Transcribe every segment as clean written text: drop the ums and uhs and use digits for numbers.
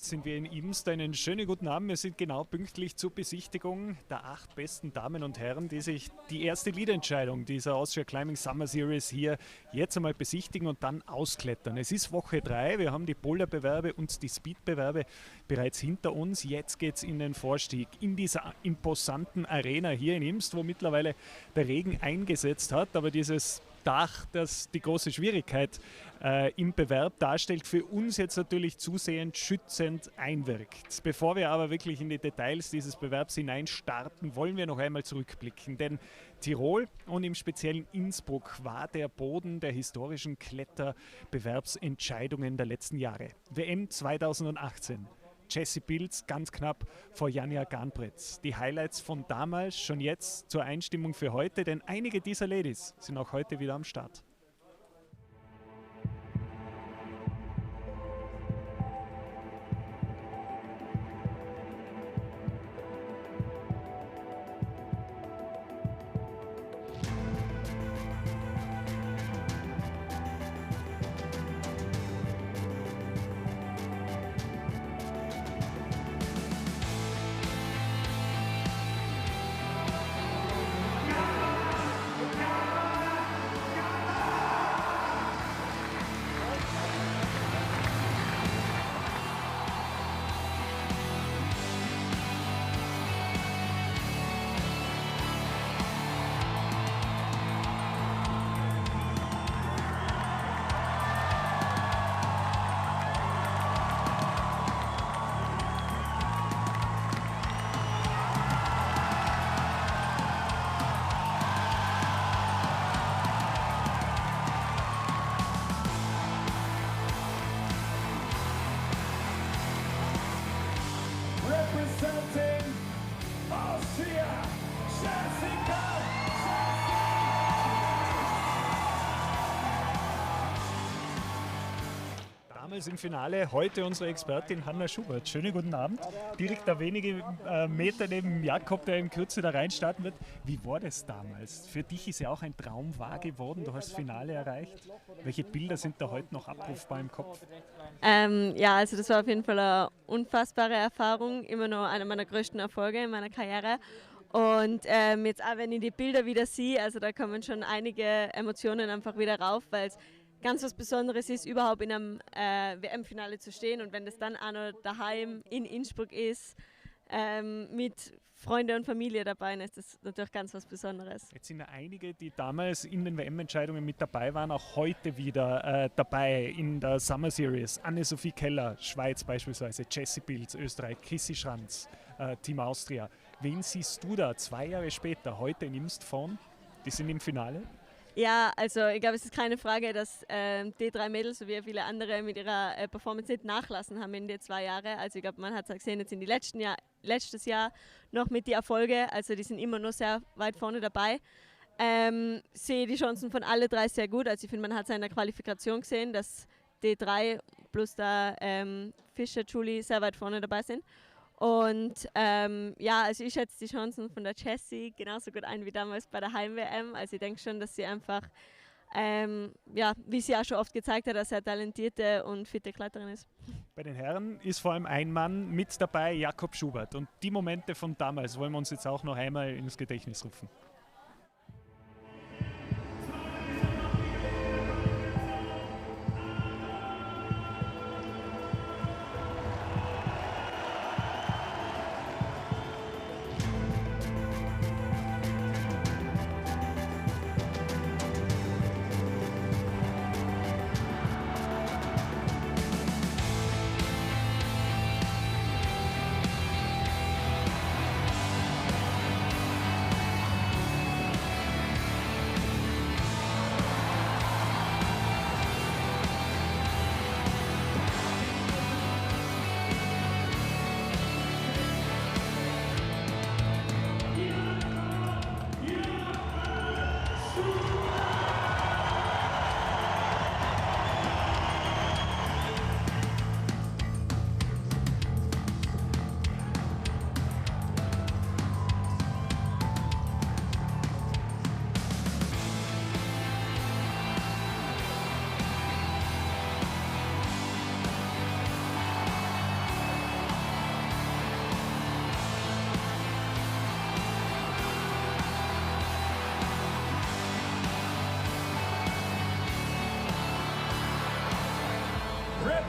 jetzt sind wir in Imst. Einen schönen guten Abend. Wir sind genau pünktlich zur Besichtigung der 8 besten Damen und Herren, die sich die erste Leadentscheidung dieser Austria Climbing Summer Series hier jetzt einmal besichtigen und dann ausklettern. Es ist Woche 3, wir haben die Boulderbewerbe und die Speedbewerbe bereits hinter uns. Jetzt geht es in den Vorstieg in dieser imposanten Arena hier in Imst, wo mittlerweile der Regen eingesetzt hat, aber dieses Dach, das die große Schwierigkeit im Bewerb darstellt, für uns jetzt natürlich zusehends schützend einwirkt. Bevor wir aber wirklich in die Details dieses Bewerbs hineinstarten, wollen wir noch einmal zurückblicken, denn Tirol und im speziellen Innsbruck war der Boden der historischen Kletterbewerbsentscheidungen der letzten Jahre. WM 2018. Jessie Pilz ganz knapp vor Janja Garnbretz. Die Highlights von damals schon jetzt zur Einstimmung für heute, denn einige dieser Ladies sind auch heute wieder am Start. Representing Austria, Jessica. Damals im Finale, heute unsere Expertin Hanna Schubert. Schönen guten Abend. Direkt da wenige Meter neben Jakob, der in Kürze da reinstarten wird. Wie war das damals? Für dich ist ja auch ein Traum wahr geworden. Du hast das Finale erreicht. Welche Bilder sind da heute noch abrufbar im Kopf? Ja, also das war auf jeden Fall eine unfassbare Erfahrung. Immer noch einer meiner größten Erfolge in meiner Karriere. Und jetzt auch, wenn ich die Bilder wieder sehe, also da kommen schon einige Emotionen einfach wieder rauf, weil es ganz was Besonderes ist, überhaupt in einem WM-Finale zu stehen. Und wenn das dann auch noch daheim in Innsbruck ist, mit Freunden und Familie dabei, ist das natürlich ganz was Besonderes. Jetzt sind ja einige, die damals in den WM-Entscheidungen mit dabei waren, auch heute wieder dabei in der Summer Series. Anne-Sophie Keller, Schweiz beispielsweise, Jessie Pilz, Österreich, Chrissy Schranz, Team Austria. Wen siehst du da 2 Jahre später, heute in Imst vorn? Die sind im Finale? Ja, also ich glaube, es ist keine Frage, dass die 3 Mädels sowie viele andere mit ihrer Performance nicht nachlassen haben in den 2 Jahren. Also ich glaube, man hat es gesehen jetzt in die letztes Jahr noch mit den Erfolgen. Also die sind immer noch sehr weit vorne dabei. Sehe die Chancen von alle 3 sehr gut. Also ich finde, man hat es in der Qualifikation gesehen, dass die 3 plus der Fischer, Julie sehr weit vorne dabei sind. Und also ich schätze die Chancen von der Jessie genauso gut ein wie damals bei der Heim-WM. Also ich denke schon, dass sie einfach, wie sie auch schon oft gezeigt hat, eine sehr talentierte und fitte Kletterin ist. Bei den Herren ist vor allem ein Mann mit dabei, Jakob Schubert. Und die Momente von damals wollen wir uns jetzt auch noch einmal ins Gedächtnis rufen.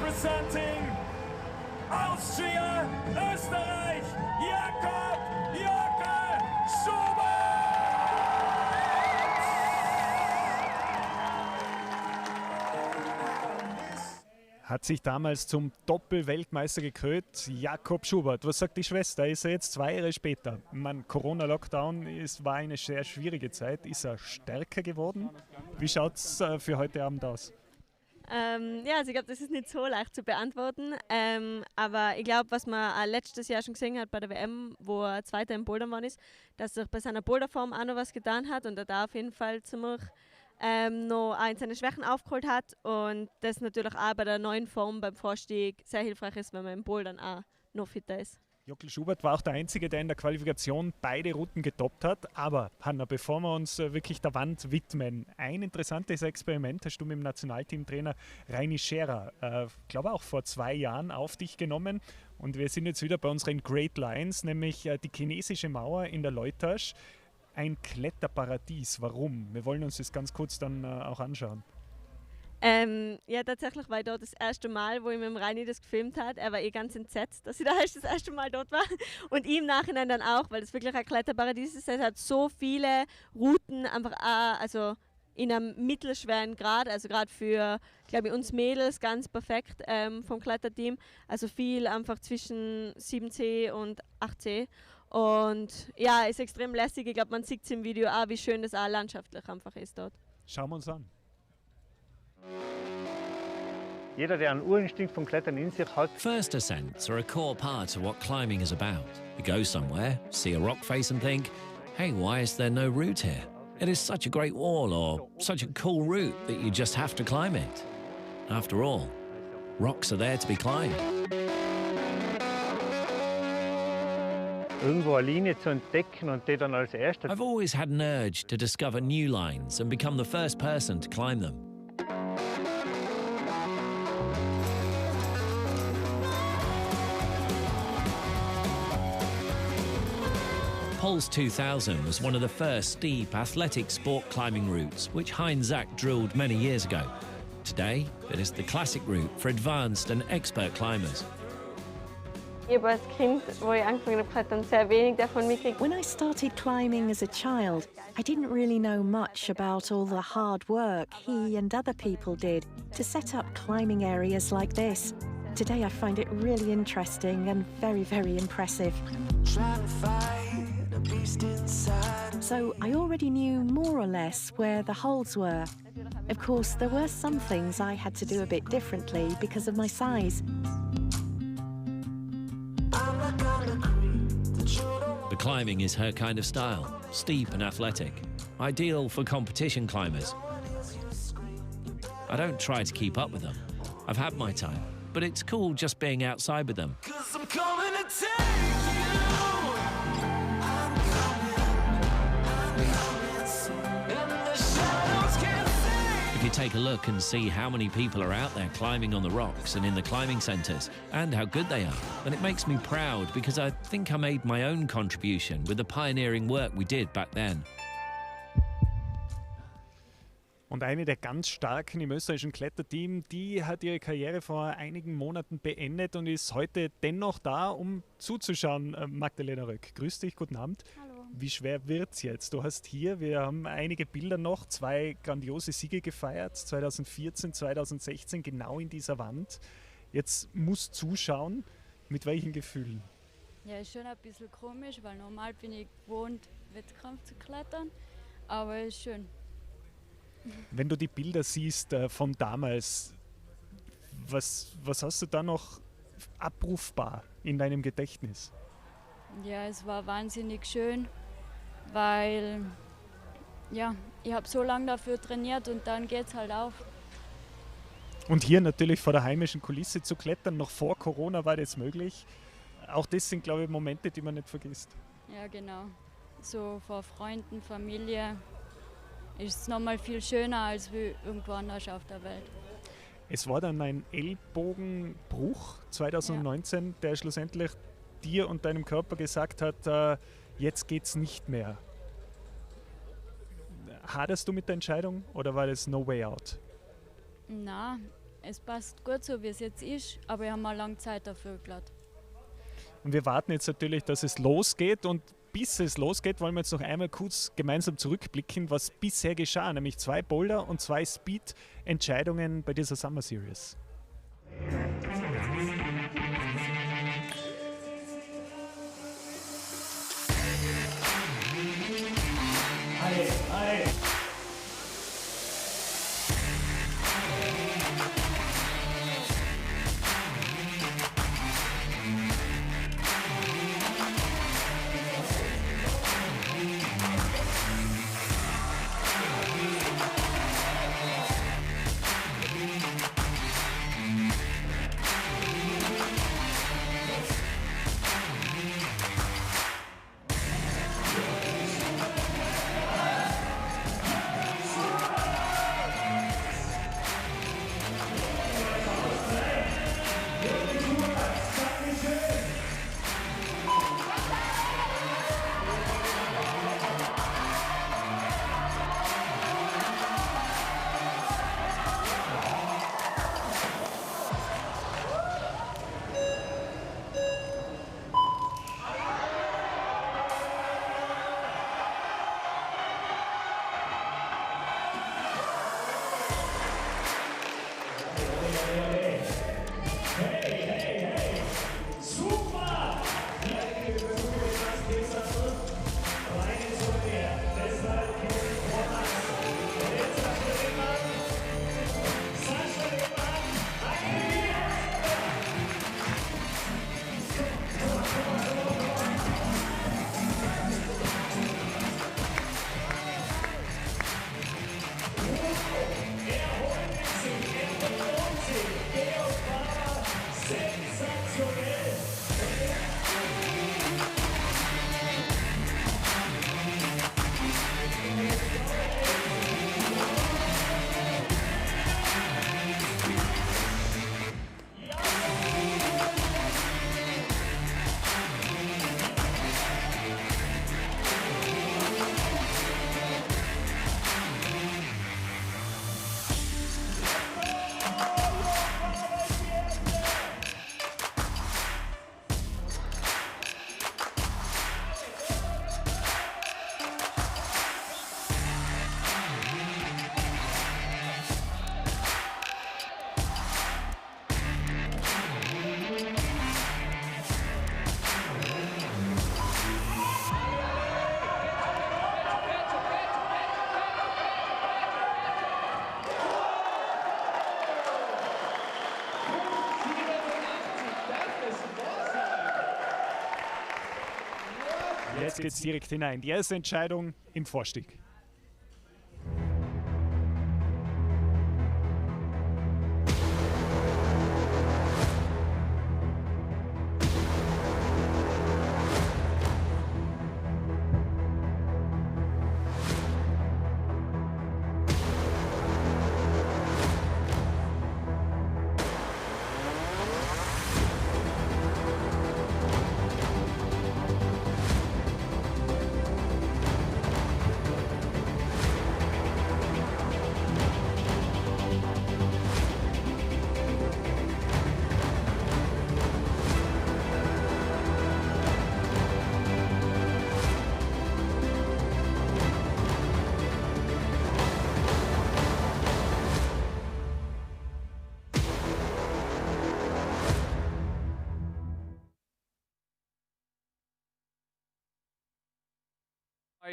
representing Austria, Österreich, Jakob Schubert! Hat sich damals zum Doppel-Weltmeister gekrönt, Jakob Schubert. Was sagt die Schwester? Ist er jetzt 2 Jahre später? Corona-Lockdown war eine sehr schwierige Zeit. Ist er stärker geworden? Wie schaut es für heute Abend aus? Ja, also ich glaube, das ist nicht so leicht zu beantworten. Aber ich glaube, was man auch letztes Jahr schon gesehen hat bei der WM, wo er Zweiter im Bouldern geworden ist, dass er bei seiner Boulderform auch noch was getan hat und er da auf jeden Fall ziemlich noch ein seine Schwächen aufgeholt hat und das natürlich auch bei der neuen Form beim Vorstieg sehr hilfreich ist, wenn man im Bouldern auch noch fitter ist. Jockel Schubert war auch der Einzige, der in der Qualifikation beide Routen getoppt hat. Aber Hanna, bevor wir uns wirklich der Wand widmen, ein interessantes Experiment hast du mit dem Nationalteamtrainer Reini Scherer, glaube auch vor 2 Jahren, auf dich genommen. Und wir sind jetzt wieder bei unseren Great Lines, nämlich die chinesische Mauer in der Leutasch. Ein Kletterparadies. Warum? Wir wollen uns das ganz kurz dann auch anschauen. Ja, tatsächlich war ich dort das erste Mal, wo ich mit dem Reini das gefilmt hat. Er war ganz entsetzt, dass ich da das erste Mal dort war. Und ich im Nachhinein dann auch, weil es wirklich ein Kletterparadies ist. Es hat so viele Routen, einfach auch, also in einem mittelschweren Grad, also gerade für, glaube ich, uns Mädels ganz perfekt vom Kletterteam. Also viel einfach zwischen 7C und 8C. Und ja, ist extrem lässig. Ich glaube, man sieht es im Video auch, wie schön das auch landschaftlich einfach ist dort. Schauen wir uns an. Jeder, der einen Urinstinkt vom Klettern in sich hat, First ascents are a core part of what climbing is about. You go somewhere, see a rock face and think, hey, why is there no route here? It is such a great wall or such a cool route that you just have to climb it. After all, rocks are there to be climbed. irgendwo eine Linie zu entdecken und die dann als erster. I've always had an urge to discover new lines and become the first person to climb them. Pols 2000 was one of the first steep athletic sport climbing routes which Heinz Zack drilled many years ago. Today, it is the classic route for advanced and expert climbers. Ich habe als Kind, wo ich angefangen habe, klettern, sehr wenig davon mitgekriegt. When I started climbing as a child, I didn't really know much about all the hard work he and other people did to set up climbing areas like this. Today I find it really interesting and very, very impressive. So I already knew more or less where the holds were. Of course, there were some things I had to do a bit differently because of my size. The climbing is her kind of style, steep and athletic, ideal for competition climbers. I don't try to keep up with them. I've had my time, but it's cool just being outside with them. If you take a look and see how many people are out there climbing on the rocks and in the climbing centres, and how good they are, then it makes me proud because I think I made my own contribution with the pioneering work we did back then. Und eine der ganz starken im österreichischen Kletterteam, die hat ihre Karriere vor einigen Monaten beendet und ist heute dennoch da, um zuzuschauen. Magdalena Röck, grüß dich, guten Abend. Hallo. Wie schwer wird's jetzt? Du hast hier, wir haben einige Bilder noch, 2 grandiose Siege gefeiert, 2014, 2016, genau in dieser Wand. Jetzt musst du zuschauen, mit welchen Gefühlen? Ja, ist schon ein bisschen komisch, weil normal bin ich gewohnt, Wettkampf zu klettern, aber ist schön. Wenn du die Bilder siehst von damals, was hast du da noch abrufbar in deinem Gedächtnis? Ja, es war wahnsinnig schön, weil ja, ich habe so lange dafür trainiert und dann geht es halt auf. Und hier natürlich vor der heimischen Kulisse zu klettern, noch vor Corona war das möglich. Auch das sind, glaube ich, Momente, die man nicht vergisst. Ja, genau. So vor Freunden, Familie ist es nochmal viel schöner als wie irgendwo anders auf der Welt. Es war dann ein Ellbogenbruch 2019, der schlussendlich dir und deinem Körper gesagt hat, jetzt geht's nicht mehr. Haderst du mit der Entscheidung oder war das no way out? Na, es passt gut so, wie es jetzt ist, aber ich habe mal lange Zeit dafür gelassen. Und wir warten jetzt natürlich, dass es losgeht, und bis es losgeht, wollen wir jetzt noch einmal kurz gemeinsam zurückblicken, was bisher geschah, nämlich 2 Boulder- und 2 Speed-Entscheidungen bei dieser Summer Series. Jetzt geht es direkt hinein. Die erste Entscheidung im Vorstieg.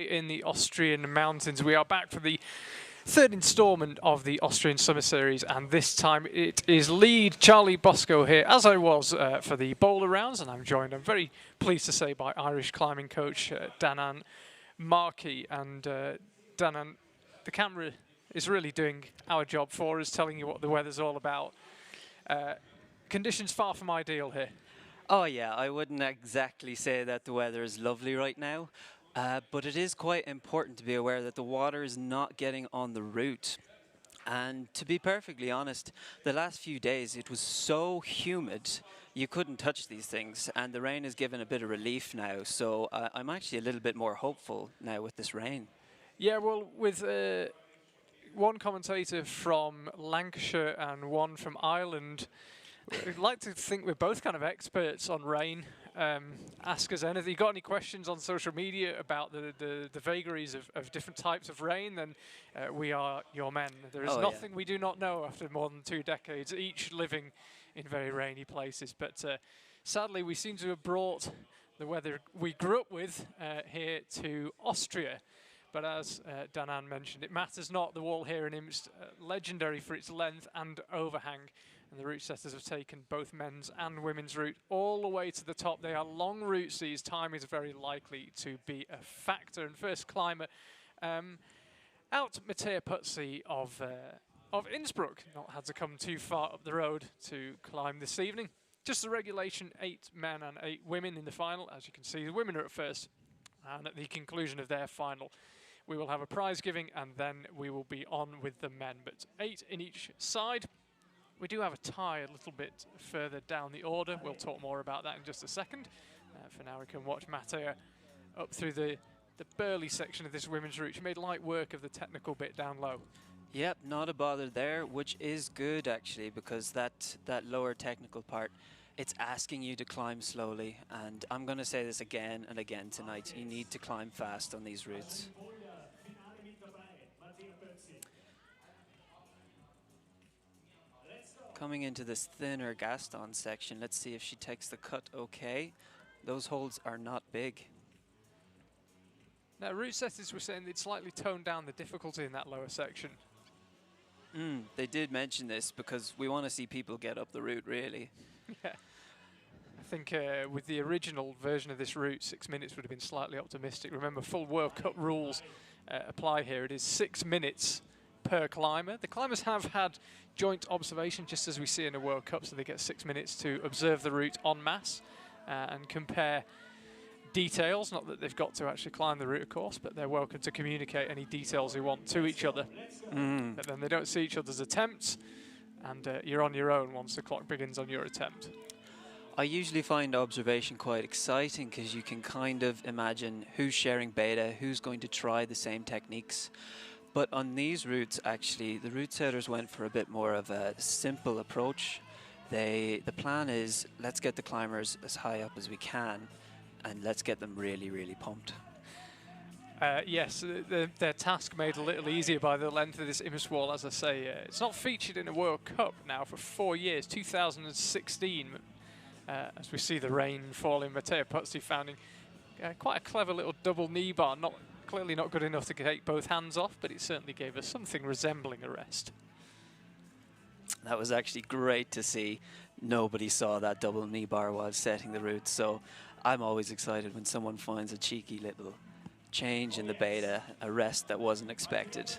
In the Austrian mountains, we are back for the third instalment of the Austrian Summer Series, and this time it is lead Charlie Bosco here, as I was for the boulder rounds, and I'm joined, I'm very pleased to say, by Irish climbing coach Danan Markey. And Danan, the camera is really doing our job for us, telling you what the weather's all about. Conditions far from ideal here. Oh yeah, I wouldn't exactly say that the weather is lovely right now. But it is quite important to be aware that the water is not getting on the route. And to be perfectly honest, the last few days it was so humid you couldn't touch these things, and the rain has given a bit of relief now, so I'm actually a little bit more hopeful now with this rain. Yeah, well, with one commentator from Lancashire and one from Ireland. We'd like to think we're both kind of experts on rain. Ask us anything. You got any questions on social media about the vagaries of different types of rain, then we are your men. There is nothing we do not know after more than 2 decades, each living in very rainy places. But sadly, we seem to have brought the weather we grew up with here to Austria. But as Danan mentioned, it matters not. The wall here in Imst, legendary for its length and overhang. And the route setters have taken both men's and women's route all the way to the top. They are long routes. These time is very likely to be a factor. And first climber out Mattea Puzzi of Innsbruck. Not had to come too far up the road to climb this evening. Just the regulation, 8 men and 8 women in the final. As you can see, the women are at first. And at the conclusion of their final, we will have a prize giving and then we will be on with the men. But 8 in each side. We do have a tie a little bit further down the order. We'll talk more about that in just a second. For now, we can watch Mattea up through the burly section of this women's route. She made light work of the technical bit down low. Yep, not a bother there, which is good actually, because that lower technical part, it's asking you to climb slowly. And I'm going to say this again and again tonight. You need to climb fast on these routes. Coming into this thinner Gaston section, let's see if she takes the cut okay. Those holds are not big. Now, route setters were saying they'd slightly toned down the difficulty in that lower section. They did mention this because we want to see people get up the route, really. Yeah. I think with the original version of this route, 6 minutes would have been slightly optimistic. Remember, full World Cup rules apply here. It is 6 minutes per climber. The climbers have had joint observation, just as we see in a World Cup, so they get 6 minutes to observe the route en masse and compare details. Not that they've got to actually climb the route, of course, but they're welcome to communicate any details they want to each other. But then they don't see each other's attempts, and you're on your own once the clock begins on your attempt. I usually find observation quite exciting because you can kind of imagine who's sharing beta, who's going to try the same techniques. But on these routes, actually, the route setters went for a bit more of a simple approach. The plan is, let's get the climbers as high up as we can, and let's get them really, really pumped. Yes, their task made a little easier by the length of this Imst wall, as I say. It's not featured in a World Cup now for 4 years, 2016, as we see the rain falling. Mattea Puzzi finding quite a clever little double knee bar, clearly not good enough to take both hands off, but it certainly gave us something resembling a rest. That was actually great to see. Nobody saw that double knee bar while setting the route, so I'm always excited when someone finds a cheeky little change in the beta, a rest that wasn't expected.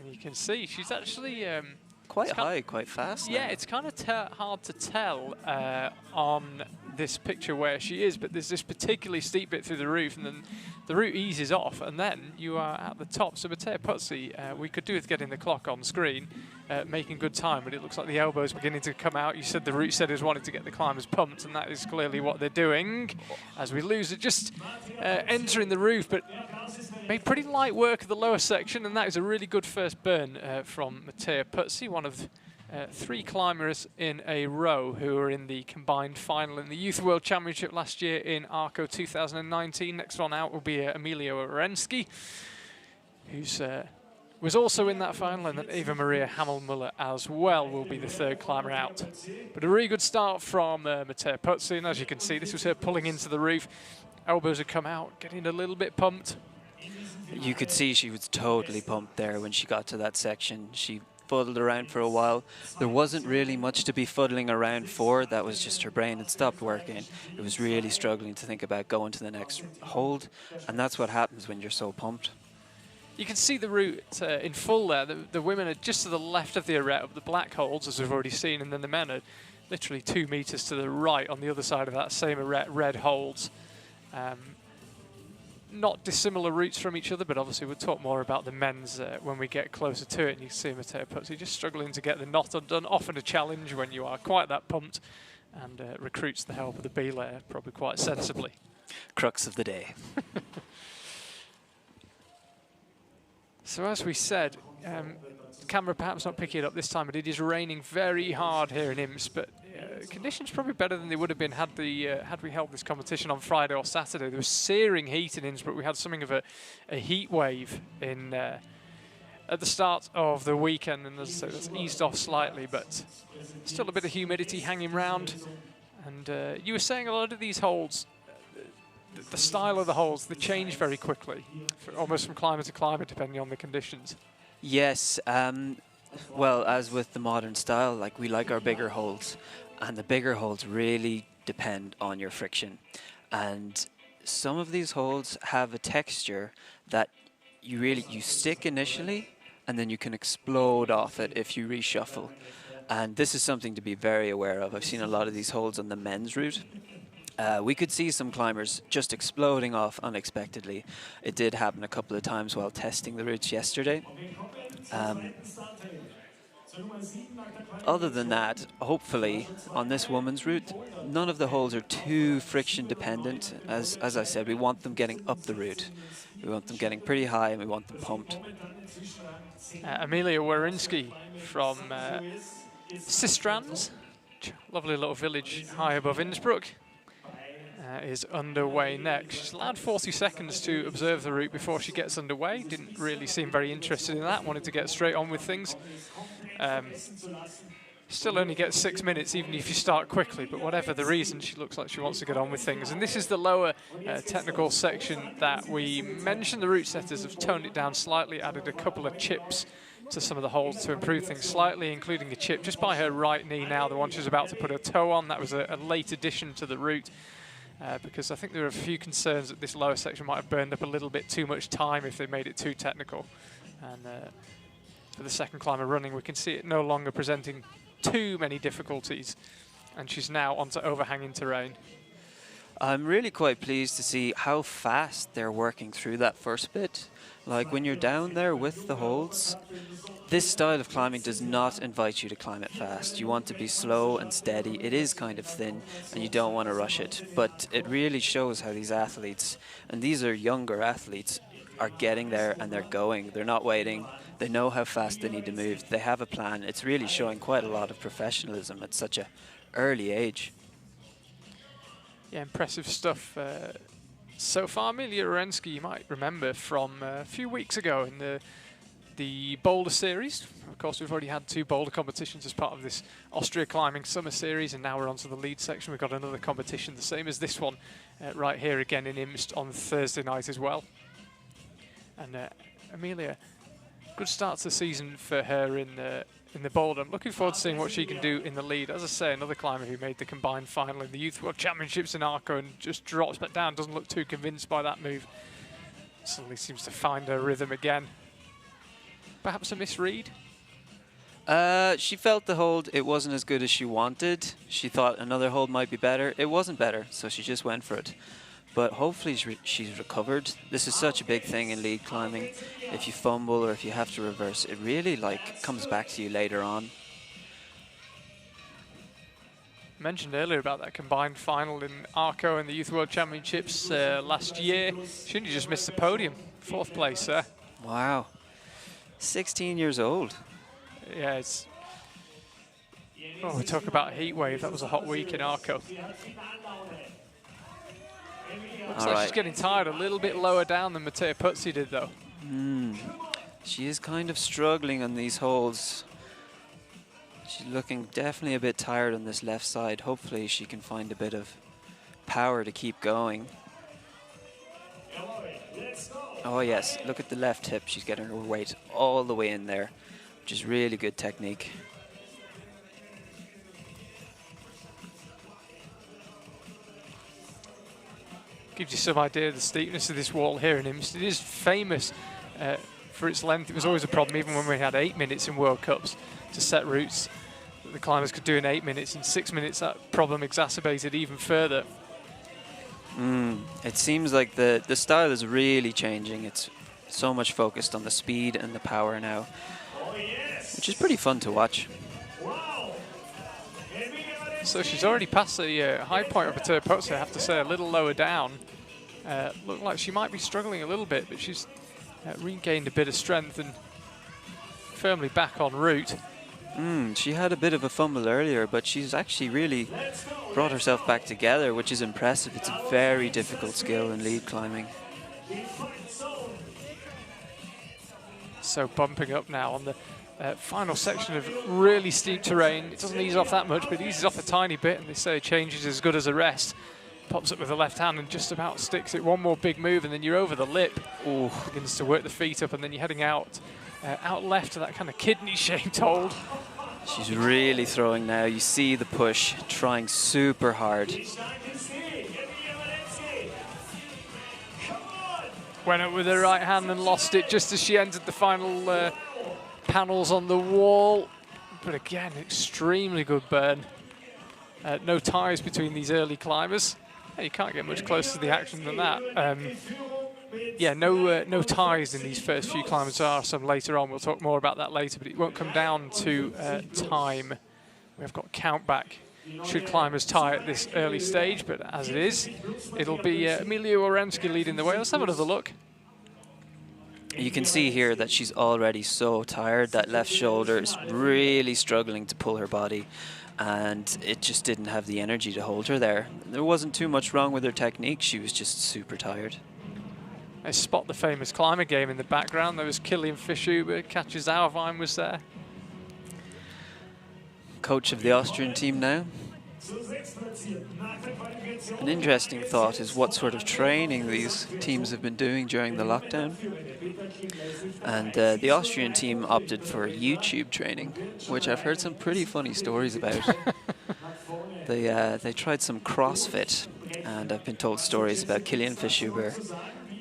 And you can see she's actually quite high, quite fast. Yeah, now. it's kind of hard to tell on this picture where she is, but there's this particularly steep bit through the roof, and then the route eases off, and then you are at the top. So Mattea Puzzi, we could do with getting the clock on screen, making good time, but it looks like the elbow's beginning to come out. You said the route setters wanted to get the climbers pumped, and that is clearly what they're doing. As we lose it, just entering the roof, but made pretty light work of the lower section, and that is a really good first burn from Mattea Puzzi, one of 3 climbers in a row who were in the combined final in the Youth World Championship last year in Arco 2019. Next one out will be Emilio Orensky, who's was also in that final, and then Eva Maria Hammelmuller as well will be the 3rd climber out. But a really good start from Mattea Puzzi, and as you can see, this was her pulling into the roof. Elbows had come out, getting a little bit pumped. You could see she was totally pumped there when she got to that section. She fuddled around for a while. There wasn't really much to be fuddling around for. That was just her brain had stopped working. It was really struggling to think about going to the next hold, and that's what happens when you're so pumped. You can see the route in full there. The women are just to the left of the arete of the black holds, as we've already seen, and then the men are literally 2 meters to the right on the other side of that same arete, red holds. Not dissimilar routes from each other, but obviously we'll talk more about the men's when we get closer to it. And you can see Mattea Puzzi just struggling to get the knot undone. Often a challenge when you are quite that pumped, and recruits the help of the belayer probably quite sensibly. Crux of the day. So as we said, the camera perhaps not picking it up this time, but it is raining very hard here in Imst. But conditions probably better than they would have been had we held this competition on Friday or Saturday. There was searing heat in Innsbruck. We had something of a heat wave in at the start of the weekend, and as I say, that's eased off slightly, but still a bit of humidity hanging around. And you were saying a lot of these holes, the style of the holes, they change very quickly, almost from climber to climber, depending on the conditions. Yes, well, as with the modern style, like we like our bigger holes, and the bigger holes really depend on your friction. And some of these holes have a texture that you stick initially, and then you can explode off it if you reshuffle. And this is something to be very aware of. I've seen a lot of these holes on the men's route. We could see some climbers just exploding off unexpectedly. It did happen a couple of times while testing the routes yesterday. Other than that, hopefully on this woman's route, none of the holes are too friction dependent. As I said, we want them getting up the route. We want them getting pretty high, and we want them pumped. Amelia Warinsky from Sistrans, lovely little village high above Innsbruck, is underway next. She's allowed 40 seconds to observe the route before she gets underway. Didn't really seem very interested in that, wanted to get straight on with things. Still only gets 6 minutes even if you start quickly, but whatever the reason, she looks like she wants to get on with things. And this is the lower technical section that we mentioned. The route setters have toned it down slightly, added a couple of chips to some of the holes to improve things slightly, including a chip just by her right knee now, the one she's about to put her toe on. That was a late addition to the route, because I think there are a few concerns that this lower section might have burned up a little bit too much time if they made it too technical. And for the second climber running, we can see it no longer presenting too many difficulties, and she's now onto overhanging terrain. I'm really quite pleased to see how fast they're working through that first bit. Like when you're down there with the holes, this style of climbing does not invite you to climb it fast. You want to be slow and steady. It is kind of thin and you don't want to rush it, but it really shows how these athletes, and these are younger athletes, are getting there and they're going. They're not waiting. They know how fast they need to move. They have a plan. It's really showing quite a lot of professionalism at such an early age. Yeah, impressive stuff so far. Amelia Orensky, you might remember from a few weeks ago in the boulder series. Of course, we've already had 2 boulder competitions as part of this Austria Climbing Summer Series, and now we're on to the lead section. We've got another competition, the same as this one, right here again in Imst on Thursday night as well. And Amelia, good start to the season for her in the boulder. I'm looking forward to seeing what she can do in the lead. As I say, another climber who made the combined final in the Youth World Championships in Arco and just drops back down, doesn't look too convinced by that move. Suddenly seems to find her rhythm again. Perhaps a misread? She felt the hold, it wasn't as good as she wanted. She thought another hold might be better. It wasn't better, so she just went for it. But hopefully she's recovered. This is such a big thing in lead climbing. If you fumble or if you have to reverse, it really comes back to you later on. Mentioned earlier about that combined final in Arco in the Youth World Championships last year. She only just missed the podium, 4th place there. Wow, 16 years old. Yeah, it's. Oh, we talk about a heat wave. That was a hot week in Arco. Looks like she's getting tired, a little bit lower down than Mattea Puzzi did, though. She is kind of struggling on these holes. She's looking definitely a bit tired on this left side. Hopefully she can find a bit of power to keep going. Oh yes, look at the left hip. She's getting her weight all the way in there, which is really good technique. Gives you some idea of the steepness of this wall here in Imst. It is famous for its length. It was always a problem, even when we had 8 minutes in World Cups to set routes that the climbers could do in 8 minutes. In 6 minutes, that problem exacerbated even further. It seems like the style is really changing. It's so much focused on the speed and the power now, which is pretty fun to watch. So she's already passed the high point of Mattea Puzzi, I have to say, a little lower down. Looked like she might be struggling a little bit, but she's regained a bit of strength and firmly back en route. She had a bit of a fumble earlier, but she's actually really brought herself back together, which is impressive. It's a very difficult skill in lead climbing. So bumping up now on the final section of really steep terrain. It doesn't ease off that much, but it eases off a tiny bit, and they say change is as good as a rest. Pops up with the left hand and just about sticks it. One more big move, and then you're over the lip. Ooh, begins to work the feet up, and then you're heading out left to that kind of kidney-shaped hold. She's really throwing now. You see the push, trying super hard. Went up with her right hand and lost it just as she entered the final panels on the wall. But again, extremely good burn. No ties between these early climbers. You can't get much closer to the action than that. Yeah, no ties in these first few climbers. There are some later on. We'll talk more about that later, but it won't come down to time. We've got count back. Should climbers tie at this early stage, but as it is, it'll be Emilia Oremski leading the way. Let's have another look. You can see here that she's already so tired. That left shoulder is really struggling to pull her body, and it just didn't have the energy to hold her there. There wasn't too much wrong with her technique. She was just super tired. I spot the famous climber game in the background. There was Kilian Fischhuber, Katja Sauerwein was there. Coach of the Austrian team now. An interesting thought is what sort of training these teams have been doing during the lockdown. And the Austrian team opted for YouTube training, which I've heard some pretty funny stories about. They tried some CrossFit, and I've been told stories about Kilian Fischhuber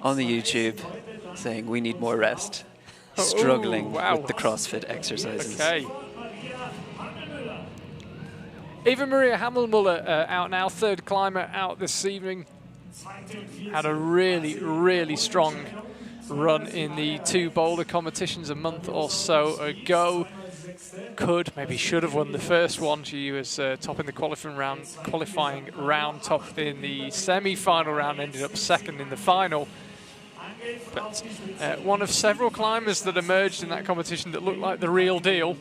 on the YouTube saying we need more rest, struggling with the CrossFit exercises. Okay. Eva Maria Hammelmuller out now, third climber out this evening. Had a really, really strong run in the two boulder competitions a month or so ago. Maybe should have won the first one. She was top in the qualifying round, top in the semi-final round, ended up second in the final. But one of several climbers that emerged in that competition that looked like the real deal.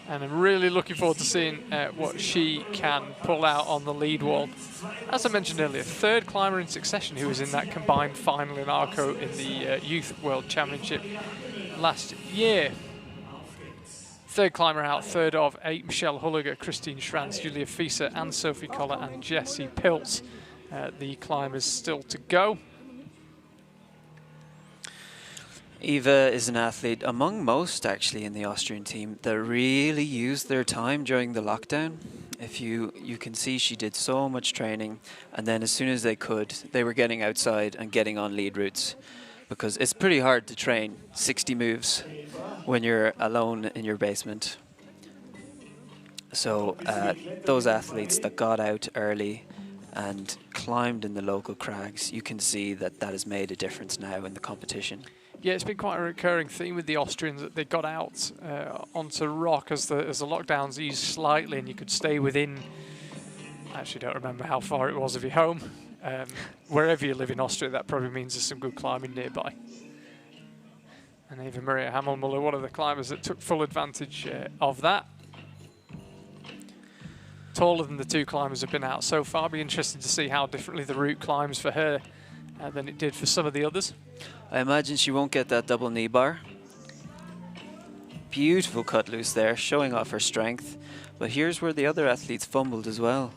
And I'm really looking forward to seeing what she can pull out on the lead wall. As I mentioned earlier, third climber in succession who was in that combined final in Arco in the Youth World Championship last year. Third climber out, third of 8, Michelle Hulliger, Christine Schranz, Julia Fieser, and Sophie Koller and Jessie Pilz. The climbers still to go. Eva is an athlete among most actually in the Austrian team that really used their time during the lockdown. If you can see she did so much training, and then as soon as they could, they were getting outside and getting on lead routes, because it's pretty hard to train 60 moves when you're alone in your basement. So those athletes that got out early and climbed in the local crags, you can see that that has made a difference now in the competition. Yeah, it's been quite a recurring theme with the Austrians that they got out onto rock as the lockdowns eased slightly, and you could stay within. I actually don't remember how far it was of your home. Wherever you live in Austria, that probably means there's some good climbing nearby. And Eva Maria Hammelmuller, one of the climbers that took full advantage of that. Taller than the two climbers have been out so far. Be interested to see how differently the route climbs for her than it did for some of the others. I imagine she won't get that double knee bar. Beautiful cut loose there, showing off her strength. But here's where the other athletes fumbled as well,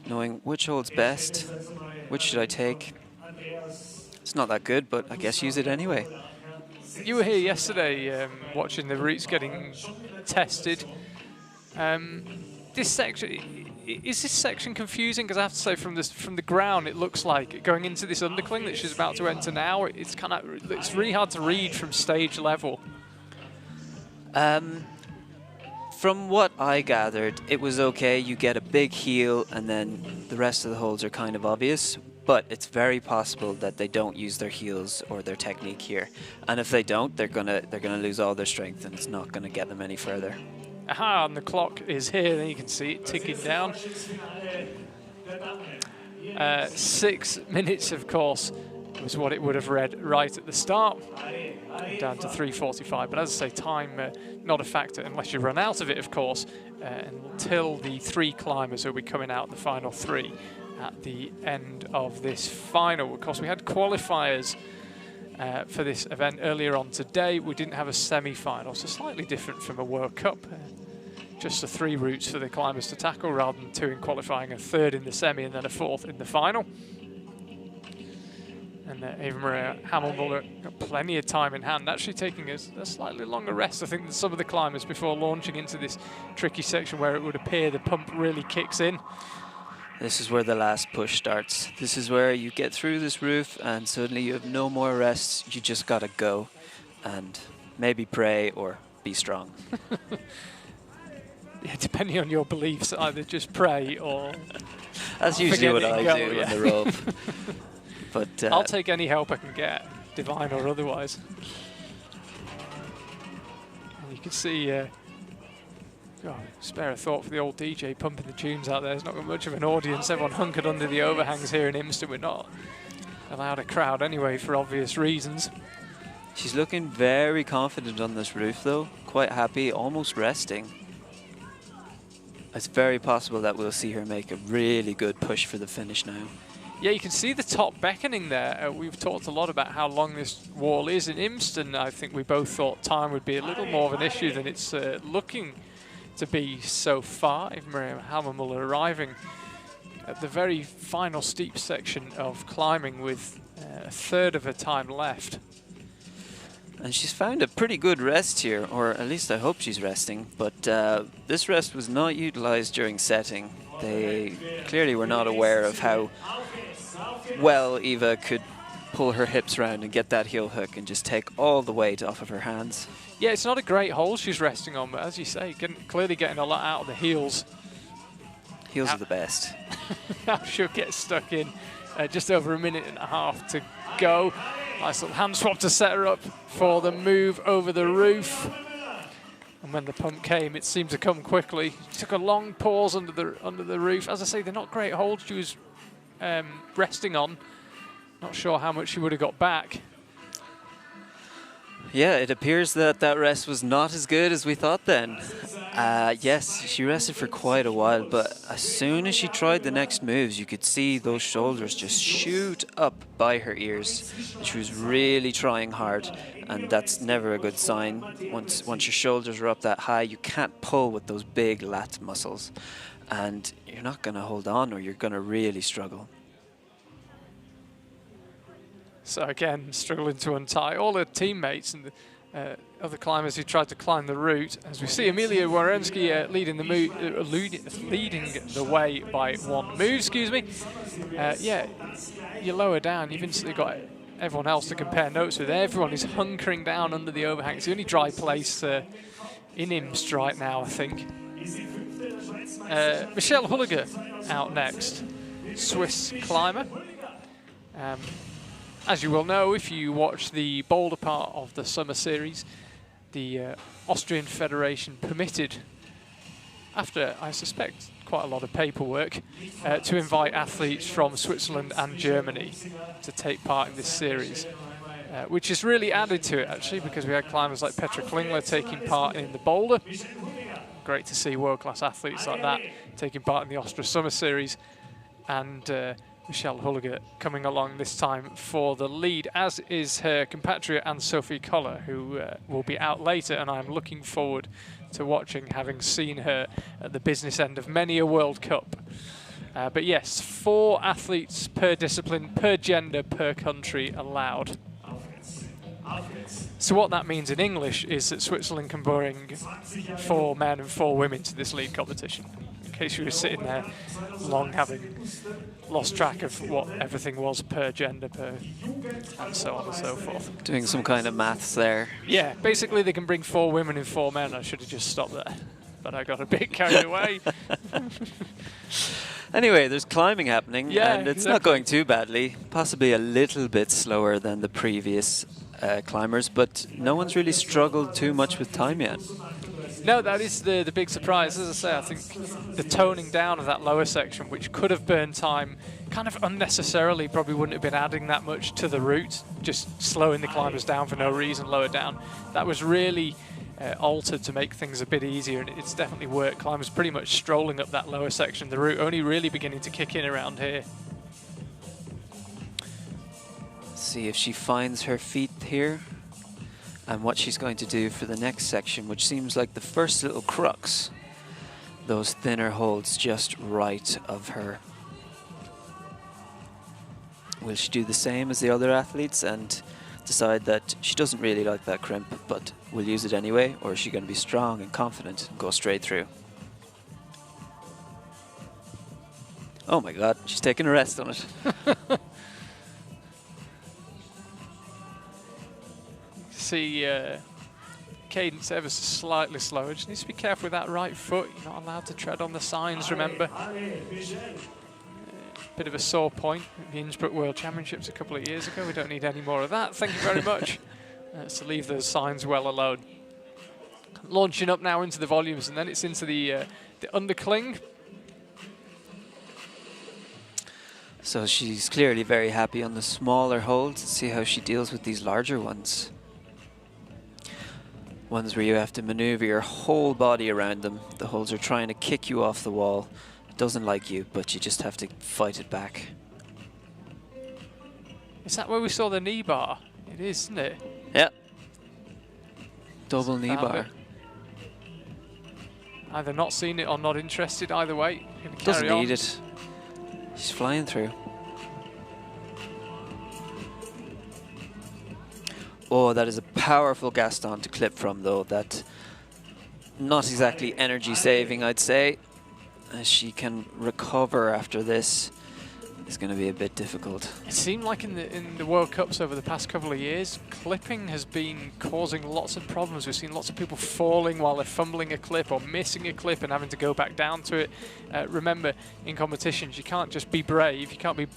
knowing which holds best, which should I take. It's not that good, but I guess use it anyway. You were here yesterday watching the routes getting tested. This section, is this section confusing? Because I have to say, from the ground, it looks like going into this undercling that she's about to enter now. It's really hard to read from stage level. From what I gathered, it was okay. You get a big heel, and then the rest of the holds are kind of obvious. But it's very possible that they don't use their heels or their technique here. And if they don't, they're gonna lose all their strength, and it's not gonna get them any further. Aha, and the clock is here, then you can see it ticking down. 6 minutes, of course, was what it would have read right at the start, down to 3:45. But as I say, time not a factor unless you run out of it, of course, until the 3 climbers who will be coming out the final 3 at the end of this final. Of course, we had qualifiers for this event earlier on today. We didn't have a semi-final, so slightly different from a World Cup. Just the 3 routes for the climbers to tackle rather than 2 in qualifying, a 3rd in the semi and then a 4th in the final. And Eva Maria Hammelmuller got plenty of time in hand, actually taking a slightly longer rest, I think, than some of the climbers before launching into this tricky section where it would appear the pump really kicks in. This is where the last push starts. This is where you get through this roof and suddenly you have no more rests. You just gotta go and maybe pray or be strong. Yeah, depending on your beliefs, either just pray or... That's usually what I do on the rope. But I'll take any help I can get, divine or otherwise. And you can see, spare a thought for the old DJ pumping the tunes out there. There's not got much of an audience. Everyone hunkered under the overhangs here in Imston. We're not allowed a crowd anyway, for obvious reasons. She's looking very confident on this roof, though. Quite happy, almost resting. It's very possible that we'll see her make a really good push for the finish now. Yeah, you can see the top beckoning there. We've talked a lot about how long this wall is in Imston. I think we both thought time would be a little more of an issue than it's looking to be so far. Eva Maria Hammelmuller arriving at the very final steep section of climbing with a 1/3 of her time left. And she's found a pretty good rest here, or at least I hope she's resting. But this rest was not utilized during setting. They clearly were not aware of how well Eva could pull her hips round and get that heel hook and just take all the weight off of her hands. Yeah, it's not a great hole she's resting on, but as you say, clearly getting a lot out of the heels. Heels are the best. Now she'll get stuck in. Just over 1.5 minutes to go. Nice little hand swap to set her up for the move over the roof. And when the pump came, it seemed to come quickly. She took a long pause under the roof. As I say, they're not great holds she was resting on. Not sure how much she would have got back. Yeah, it appears that that rest was not as good as we thought then. Yes, she rested for quite a while, but as soon as she tried the next moves, you could see those shoulders just shoot up by her ears. She was really trying hard, and that's never a good sign. Once your shoulders are up that high, you can't pull with those big lat muscles, and you're not going to hold on or you're going to really struggle. So again, struggling to untie all her teammates and the other climbers who tried to climb the route. As we see Emilia Warensky leading the way by 1 move, excuse me. Yeah, you lower down, you've instantly got everyone else to compare notes with. Everyone is hunkering down under the overhang. It's the only dry place in Imst right now, I think. Michelle Hulliger out next, Swiss climber. As you will know, if you watch the boulder part of the summer series, the Austrian Federation permitted, after I suspect quite a lot of paperwork, to invite athletes from Switzerland and Germany to take part in this series, which has really added to it actually, because we had climbers like Petra Klingler taking part in the boulder. Great to see world-class athletes like that taking part in the Austria Summer Series, and Michelle Hulliger coming along this time for the lead, as is her compatriot Anne-Sophie Koller, who will be out later, and I'm looking forward to watching, having seen her at the business end of many a World Cup. But yes, 4 athletes per discipline, per gender, per country allowed. So what that means in English is that Switzerland can bring 4 men and 4 women to this lead competition. In case you were sitting there long having lost track of what everything was per gender, and so on and so forth. Doing some kind of maths there. Yeah, basically they can bring 4 women and 4 men. I should have just stopped there, but I got a bit carried away. Anyway, there's climbing happening, yeah, and it's not going too badly. Possibly a little bit slower than the previous climbers, but no one's really struggled too much with time yet. No, that is the big surprise. As I say, I think the toning down of that lower section, which could have burned time kind of unnecessarily, probably wouldn't have been adding that much to the route, just slowing the climbers down for no reason lower down. That was really altered to make things a bit easier, and it's definitely worked. Climbers pretty much strolling up that lower section. The route only really beginning to kick in around here. See if she finds her feet here and what she's going to do for the next section, which seems like the first little crux. Those thinner holds just right of her. Will she do the same as the other athletes and decide that she doesn't really like that crimp but will use it anyway, or is she going to be strong and confident and go straight through? Oh my god, she's taking a rest on it. See cadence ever so slightly slower. Just needs to be careful with that right foot. You're not allowed to tread on the signs, remember. Bit of a sore point at the Innsbruck World Championships a couple of years ago. We don't need any more of that. Thank you very much. So leave those signs well alone. Launching up now into the volumes, and then it's into the undercling. So she's clearly very happy on the smaller holds. Let's see how she deals with these larger ones. Ones where you have to maneuver your whole body around them. The holds are trying to kick you off the wall. It doesn't like you, but you just have to fight it back. Is that where we saw the knee bar? It is, isn't it? Yeah. Double knee bar. Either not seen it or not interested, either way. Doesn't need it. She's flying through. Oh, that is a powerful Gaston to clip from, though. That not exactly energy saving, I'd say. As she can recover after this, it's going to be a bit difficult. It seemed like in the World Cups over the past couple of years, clipping has been causing lots of problems. We've seen lots of people falling while they're fumbling a clip or missing a clip and having to go back down to it. Remember, in competitions, you can't just be brave. You can't be...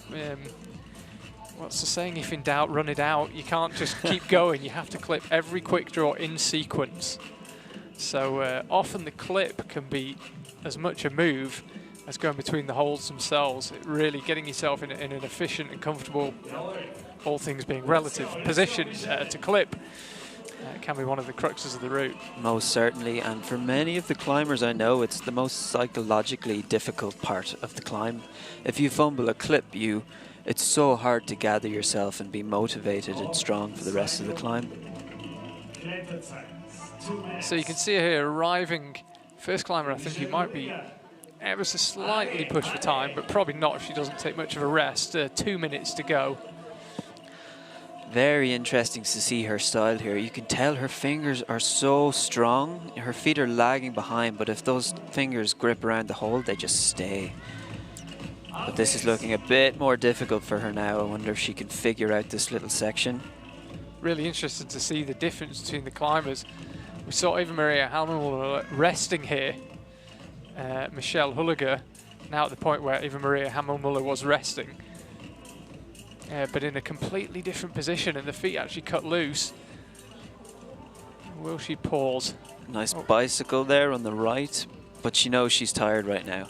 what's the saying? If in doubt, run it out. You can't just keep going. You have to clip every quick draw in sequence. So often the clip can be as much a move as going between the holds themselves. It really getting yourself in an efficient and comfortable, all things being relative, position to clip can be one of the cruxes of the route. Most certainly, and for many of the climbers I know, it's the most psychologically difficult part of the climb. If you fumble a clip, it's so hard to gather yourself and be motivated and strong for the rest of the climb. So you can see her here arriving, first climber, I think he might be ever so slightly pushed for time, but probably not if she doesn't take much of a rest. 2 minutes to go. Very interesting to see her style here. You can tell her fingers are so strong. Her feet are lagging behind, but if those fingers grip around the hold, they just stay. But this is looking a bit more difficult for her now. I wonder if she can figure out this little section. Really interested to see the difference between the climbers. We saw Eva Maria Hammelmuller resting here. Michelle Hulliger now at the point where Eva Maria Hammelmuller was resting. But in a completely different position, and the feet actually cut loose. Will she pause? Nice bicycle there on the right, but she knows she's tired right now.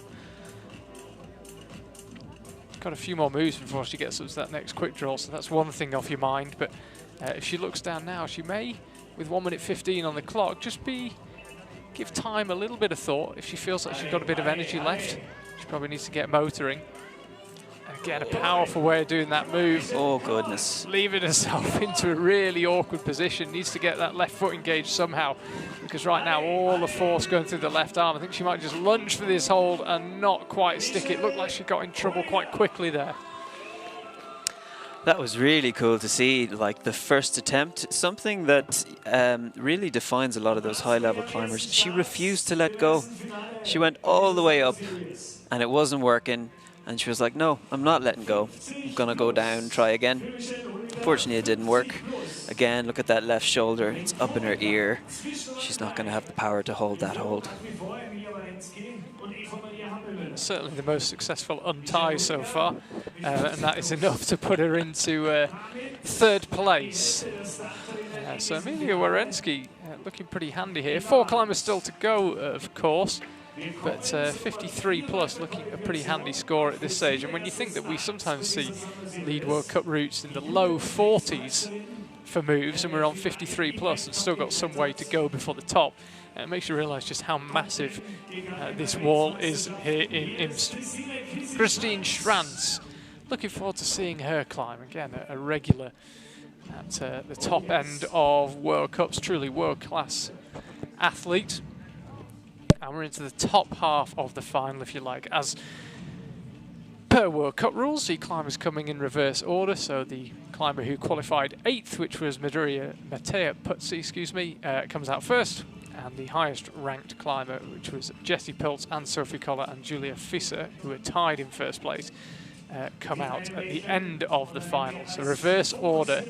Got a few more moves before she gets up to that next quick draw, so that's one thing off your mind. But if she looks down now, she may, with 1 minute 15 on the clock, just give time a little bit of thought. If she feels like she's got a bit of energy left, she probably needs to get motoring. Again, a powerful way of doing that move. Oh, goodness. Leaving herself into a really awkward position. Needs to get that left foot engaged somehow, because right now all the force going through the left arm. I think she might just lunge for this hold and not quite stick it. Looked like she got in trouble quite quickly there. That was really cool to see, like the first attempt, something that really defines a lot of those high-level climbers. She refused to let go. She went all the way up and it wasn't working. And she was like, no, I'm not letting go. I'm going to go down, try again. Unfortunately, it didn't work. Again, look at that left shoulder. It's up in her ear. She's not going to have the power to hold that hold. Certainly the most successful untie so far. And that is enough to put her into third place. So Amelia Warensky looking pretty handy here. 4 climbers still to go, of course, but 53 plus looking a pretty handy score at this stage. And when you think that we sometimes see lead World Cup routes in the low 40s for moves, and we're on 53 plus and still got some way to go before the top, it makes you realise just how massive this wall is here in Imst. Christine Schranz, looking forward to seeing her climb. Again, a regular at the top end of World Cups, truly world-class athlete. And we're into the top half of the final, if you like. As per World Cup rules, the climbers coming in reverse order. So the climber who qualified 8th, which was Matea Putzi, comes out first. And the highest ranked climber, which was Jessie Pilz and Sophie Koller and Julia Fisser, who were tied in first place, come out at the end of the final. So reverse order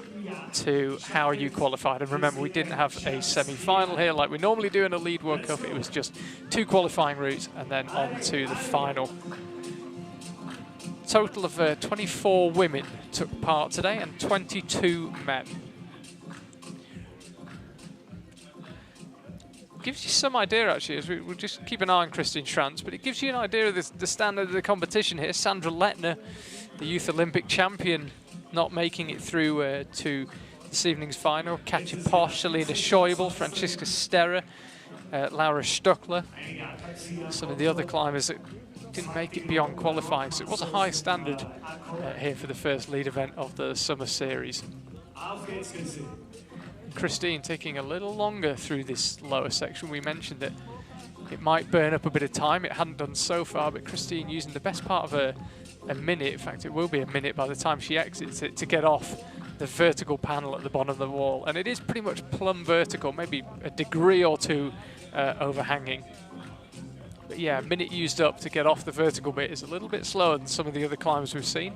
to how you qualified. And remember, we didn't have a semi-final here like we normally do in a lead World Cup. It was just 2 qualifying routes and then on to the final. Total of 24 women took part today and 22 men. Gives you some idea, actually, as we'll just keep an eye on Christine Schranz, but it gives you an idea of the standard of the competition here. Sandra Lettner, the Youth Olympic champion, not making it through to this evening's final. Katja Posch, Selena Schäuble, Franziska Sterrer, Laura Stuckler, some of the other climbers that didn't make it beyond qualifying. So it was a high standard here for the first lead event of the Summer Series. Christine taking a little longer through this lower section. We mentioned that it might burn up a bit of time. It hadn't done so far, but Christine using the best part of a minute, in fact it will be a minute by the time she exits it, to get off the vertical panel at the bottom of the wall. And it is pretty much plumb vertical, maybe a degree or two overhanging. But yeah, a minute used up to get off the vertical bit is a little bit slower than some of the other climbers we've seen.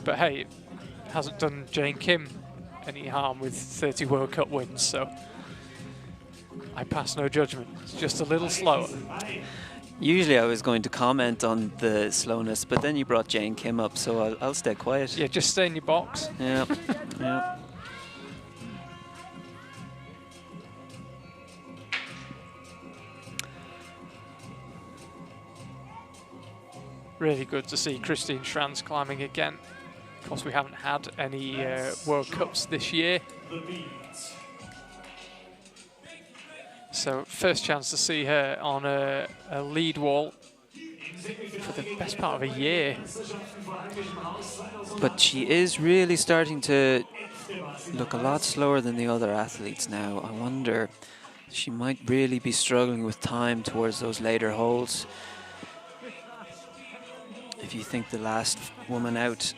But hey, it hasn't done Jane Kim any harm with 30 World Cup wins, so I pass no judgment. It's just a little slower. Usually I was going to comment on the slowness, but then you brought Jane Kim up, so I'll stay quiet. Yeah, just stay in your box. Yeah, yeah. Really good to see Christine Schranz climbing again. Of course, we haven't had any World Cups this year. So first chance to see her on a lead wall for the best part of a year. But she is really starting to look a lot slower than the other athletes now. I wonder, she might really be struggling with time towards those later holes. If you think the last woman out,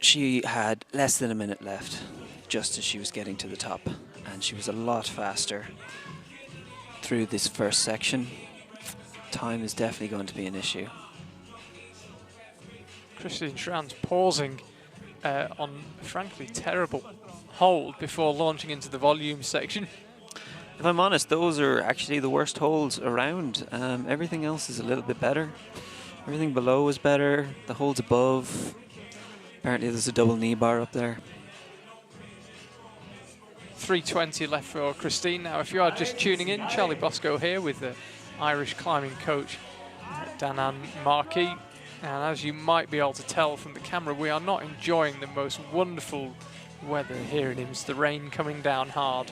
she had less than a minute left just as she was getting to the top, and she was a lot faster through this first section. Time is definitely going to be an issue. Christine Schranz pausing on a frankly terrible hold before launching into the volume section. If I'm honest, those are actually the worst holds around. Everything else is a little bit better. Everything below is better. The holds above, apparently there's a double knee bar up there. 3:20 left for Christine. Now, if you are just tuning in, Charlie Bosco here with the Irish climbing coach Danan Marquis. And as you might be able to tell from the camera, we are not enjoying the most wonderful weather here in Imst. The rain coming down hard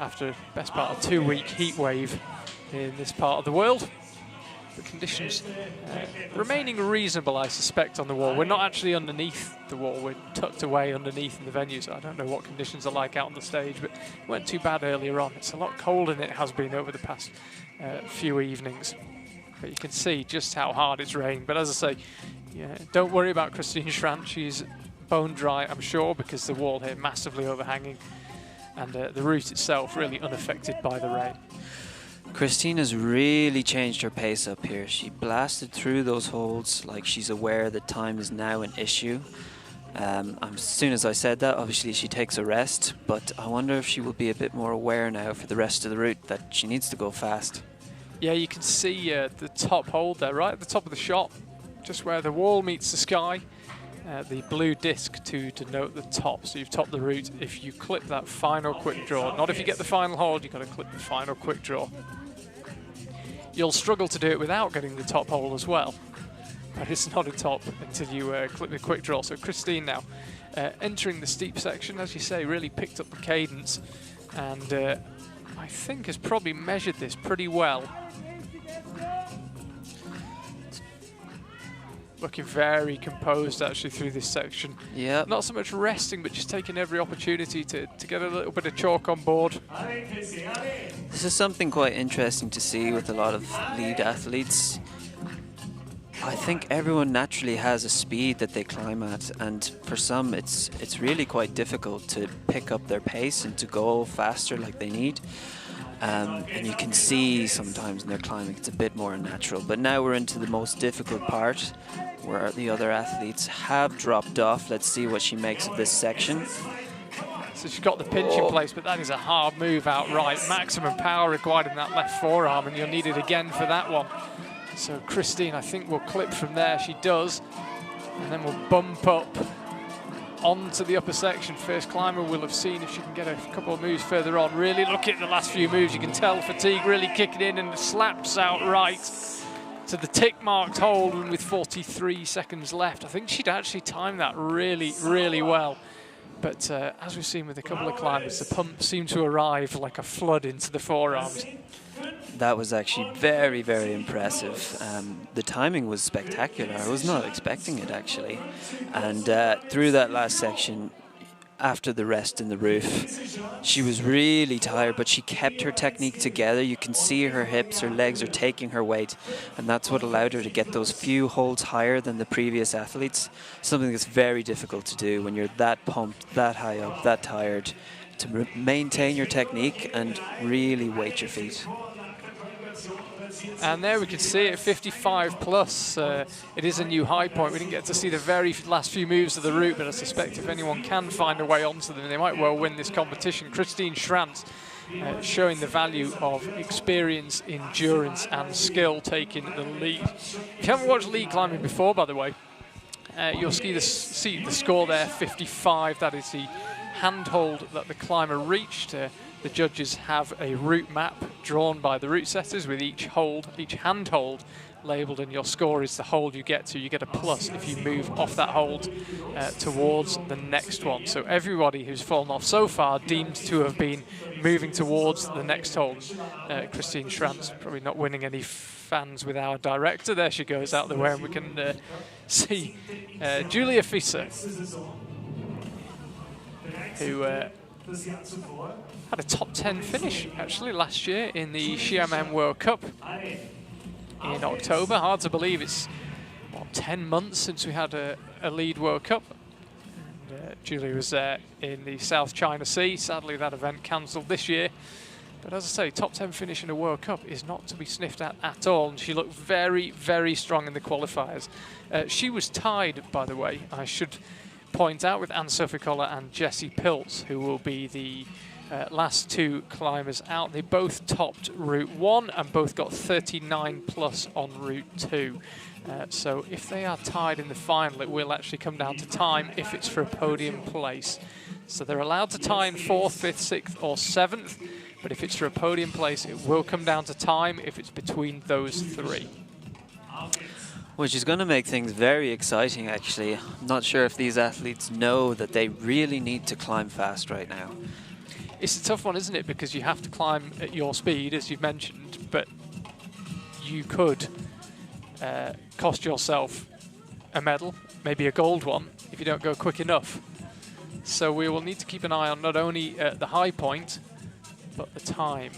after best part of 2-week heat wave in this part of the world. The conditions remaining reasonable, I suspect, on the wall. We're not actually underneath the wall. We're tucked away underneath in the venue, so I don't know what conditions are like out on the stage, but it weren't too bad earlier on. It's a lot colder than it has been over the past few evenings. But you can see just how hard it's raining. But as I say, yeah, don't worry about Christine Schranz. She's bone dry, I'm sure, because the wall here massively overhanging and the route itself really unaffected by the rain. Christine has really changed her pace up here. She blasted through those holds like she's aware that time is now an issue. As soon as I said that, obviously she takes a rest, but I wonder if she will be a bit more aware now for the rest of the route that she needs to go fast. Yeah, you can see the top hold there, right at the top of the shot, just where the wall meets the sky. the blue disc to denote the top. So you've topped the route if you clip that final quick draw. Not if you get the final hold, you've got to clip the final quick draw. You'll struggle to do it without getting the top hole as well, but it's not a top until you clip the quick draw. So Christine now entering the steep section, as you say, really picked up the cadence, and I think has probably measured this pretty well. Looking very composed actually through this section. Yeah. Not so much resting, but just taking every opportunity to get a little bit of chalk on board. This is something quite interesting to see with a lot of lead athletes. I think everyone naturally has a speed that they climb at, and for some it's really quite difficult to pick up their pace and to go faster like they need. And you can see sometimes in their climbing it's a bit more unnatural. But now we're into the most difficult part where the other athletes have dropped off. Let's see what she makes of this section. So she's got the pinch in place, but that is a hard move outright. Maximum power required in that left forearm, and you'll need it again for that one. So Christine, I think, will clip from there. She does. And then we'll bump up onto the upper section. First climber will have seen if she can get a couple of moves further on. Really look at the last few moves. You can tell fatigue really kicking in, and slaps out right to the tick-marked hold, and with 43 seconds left. I think she'd actually timed that really, really well. But as we've seen with a couple of climbers, the pump seemed to arrive like a flood into the forearms. That was actually very, very impressive. The timing was spectacular. I was not expecting it, actually. And through that last section, after the rest in the roof, she was really tired, but she kept her technique together. You can see her hips, her legs are taking her weight, and that's what allowed her to get those few holds higher than the previous athletes. Something that's very difficult to do when you're that pumped, that high up, that tired, to maintain your technique and really weight your feet. And there we can see it, 55 plus. It is a new high point. We didn't get to see the very last few moves of the route, but I suspect if anyone can find a way onto them, they might well win this competition. Christine Schrantz showing the value of experience, endurance and skill taking the lead. If you haven't watched lead climbing before, by the way, you'll see the score there, 55. That is the handhold that the climber reached. The judges have a route map drawn by the route setters with each handhold labelled, and your score is the hold you get to. You get a plus if you move off that hold towards the next one. So everybody who's fallen off so far deemed to have been moving towards the next hold. Christine Schrantz probably not winning any fans with our director. There she goes out the way, and we can see Julia Fischer, who had a top 10 finish actually last year in the Xiamen World Cup in October. Hard to believe it's 10 months since we had a lead World Cup. And, Julia was there in the South China Sea. Sadly that event cancelled this year, but as I say, top 10 finish in a World Cup is not to be sniffed at all, and she looked very, very strong in the qualifiers. She was tied, by the way, I should point out, with Anne-Sophie Koller and Jessie Pilz, who will be the last two climbers out. They both topped Route 1 and both got 39 plus on Route 2. So if they are tied in the final, it will actually come down to time if it's for a podium place. So they're allowed to tie in 4th, 5th, 6th or 7th, but if it's for a podium place, it will come down to time if it's between those three. Which is going to make things very exciting, actually. I'm not sure if these athletes know that they really need to climb fast right now. It's a tough one, isn't it? Because you have to climb at your speed, as you've mentioned, but you could cost yourself a medal, maybe a gold one, if you don't go quick enough. So we will need to keep an eye on not only the high point, but the time.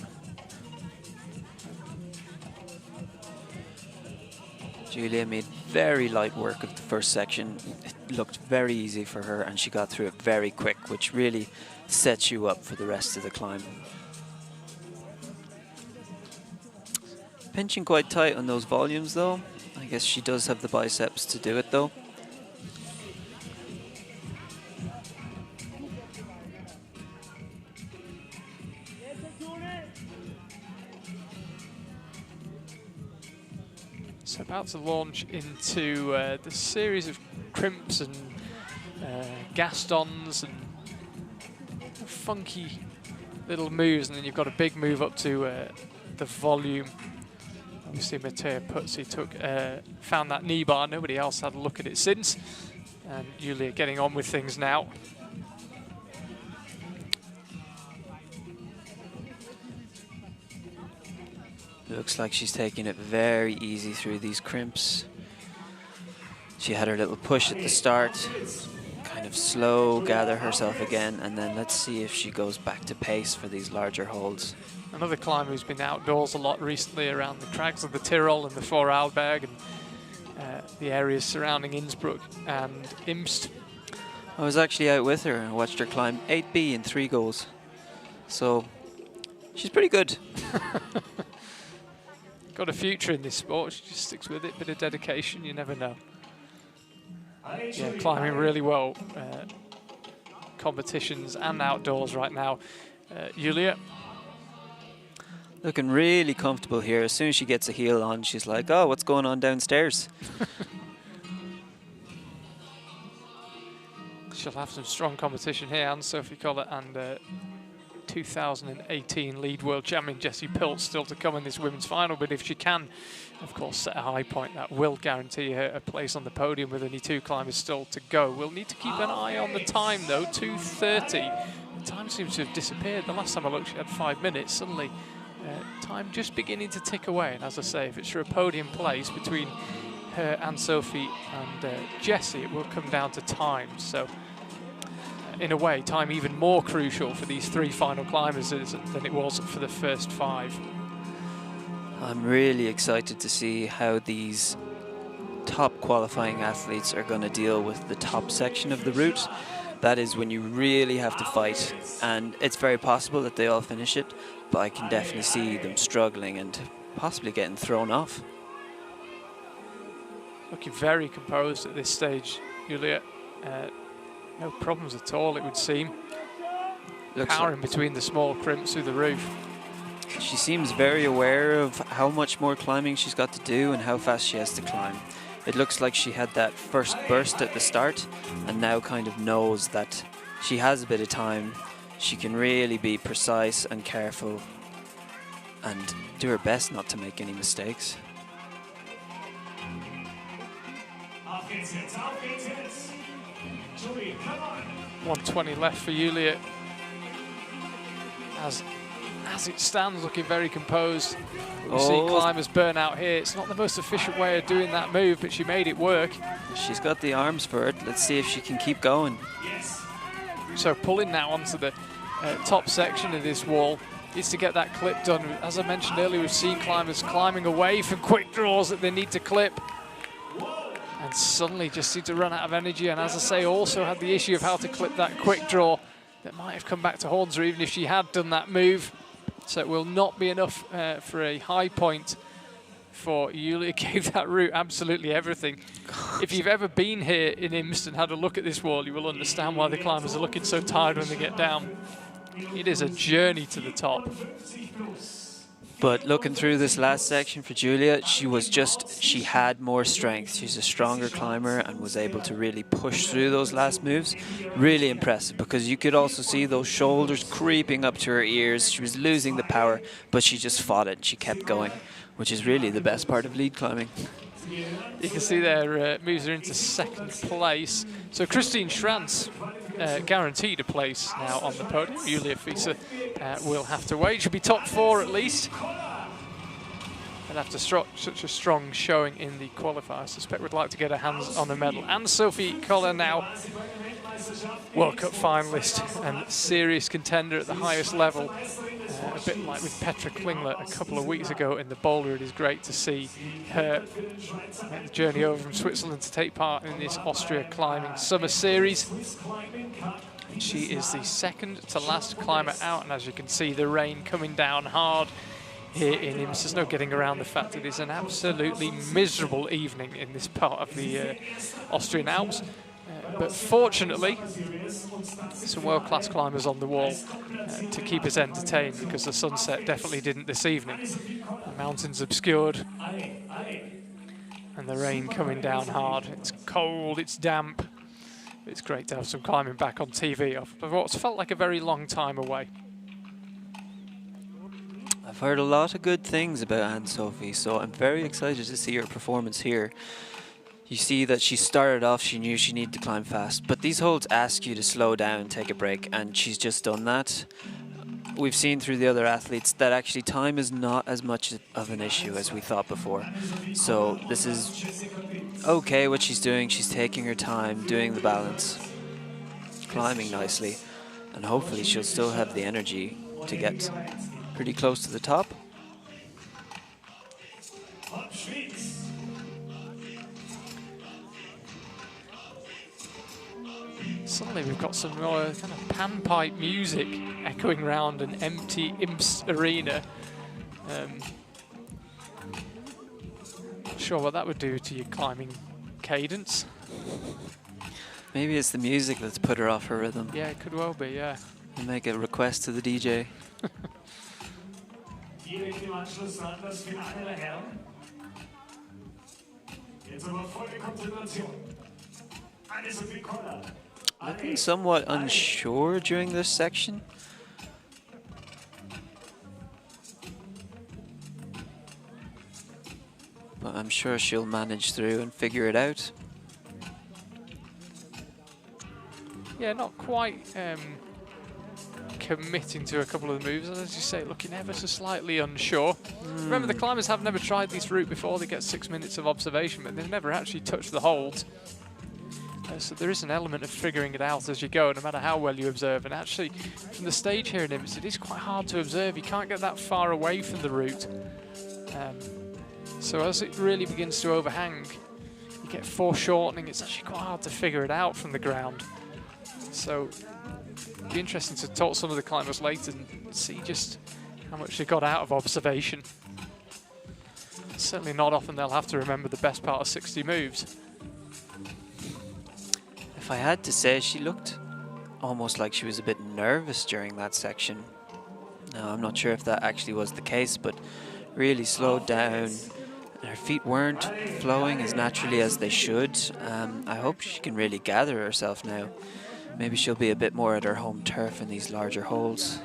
Julia made very light work of the first section. It looked very easy for her, and she got through it very quick, which really sets you up for the rest of the climb. Pinching quite tight on those volumes though. I guess she does have the biceps to do it though. So about to launch into the series of crimps and Gastons and funky little moves, and then you've got a big move up to the volume. Obviously Matteo Puzzi found that knee bar, nobody else had a look at it since, and Julia getting on with things now. Looks like she's taking it very easy through these crimps. She had her little push at the start, kind of slow, gather herself again, and then let's see if she goes back to pace for these larger holds. Another climber who's been outdoors a lot recently around the crags of the Tyrol and the Vorarlberg and the areas surrounding Innsbruck and Imst. I was actually out with her and watched her climb 8B in 3 goals. So she's pretty good. Got a future in this sport. She just sticks with it, bit of dedication, you never know. Yeah, climbing really well. Competitions and outdoors right now. Julia. Looking really comfortable here. As soon as she gets a heel on, she's like, oh, what's going on downstairs? She'll have some strong competition here. Anne-Sophie Collett and 2018 lead world champion Jessie Pilt still to come in this women's final, but if she can, of course, set a high point, that will guarantee her a place on the podium with only 2 climbers still to go. We'll need to keep an eye on the time though, 2:30. The time seems to have disappeared. The last time I looked, she had 5 minutes. Suddenly, time just beginning to tick away, and as I say, if it's for a podium place between her and Sophie and Jessie, it will come down to time. So in a way, time even more crucial for these 3 final climbers than it was for the first 5. I'm really excited to see how these top qualifying athletes are going to deal with the top section of the route. That is when you really have to fight, and it's very possible that they all finish it, but I can definitely see them struggling and possibly getting thrown off. Looking very composed at this stage, Julia. No problems at all, it would seem. Powering between the small crimps through the roof. She seems very aware of how much more climbing she's got to do and how fast she has to climb. It looks like she had that first burst at the start and now kind of knows that she has a bit of time. She can really be precise and careful and do her best not to make any mistakes. 120 left for Julia. As it stands, looking very composed. We see climbers burn out here. It's not the most efficient way of doing that move, but she made it work. She's got the arms for it. Let's see if she can keep going. So pulling now onto the top section of this wall is to get that clip done. As I mentioned earlier, we've seen climbers climbing away from quick draws that they need to clip, and suddenly just seem to run out of energy. And as I say, also had the issue of how to clip that quick draw that might have come back to haunt her even if she had done that move. So it will not be enough for a high point for Julia. Gave that route absolutely everything. If you've ever been here in Imst and had a look at this wall, you will understand why the climbers are looking so tired when they get down. It is a journey to the top. But looking through this last section for Julia, she had more strength. She's a stronger climber and was able to really push through those last moves. Really impressive, because you could also see those shoulders creeping up to her ears. She was losing the power, but she just fought it and she kept going, which is really the best part of lead climbing. You can see there moves her into 2nd place. So Christine Schranz guaranteed a place now on the podium. Julia Fieser will have to wait. She'll be top 4 at least. And after such a strong showing in the qualifier, I suspect we'd like to get her hands on a medal. Anne-Sophie Collett now, World Cup finalist and serious contender at the highest level. A bit like with Petra Klingler a couple of weeks ago in the boulder. It is great to see her make the journey over from Switzerland to take part in this Austria Climbing Summer Series. She is the 2nd to last climber out, and as you can see, the rain coming down hard here in Imst. There's no getting around the fact that it's an absolutely miserable evening in this part of the Austrian Alps. But fortunately, some world-class climbers on the wall to keep us entertained, because the sunset definitely didn't this evening. The mountains obscured and the rain coming down hard. It's cold, it's damp. It's great to have some climbing back on TV after what's felt like a very long time away. I've heard a lot of good things about Anne-Sophie, so I'm very excited to see her performance here. You see that she started off, she knew she needed to climb fast, but these holds ask you to slow down, take a break, and she's just done that. We've seen through the other athletes that actually time is not as much of an issue as we thought before. So this is okay what she's doing. She's taking her time, doing the balance, climbing nicely, and hopefully she'll still have the energy to get pretty close to the top. Suddenly we've got some kind of panpipe music echoing around an empty Imps arena. Not sure what that would do to your climbing cadence. Maybe it's the music that's put her off her rhythm. Yeah, it could well be, yeah. And make a request to the DJ. Looking somewhat unsure during this section. But I'm sure she'll manage through and figure it out. Yeah, not quite committing to a couple of the moves, as you say, looking ever so slightly unsure. Remember, the climbers have never tried this route before. They get 6 minutes of observation, but they've never actually touched the hold. So there is an element of figuring it out as you go, no matter how well you observe. And actually, from the stage here in Imps, it is quite hard to observe. You can't get that far away from the route. So as it really begins to overhang, you get foreshortening. It's actually quite hard to figure it out from the ground. So it'd be interesting to talk to some of the climbers later and see just how much they got out of observation. It's certainly not often they'll have to remember the best part of 60 moves. If I had to say, she looked almost like she was a bit nervous during that section. Now, I'm not sure if that actually was the case, but really slowed down. Her feet weren't flowing as naturally as they should. I hope she can really gather herself now. Maybe she'll be a bit more at her home turf in these larger holes.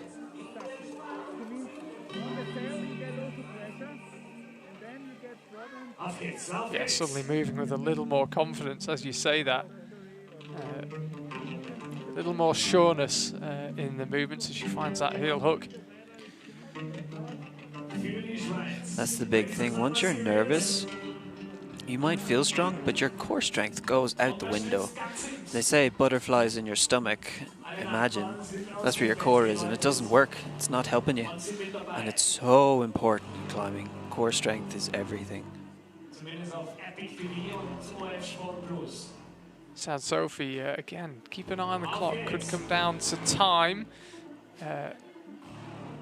Yeah, suddenly moving with a little more confidence as you say that. A little more sureness in the movements as she finds that heel hook. That's the big thing. Once you're nervous, you might feel strong, but your core strength goes out the window. They say butterflies in your stomach. Imagine that's where your core is, and it doesn't work. It's not helping you. And it's so important in climbing. Core strength is everything. Anne-Sophie, again, keep an eye on the clock. Could come down to time.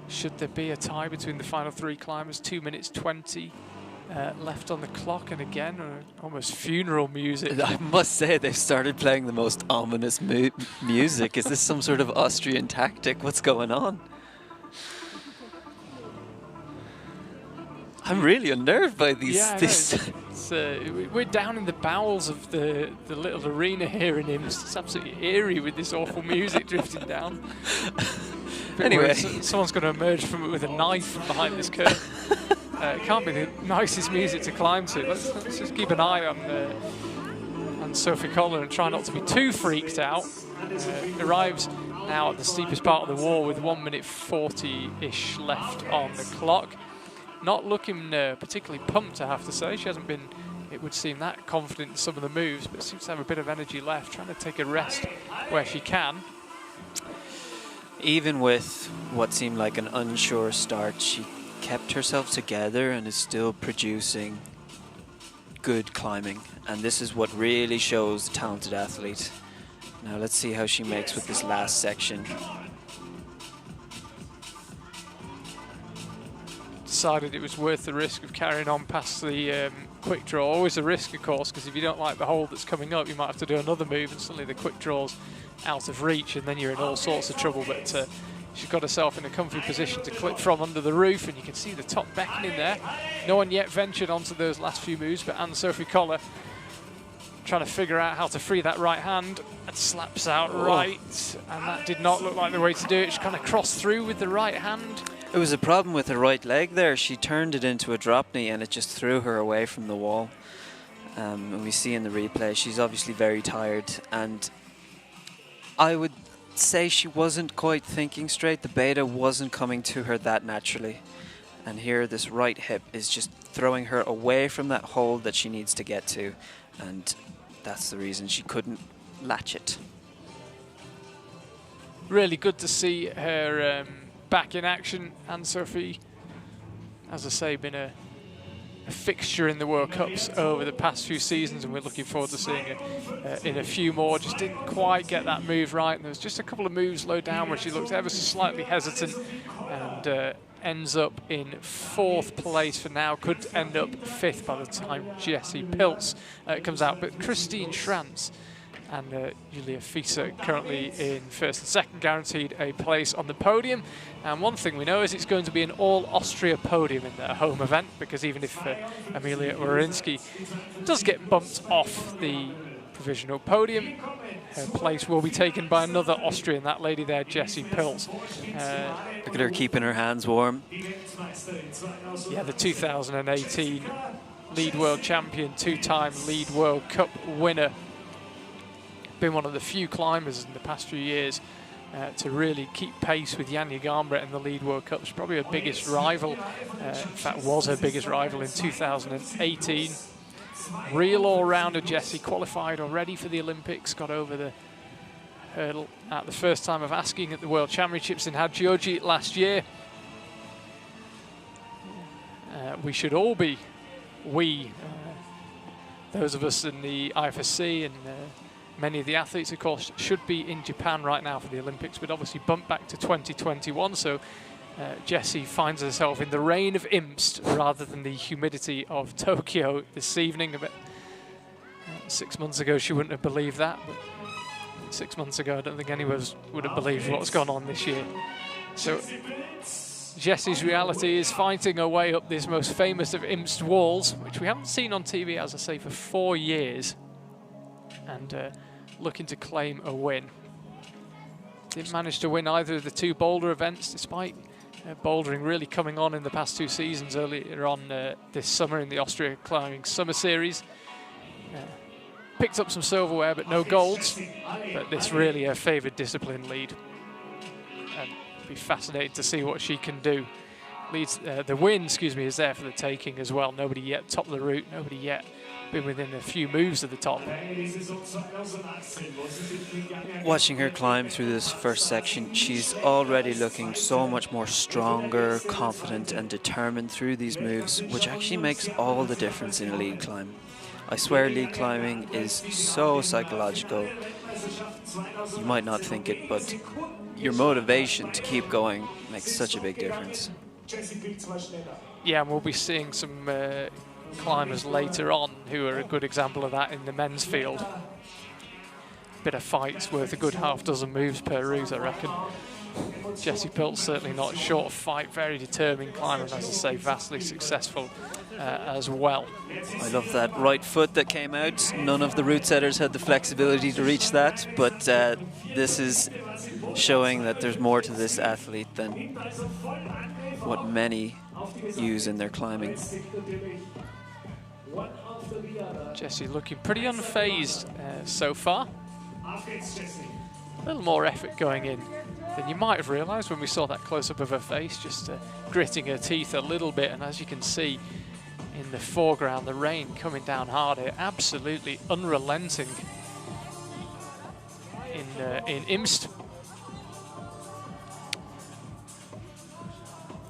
Should there be a tie between the final three climbers, 2 minutes 20 left on the clock, and again, almost funeral music. I must say, they've started playing the most ominous music. Is this some sort of Austrian tactic? What's going on? I'm really unnerved by these. Yeah, we're down in the bowels of the little arena here in Imps. It's absolutely eerie with this awful music drifting down. Anyway, someone's going to emerge from it with a knife behind this curve. It can't be the nicest music to climb to. Let's just keep an eye on Sophie Kohler and try not to be too freaked out. Arrives now at the steepest part of the wall with 1 minute 40-ish left on the clock. Not looking particularly pumped, I have to say. She hasn't been, it would seem, that confident in some of the moves, but seems to have a bit of energy left, trying to take a rest where she can. Even with what seemed like an unsure start, she kept herself together and is still producing good climbing. And this is what really shows the talented athlete. Now let's see how she makes with this last section. Decided it was worth the risk of carrying on past the quick draw. Always a risk, of course, because if you don't like the hold that's coming up, you might have to do another move, and suddenly the quick draw's out of reach, and then you're in all sorts of trouble. But she's got herself in a comfy position to clip from under the roof, and you can see the top beckoning there. No one yet ventured onto those last few moves, but Anne-Sophie Kohler trying to figure out how to free that right hand, and slaps out right, and that did not look like the way to do it. She kind of crossed through with the right hand. It was a problem with her right leg there. She turned it into a drop knee and it just threw her away from the wall. And we see in the replay, she's obviously very tired, and I would say she wasn't quite thinking straight. The beta wasn't coming to her that naturally. And here this right hip is just throwing her away from that hold that she needs to get to. And that's the reason she couldn't latch it. Really good to see her back in action. Anne-Sophie, as I say, been a fixture in the World Cups over the past few seasons, and we're looking forward to seeing her in a few more. Just didn't quite get that move right, and there was just a couple of moves low down where she looked ever so slightly hesitant, and ends up in 4th place for now. Could end up 5th by the time Jessie Pilz comes out. But Christine Schranz and Julia Fieser currently in 1st and 2nd, guaranteed a place on the podium. And one thing we know is it's going to be an all-Austria podium in their home event, because even if Amelia Wawrinski does get bumped off the provisional podium, her place will be taken by another Austrian, that lady there, Jessie Pilz. Look at her keeping her hands warm. Yeah, the 2018 lead world champion, 2-time lead World Cup winner. Been one of the few climbers in the past few years to really keep pace with Janja Garnbret in the lead World Cup. She's probably her biggest rival. In fact, was her biggest rival in 2018. Real all-rounder Jessie, qualified already for the Olympics, got over the hurdle at the first time of asking at the World Championships in Hadjiodji last year. We should all be, those of us in the IFSC and many of the athletes, of course, should be in Japan right now for the Olympics, but obviously bumped back to 2021, so Jessie finds herself in the rain of Imst rather than the humidity of Tokyo this evening. But 6 months ago she wouldn't have believed that, but 6 months ago I don't think anyone would have believed what's gone on this year. So Jessie's reality is fighting her way up this most famous of Imst walls, which we haven't seen on TV, as I say, for 4 years, and looking to claim a win. Didn't manage to win either of the 2 boulder events, despite bouldering really coming on in the past 2 seasons, earlier on this summer in the Austria Climbing Summer Series. Picked up some silverware, but no golds. But this really her favoured discipline lead. And be fascinated to see what she can do. The win, is there for the taking as well. Nobody yet topped the route, nobody yet been within a few moves of the top. Watching her climb through this first section, she's already looking so much more stronger, confident and determined through these moves, which actually makes all the difference in a lead climb. I swear lead climbing is so psychological. You might not think it, but your motivation to keep going makes such a big difference. Yeah, and we'll be seeing some climbers later on who are a good example of that in the men's field. Bit of fight's worth a good half dozen moves per route, I reckon. Jessie Pilz certainly not short of fight, very determined climber, and as I say, vastly successful as well. I love that right foot that came out. None of the route setters had the flexibility to reach that, but this is showing that there's more to this athlete than what many use in their climbing. Jessie looking pretty unfazed so far. A little more effort going in than you might have realised when we saw that close-up of her face, just gritting her teeth a little bit. And as you can see in the foreground, the rain coming down hard here, absolutely unrelenting in Imst.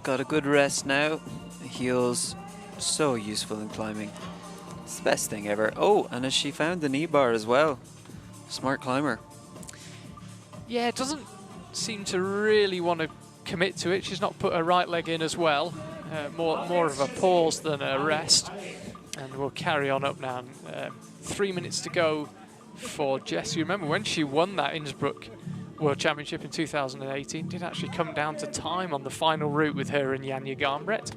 Got a good rest now. The heels so useful in climbing. It's the best thing ever. Oh, and has she found the knee bar as well? Smart climber. Yeah, it doesn't seem to really want to commit to it. She's not put her right leg in as well. More of a pause than a rest. And we'll carry on up now. 3 minutes to go for Jessie. Remember when she won that Innsbruck World Championship in 2018, did actually come down to time on the final route with her and Janja Garnbret,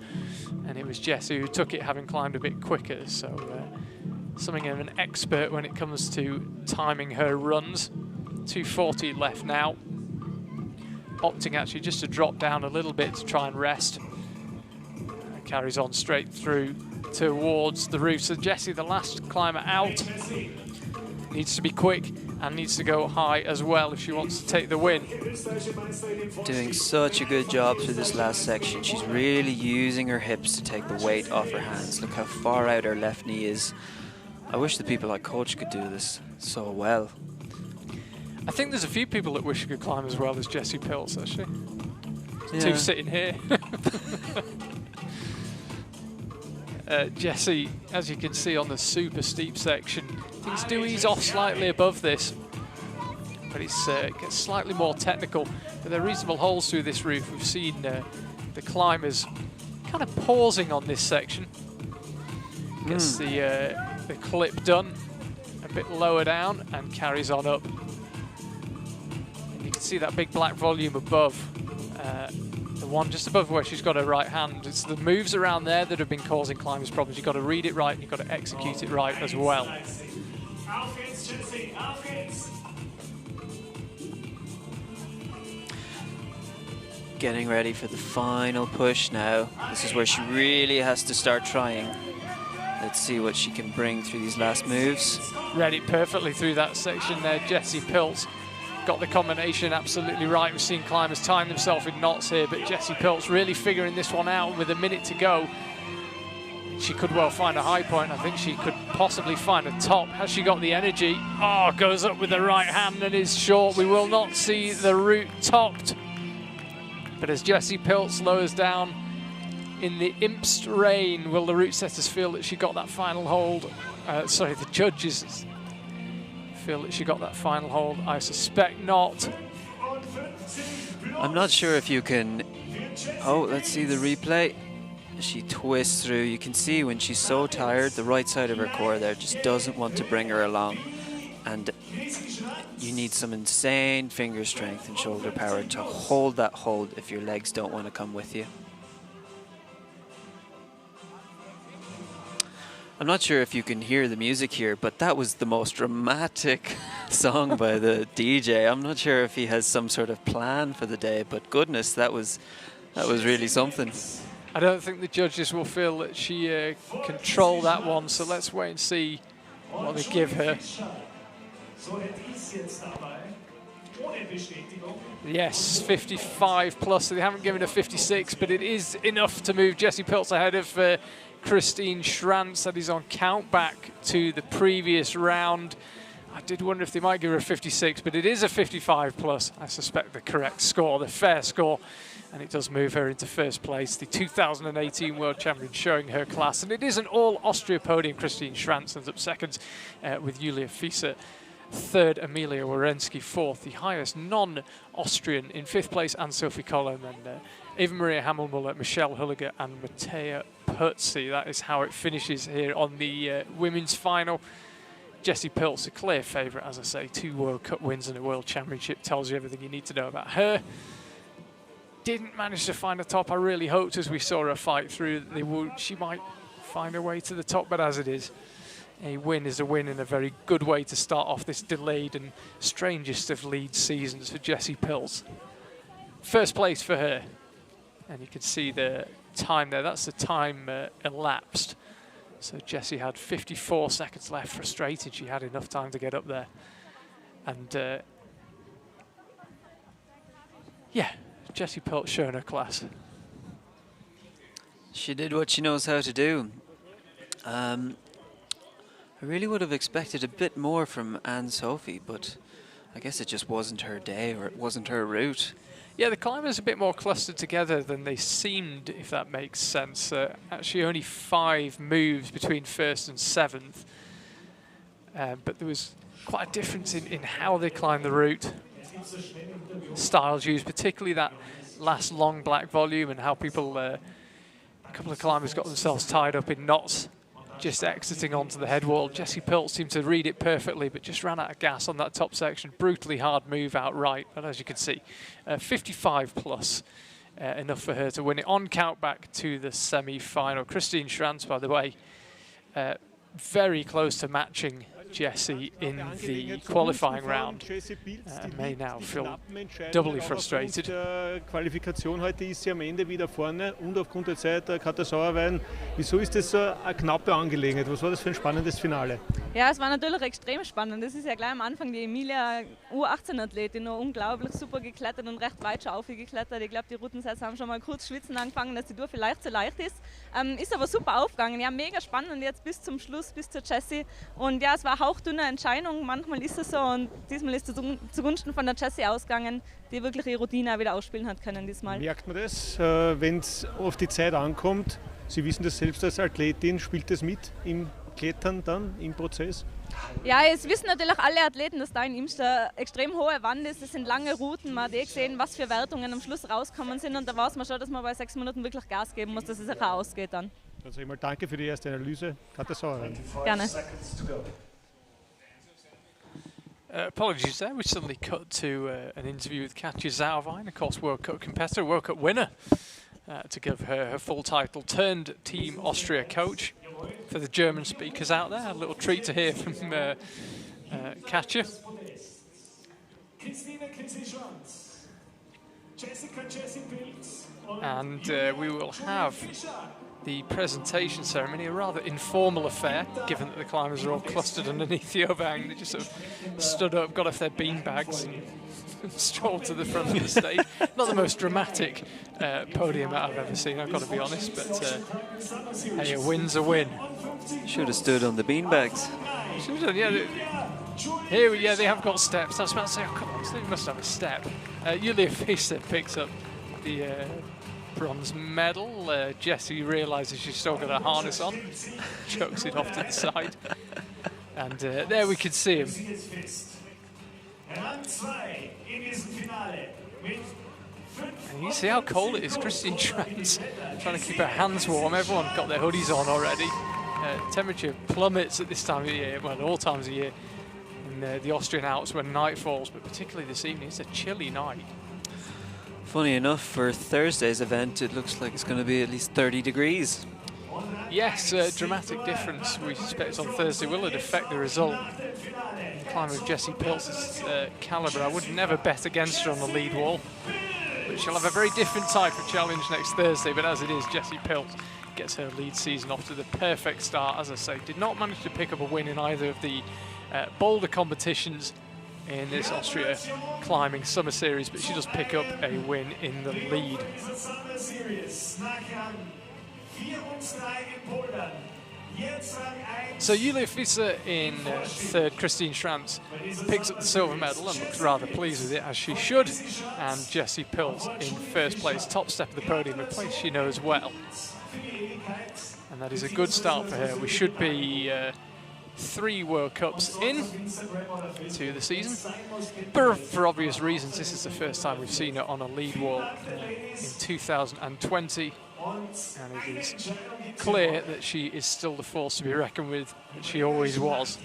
and it was Jessie who took it, having climbed a bit quicker. So something of an expert when it comes to timing her runs. 2:40 left now. Opting actually just to drop down a little bit to try and rest. And carries on straight through towards the roof. So Jessie, the last climber out, needs to be quick and needs to go high as well if she wants to take the win. Doing such a good job through this last section. She's really using her hips to take the weight off her hands. Look how far out her left knee is. I wish the people I coach could do this so well. I think there's a few people that wish could climb as well as Jessie Pilz, actually. Yeah. Two sitting here. Jessie, as you can see on the super steep section, things do ease off slightly above this, but it gets slightly more technical. But there are reasonable holes through this roof. We've seen the climbers kind of pausing on this section. Gets the clip done a bit lower down and carries on up. And you can see that big black volume above. The one just above where she's got her right hand. It's the moves around there that have been causing climbers problems. You've got to read it right and you've got to execute it right as well. Getting ready for the final push now. This is where she really has to start trying. Let's see what she can bring through these last moves. Read it perfectly through that section there. Jessie Pilz got the combination absolutely right. We've seen climbers tying themselves in knots here, but Jessie Pilz really figuring this one out. With a minute to go, she could well find a high point. I think she could possibly find a top. Has she got the energy? Oh, goes up with the right hand and is short. We will not see the route topped. But as Jessie Pilz lowers down in the Imst rain, will the route setters feel that she got that final hold? Sorry, the judges feel that she got that final hold. I suspect not. I'm not sure if you can... Oh, let's see the replay. She twists through. You can see when she's so tired, the right side of her core there just doesn't want to bring her along. And you need some insane finger strength and shoulder power to hold that hold if your legs don't want to come with you. I'm not sure if you can hear the music here, but that was the most dramatic song by the DJ. I'm not sure if he has some sort of plan for the day, but goodness, that was really something. I don't think the judges will feel that she controlled that one, so let's wait and see what they give her. Yes, 55 plus, so they haven't given her 56, but it is enough to move Jessie Pilz ahead of Christine Schranz. That is on count back to the previous round. I did wonder if they might give her a 56, but it is a 55 plus. I suspect the correct score, the fair score, and it does move her into first place. The 2018 World Champion showing her class, and it is an all Austria podium. Christine Schranz ends up second with Julia Fieser third, Emilia Warensky fourth, the highest non-Austrian in fifth place, and Sophie Collin, and Eva Maria Hammelmuller, Michelle Hulliger, and Mattea Putzi. That is how it finishes here on the women's final. Jessie Pilz, a clear favourite, as I say, 2 World Cup wins and a World Championship, tells you everything you need to know about her. Didn't manage to find a top. I really hoped as we saw her fight through that she might find her way to the top, but as it is, a win is a win, and a very good way to start off this delayed and strangest of lead seasons for Jessie Pilz. First place for her, and you can see the time there. That's the time elapsed. So Jessie had 54 seconds left. Frustrated she had enough time to get up there. And yeah, Jessie Pilz showing her class. She did what she knows how to do. I really would have expected a bit more from Anne-Sophie, but I guess it just wasn't her day, or it wasn't her route. Yeah, the climbers a bit more clustered together than they seemed, if that makes sense. Actually only 5 moves between first and 7th. But there was quite a difference in how they climbed the route. Styles used, particularly that last long black volume, and how people, a couple of climbers got themselves tied up in knots just exiting onto the head wall. Jessie Pilz seemed to read it perfectly, but just ran out of gas on that top section. Brutally hard move outright, but as you can see, 55 plus, enough for her to win it. On count back to the semi-final. Christine Schranz, by the way, very close to matching Jessie in the qualifying round. May now feel doubly frustrated. Qualifikation heute ist sie am Ende wieder vorne und aufgrund der Zeit kann der Sauerwein. Wieso ist das so eine knappe Angelegenheit? Was war das für ein spannendes Finale? Ja, es war natürlich extrem spannend. Das ist ja gleich am Anfang die Emilia U18-Athletin, noch unglaublich super geklettert und recht weit schon aufgeklettert. Ich glaube, die Routensätze haben schon mal kurz schwitzen angefangen, dass die Tour vielleicht zu leicht ist. Ist aber super aufgegangen. Ja, mega spannend jetzt bis zum Schluss, bis zur Jessie. Und ja, es war eine hauchdünne Entscheidung. Manchmal ist es so und diesmal ist es zugunsten von der Jessie ausgegangen, die wirklich ihre Routine auch wieder ausspielen hat können diesmal. Merkt man das, wenn es auf die Zeit ankommt? Sie wissen das selbst als Athletin, spielt das mit im Klettern dann, im Prozess? Ja, es wissen natürlich alle Athleten, dass da in Imster extrem hohe Wand ist. Es sind lange Routen. Man hat gesehen, was für Wertungen am Schluss rauskommen sind. Und da weiß man schon, dass man bei 6 Minuten wirklich Gas geben muss, dass es auch ausgeht dann. Dann sage ich mal danke für die erste Analyse. Katja Sauerwein. Gerne. Apologies there, we suddenly cut to an interview with Katja Sauerwein, of course World Cup competitor, World Cup winner, to give her full title, turned Team Austria coach. For the German speakers out there, a little treat to hear from Katja. And we will have the presentation ceremony, a rather informal affair, given that the climbers are all clustered underneath the overhang. They just sort of stood up, got off their beanbags and strolled to the front of the stage. Not the most dramatic podium that I've ever seen, I've got to be honest, but hey, a win's a win. Should have stood on the beanbags. Should have done, yeah. Here, yeah, they have got steps. I was about to say, oh, come on, they must have a step. Julia Fischer picks up the bronze medal. Jessie realises she's still got her harness on, chucks it off to the side, and there we can see him. And you see how cold it is. Christine Schranz trying to keep her hands warm. Everyone got their hoodies on already. Temperature plummets at this time of year, well, all times of year in the Austrian Alps when night falls, but particularly this evening, it's a chilly night. Funny enough, for Thursday's event, it looks like it's going to be at least 30 degrees. Yes, dramatic difference we suspect on Thursday. Will it affect the result? The climber of Jessie Pilz's calibre, I would never bet against her on the lead wall. But she'll have a very different type of challenge next Thursday, but as it is, Jessie Pilz gets her lead season off to the perfect start. As I say, did not manage to pick up a win in either of the boulder competitions in this Austria Climbing Summer Series, but she does pick up a win in the lead. So Julia Fischer in third, Christine Schranz picks up the silver medal and looks rather pleased with it, as she should, and Jessie Pilz in first place, top step of the podium, a place she knows well. And that is a good start for her. We should be 3 World Cups in to the season, but for obvious reasons this is the first time we've seen her on a lead wall in 2020, and it is clear that she is still the force to be reckoned with, that she always was.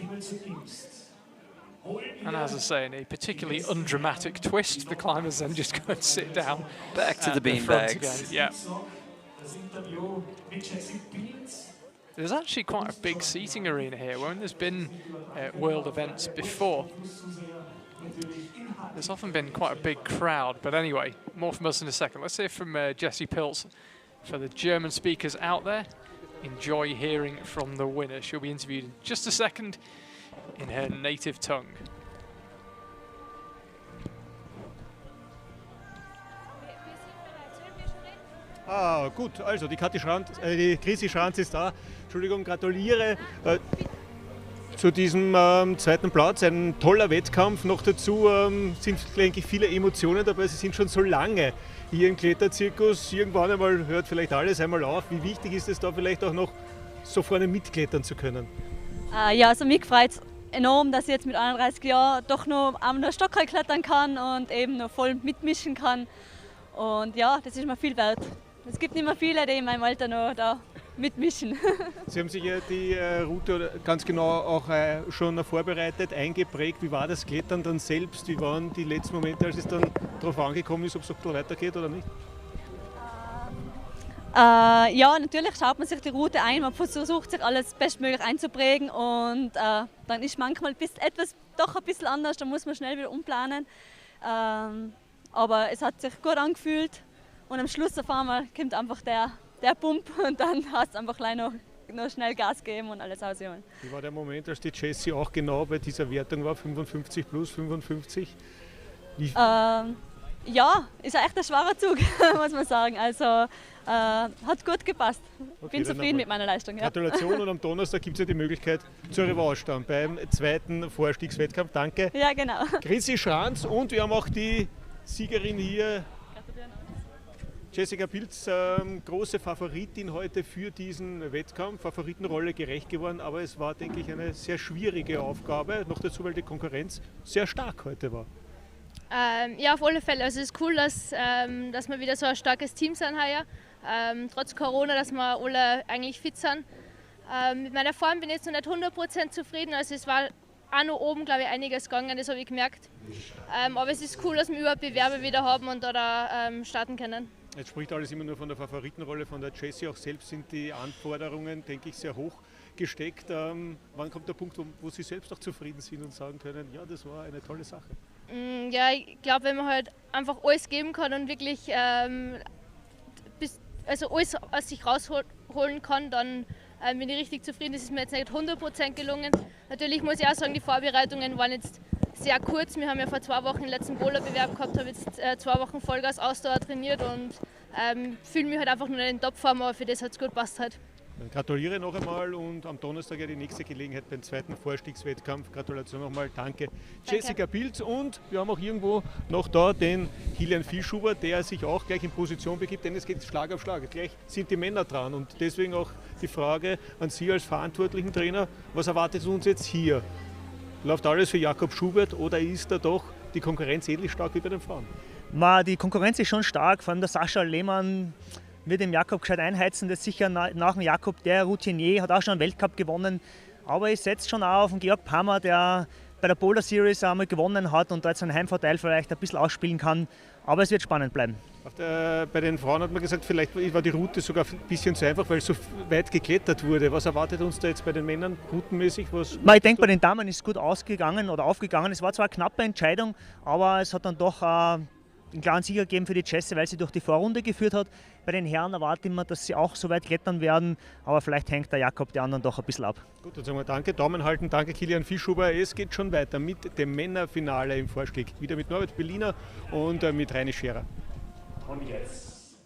And as I say, in a particularly undramatic twist, the climbers then just go and sit down back to the beanbags. Yeah. There's actually quite a big seating arena here. When there's been world events before, there's often been quite a big crowd. But anyway, more from us in a second. Let's hear from Jessie Pilz. For the German speakers out there, enjoy hearing from the winner. She'll be interviewed in just a second in her native tongue. Ah, gut, also die Chrissy Schranz ist da. Entschuldigung, gratuliere zu diesem zweiten Platz. Ein toller Wettkampf. Noch dazu sind, denke ich, viele Emotionen dabei. Sie sind schon so lange hier im Kletterzirkus. Irgendwann einmal hört vielleicht alles einmal auf. Wie wichtig ist es da vielleicht auch noch so vorne mitklettern zu können? Ja, also mich freut es enorm, dass ich jetzt mit 31 Jahren doch noch am Stockerl klettern kann und eben noch voll mitmischen kann. Und ja, das ist mir viel wert. Es gibt nicht mehr viele, die in meinem Alter noch da mitmischen. Sie haben sich ja die Route ganz genau auch schon vorbereitet, eingeprägt. Wie war das Klettern dann selbst? Wie waren die letzten Momente, als es dann darauf angekommen ist, ob es noch weitergeht oder nicht? Ja, natürlich schaut man sich die Route ein, man versucht sich alles bestmöglich einzuprägen und dann ist manchmal etwas doch ein bisschen anders, dann muss man schnell wieder umplanen. Aber es hat sich gut angefühlt und am Schluss auf einmal kommt einfach der Pump und dann hast du einfach gleich noch schnell Gas geben und alles ausholen. Wie war der Moment, als die Jessie auch genau bei dieser Wertung war, 55 plus 55? Ja, ist ein echt ein schwerer Zug, muss man sagen. Also hat gut gepasst. Okay, Bin zufrieden mit meiner Leistung. Ja. Gratulation und am Donnerstag gibt es ja die Möglichkeit zur Revanche dann beim zweiten Vorstiegswettkampf. Danke. Ja, genau. Chrissy Schranz und wir haben auch die Siegerin hier. Jessica Pilz, große Favoritin heute für diesen Wettkampf, Favoritenrolle gerecht geworden, aber es war, denke ich, eine sehr schwierige Aufgabe, noch dazu, weil die Konkurrenz sehr stark heute war. Ja, auf alle Fälle. Also es ist cool, dass wir wieder so ein starkes Team sind heuer. Trotz Corona, dass wir alle eigentlich fit sind. Mit meiner Form bin ich jetzt noch nicht 100% zufrieden. Also es war auch noch oben, glaube ich, einiges gegangen, das habe ich gemerkt. Aber es ist cool, dass wir überhaupt Bewerber wieder haben und da starten können. Jetzt spricht alles immer nur von der Favoritenrolle von der Jessie. Auch selbst sind die Anforderungen, denke ich, sehr hoch gesteckt. Wann kommt der Punkt, wo Sie selbst auch zufrieden sind und sagen können, ja, das war eine tolle Sache? Ja, ich glaube, wenn man halt einfach alles geben kann und wirklich alles aus sich rausholen kann, dann bin ich richtig zufrieden. Das ist mir jetzt nicht 100% gelungen. Natürlich muss ich auch sagen, die Vorbereitungen waren jetzt sehr kurz. Wir haben ja vor 2 Wochen den letzten Bowlerbewerb gehabt, habe jetzt 2 Wochen Vollgas Ausdauer trainiert und fühle mich halt einfach nur in Topform, aber für das hat es gut gepasst halt. Dann gratuliere noch einmal und am Donnerstag ja die nächste Gelegenheit beim zweiten Vorstiegswettkampf. Gratulation nochmal, danke. Jessica Pilz und wir haben auch irgendwo noch da den Kilian Fischhuber, der sich auch gleich in Position begibt, denn es geht Schlag auf Schlag. Gleich sind die Männer dran und deswegen auch die Frage an Sie als verantwortlichen Trainer, was erwartet uns jetzt hier? Läuft alles für Jakob Schubert oder ist da doch die Konkurrenz ähnlich stark wie bei den Frauen? Die Konkurrenz ist schon stark, vor allem der Sascha Lehmann wird dem Jakob gescheit einheizen. Das ist sicher nach dem Jakob der Routinier, hat auch schon einen Weltcup gewonnen. Aber ich setze schon auch auf den Georg Pammer, der bei der Boulder Series einmal gewonnen hat und da jetzt seinen Heimvorteil vielleicht ein bisschen ausspielen kann. Aber es wird spannend bleiben. Bei den Frauen hat man gesagt, vielleicht war die Route sogar ein bisschen zu einfach, weil so weit geklettert wurde. Was erwartet uns da jetzt bei den Männern routenmäßig? Ich denke, bei den Damen ist es gut ausgegangen oder aufgegangen. Es war zwar eine knappe Entscheidung, aber es hat dann doch einen klaren Sieger gegeben für die Jessie, weil sie durch die Vorrunde geführt hat. Bei den Herren erwarte ich mir, dass sie auch so weit klettern werden, aber vielleicht hängt der Jakob die anderen doch ein bisschen ab. Gut, dann sagen wir danke, Daumen halten, danke Kilian Fischhuber. Es geht schon weiter mit dem Männerfinale im Vorstieg. Wieder mit Norbert Berliner und mit Reini Scherer. Und jetzt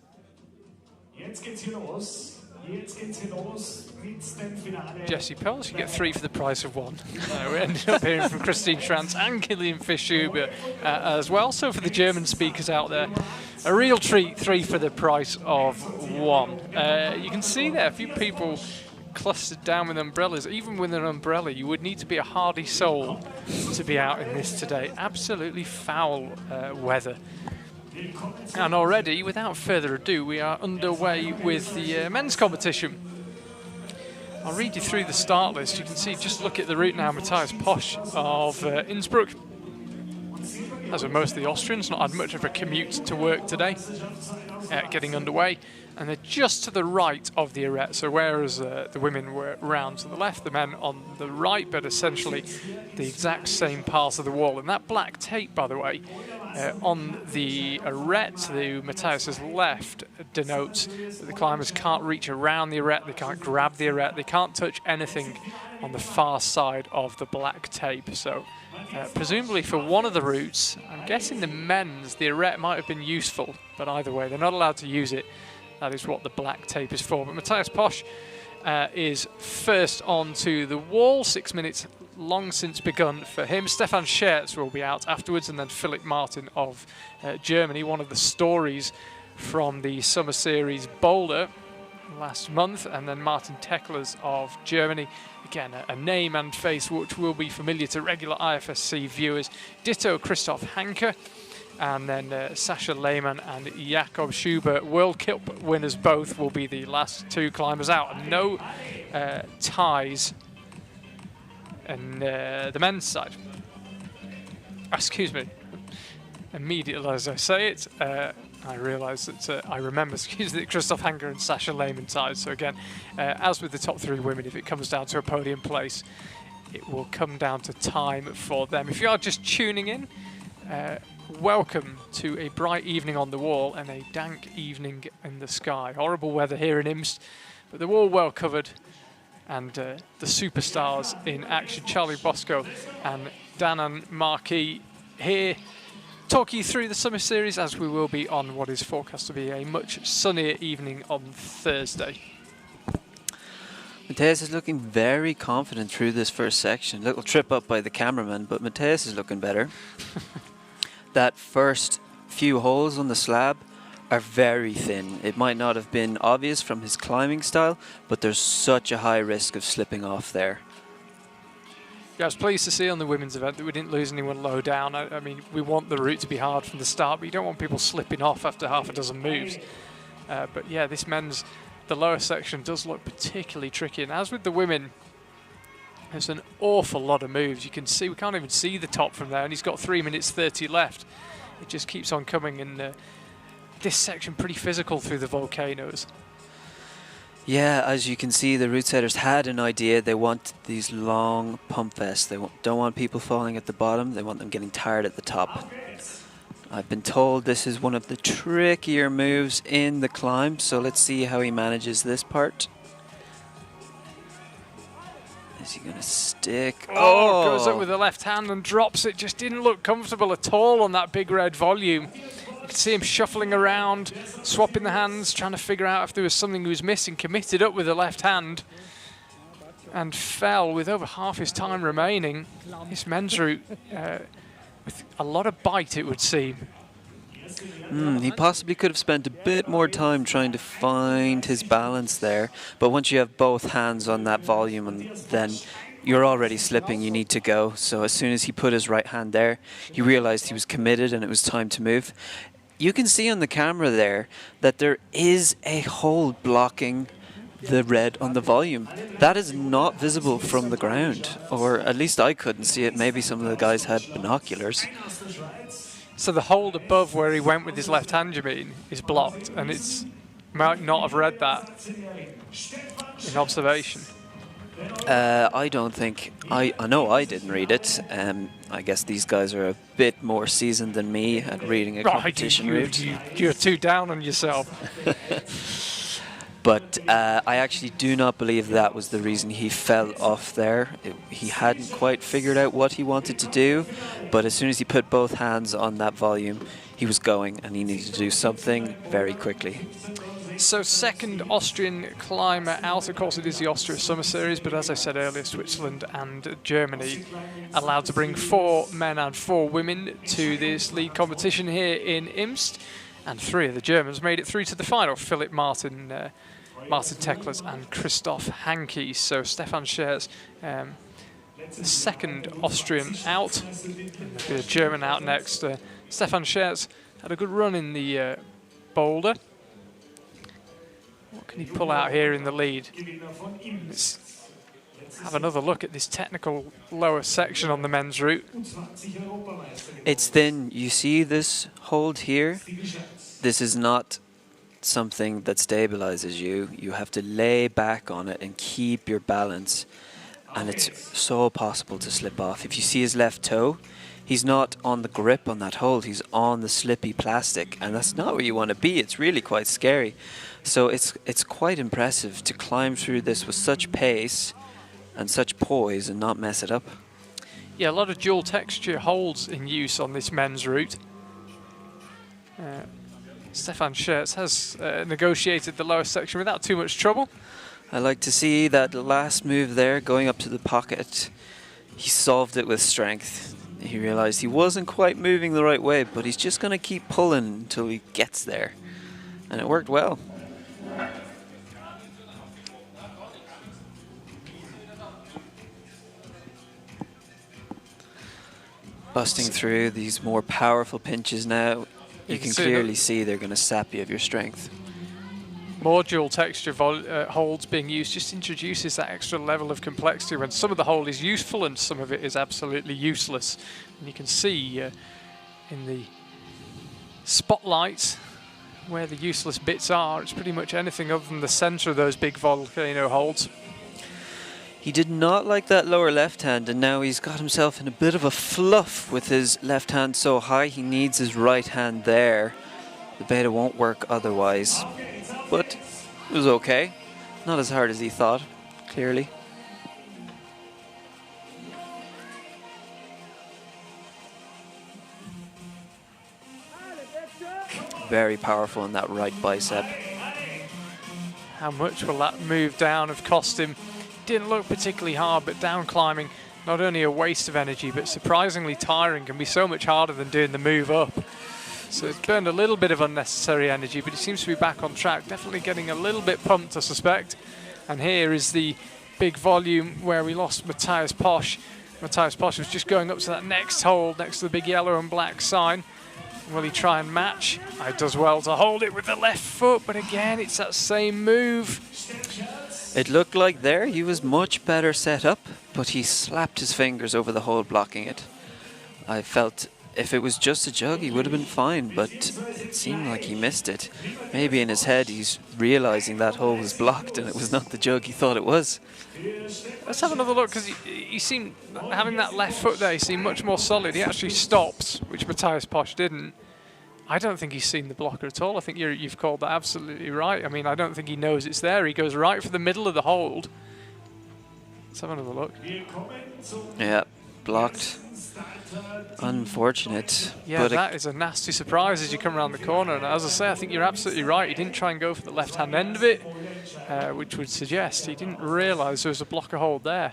geht's hier los. Jetzt geht's hier los mit dem Finale. Jessie Pilz, you get 3 for the price of 1. We ended up hearing from Christine Schranz and Kilian Fischhuber as well. So for the German speakers out there, a real treat, 3 for the price of 1. You can see there a few people clustered down with umbrellas. Even with an umbrella, you would need to be a hardy soul to be out in this today. Absolutely foul weather. And already, without further ado, we are underway with the men's competition. I'll read you through the start list. You can see, just look at the route now, Matthias Posch of Innsbruck. As with most of the Austrians, not had much of a commute to work today, getting underway. And they're just to the right of the arete. So whereas the women were round to the left, the men on the right, but essentially the exact same part of the wall. And that black tape, by the way, on the arete to Matthias's left denotes that the climbers can't reach around the arete, they can't grab the arete, they can't touch anything on the far side of the black tape. So presumably for one of the routes, I'm guessing the men's, the arete might have been useful, but either way, they're not allowed to use it. That is what the black tape is for. But Matthias Posch is first onto the wall, 6 minutes long since begun for him. Stefan Scherz will be out afterwards, and then Philipp Martin of Germany, one of the stories from the Summer Series Boulder last month, and then Martin Teklers of Germany, again a name and face which will be familiar to regular IFSC viewers. Ditto Christoph Hanke, and then Sascha Lehmann and Jakob Schubert, World Cup winners both, will be the last 2 climbers out. No ties in the men's side. Excuse me. Immediately as I say it, I realise that I remember, excuse me, that Christoph Hanger and Sasha Lehmann tied. So again, as with the top 3 women, if it comes down to a podium place, it will come down to time for them. If you are just tuning in, welcome to a bright evening on the wall and a dank evening in the sky. Horrible weather here in Imst, but the wall well covered, and the superstars in action, Charlie Bosco and Danan Marquis here, talk you through the Summer Series, as we will be on what is forecast to be a much sunnier evening on Thursday. Matthias is looking very confident through this first section. Little trip up by the cameraman, but Matthias is looking better. That first few holes on the slab are very thin. It might not have been obvious from his climbing style, but there's such a high risk of slipping off there. Yeah, I was pleased to see on the women's event that we didn't lose anyone low down. I mean, we want the route to be hard from the start, but you don't want people slipping off after half a dozen moves. But yeah, this men's, the lower section does look particularly tricky. And as with the women, there's an awful lot of moves. You can see, we can't even see the top from there, and he's got 3 minutes 30 left. It just keeps on coming, and this section pretty physical through the volcanoes. Yeah, as you can see, the route setters had an idea. They want these long pump vests. They don't want people falling at the bottom. They want them getting tired at the top. I've been told this is one of the trickier moves in the climb, so let's see how he manages this part. Is he going to stick? Oh, goes up with the left hand and drops it. Just didn't look comfortable at all on that big red volume. You could see him shuffling around, swapping the hands, trying to figure out if there was something he was missing. Committed up with the left hand and fell with over half his time remaining. This men's route with a lot of bite, it would seem. He possibly could have spent a bit more time trying to find his balance there, but once you have both hands on that volume, and then you're already slipping, you need to go. So as soon as he put his right hand there, he realized he was committed and it was time to move. You can see on the camera there that there is a hold blocking the red on the volume. That is not visible from the ground, or at least I couldn't see it. Maybe some of the guys had binoculars. So the hold above where he went with his left hand, you mean, is blocked, and it's might not have read that in observation. I don't think, I know I didn't read it. I guess these guys are a bit more seasoned than me at reading a competition route. You're too down on yourself. But I actually do not believe that was the reason he fell off there. He hadn't quite figured out what he wanted to do, but as soon as he put both hands on that volume, he was going, and he needed to do something very quickly. So second Austrian climber out. Of course, it is the Austria Summer Series, but as I said earlier, Switzerland and Germany allowed to bring 4 men and 4 women to this league competition here in Imst, and 3 of the Germans made it through to the final. Philipp Martin, Martin Teklers and Christoph Hanke. So Stefan Scherz, the second Austrian out, the German out next. Stefan Scherz had a good run in the boulder. What can he pull out here in the lead? Let's have another look at this technical lower section on the men's route. It's thin. You see this hold here? This is not something that stabilizes you. You have to lay back on it and keep your balance. And it's so possible to slip off. If you see his left toe, he's not on the grip on that hold. He's on the slippy plastic. And that's not where you want to be. It's really quite scary. So it's quite impressive to climb through this with such pace and such poise and not mess it up. Yeah, a lot of dual texture holds in use on this men's route. Stefan Scherz has negotiated the lower section without too much trouble. I like to see that last move there, going up to the pocket. He solved it with strength. He realized he wasn't quite moving the right way, but he's just going to keep pulling until he gets there. And it worked well. Busting through these more powerful pinches now. You can clearly see they're going to sap you of your strength. More dual texture holds being used just introduces that extra level of complexity when some of the hold is useful and some of it is absolutely useless. And you can see in the spotlight where the useless bits are. It's pretty much anything other than the center of those big volcano holds. He did not like that lower left hand, and now he's got himself in a bit of a fluff with his left hand so high he needs his right hand there. The beta won't work otherwise, but it was okay. Not as hard as he thought, clearly. Very powerful in that right bicep. How much will that move down have cost him? Didn't look particularly hard, but down climbing, not only a waste of energy, but surprisingly tiring, can be so much harder than doing the move up. So it's burned a little bit of unnecessary energy, but he seems to be back on track, definitely getting a little bit pumped, I suspect. And here is the big volume where we lost Matthias Posch. Matthias Posch was just going up to that next hold, next to the big yellow and black sign. Will he try and match? He does well to hold it with the left foot, but again, it's that same move. It looked like there he was much better set up, but he slapped his fingers over the hole blocking it. I felt if it was just a jug, he would have been fine, but it seemed like he missed it. Maybe in his head he's realizing that hole was blocked and it was not the jug he thought it was. Let's have another look, because he seemed, having that left foot there, he seemed much more solid. He actually stopped, which Matthias Posch didn't. I don't think he's seen the blocker at all. I think you've called that absolutely right. I mean, I don't think he knows it's there. He goes right for the middle of the hold. Let's have another look. Yeah, blocked. Unfortunate. Yeah, but that is a nasty surprise as you come around the corner. And as I say, I think you're absolutely right. He didn't try and go for the left-hand end of it, which would suggest he didn't realise there was a blocker hold there.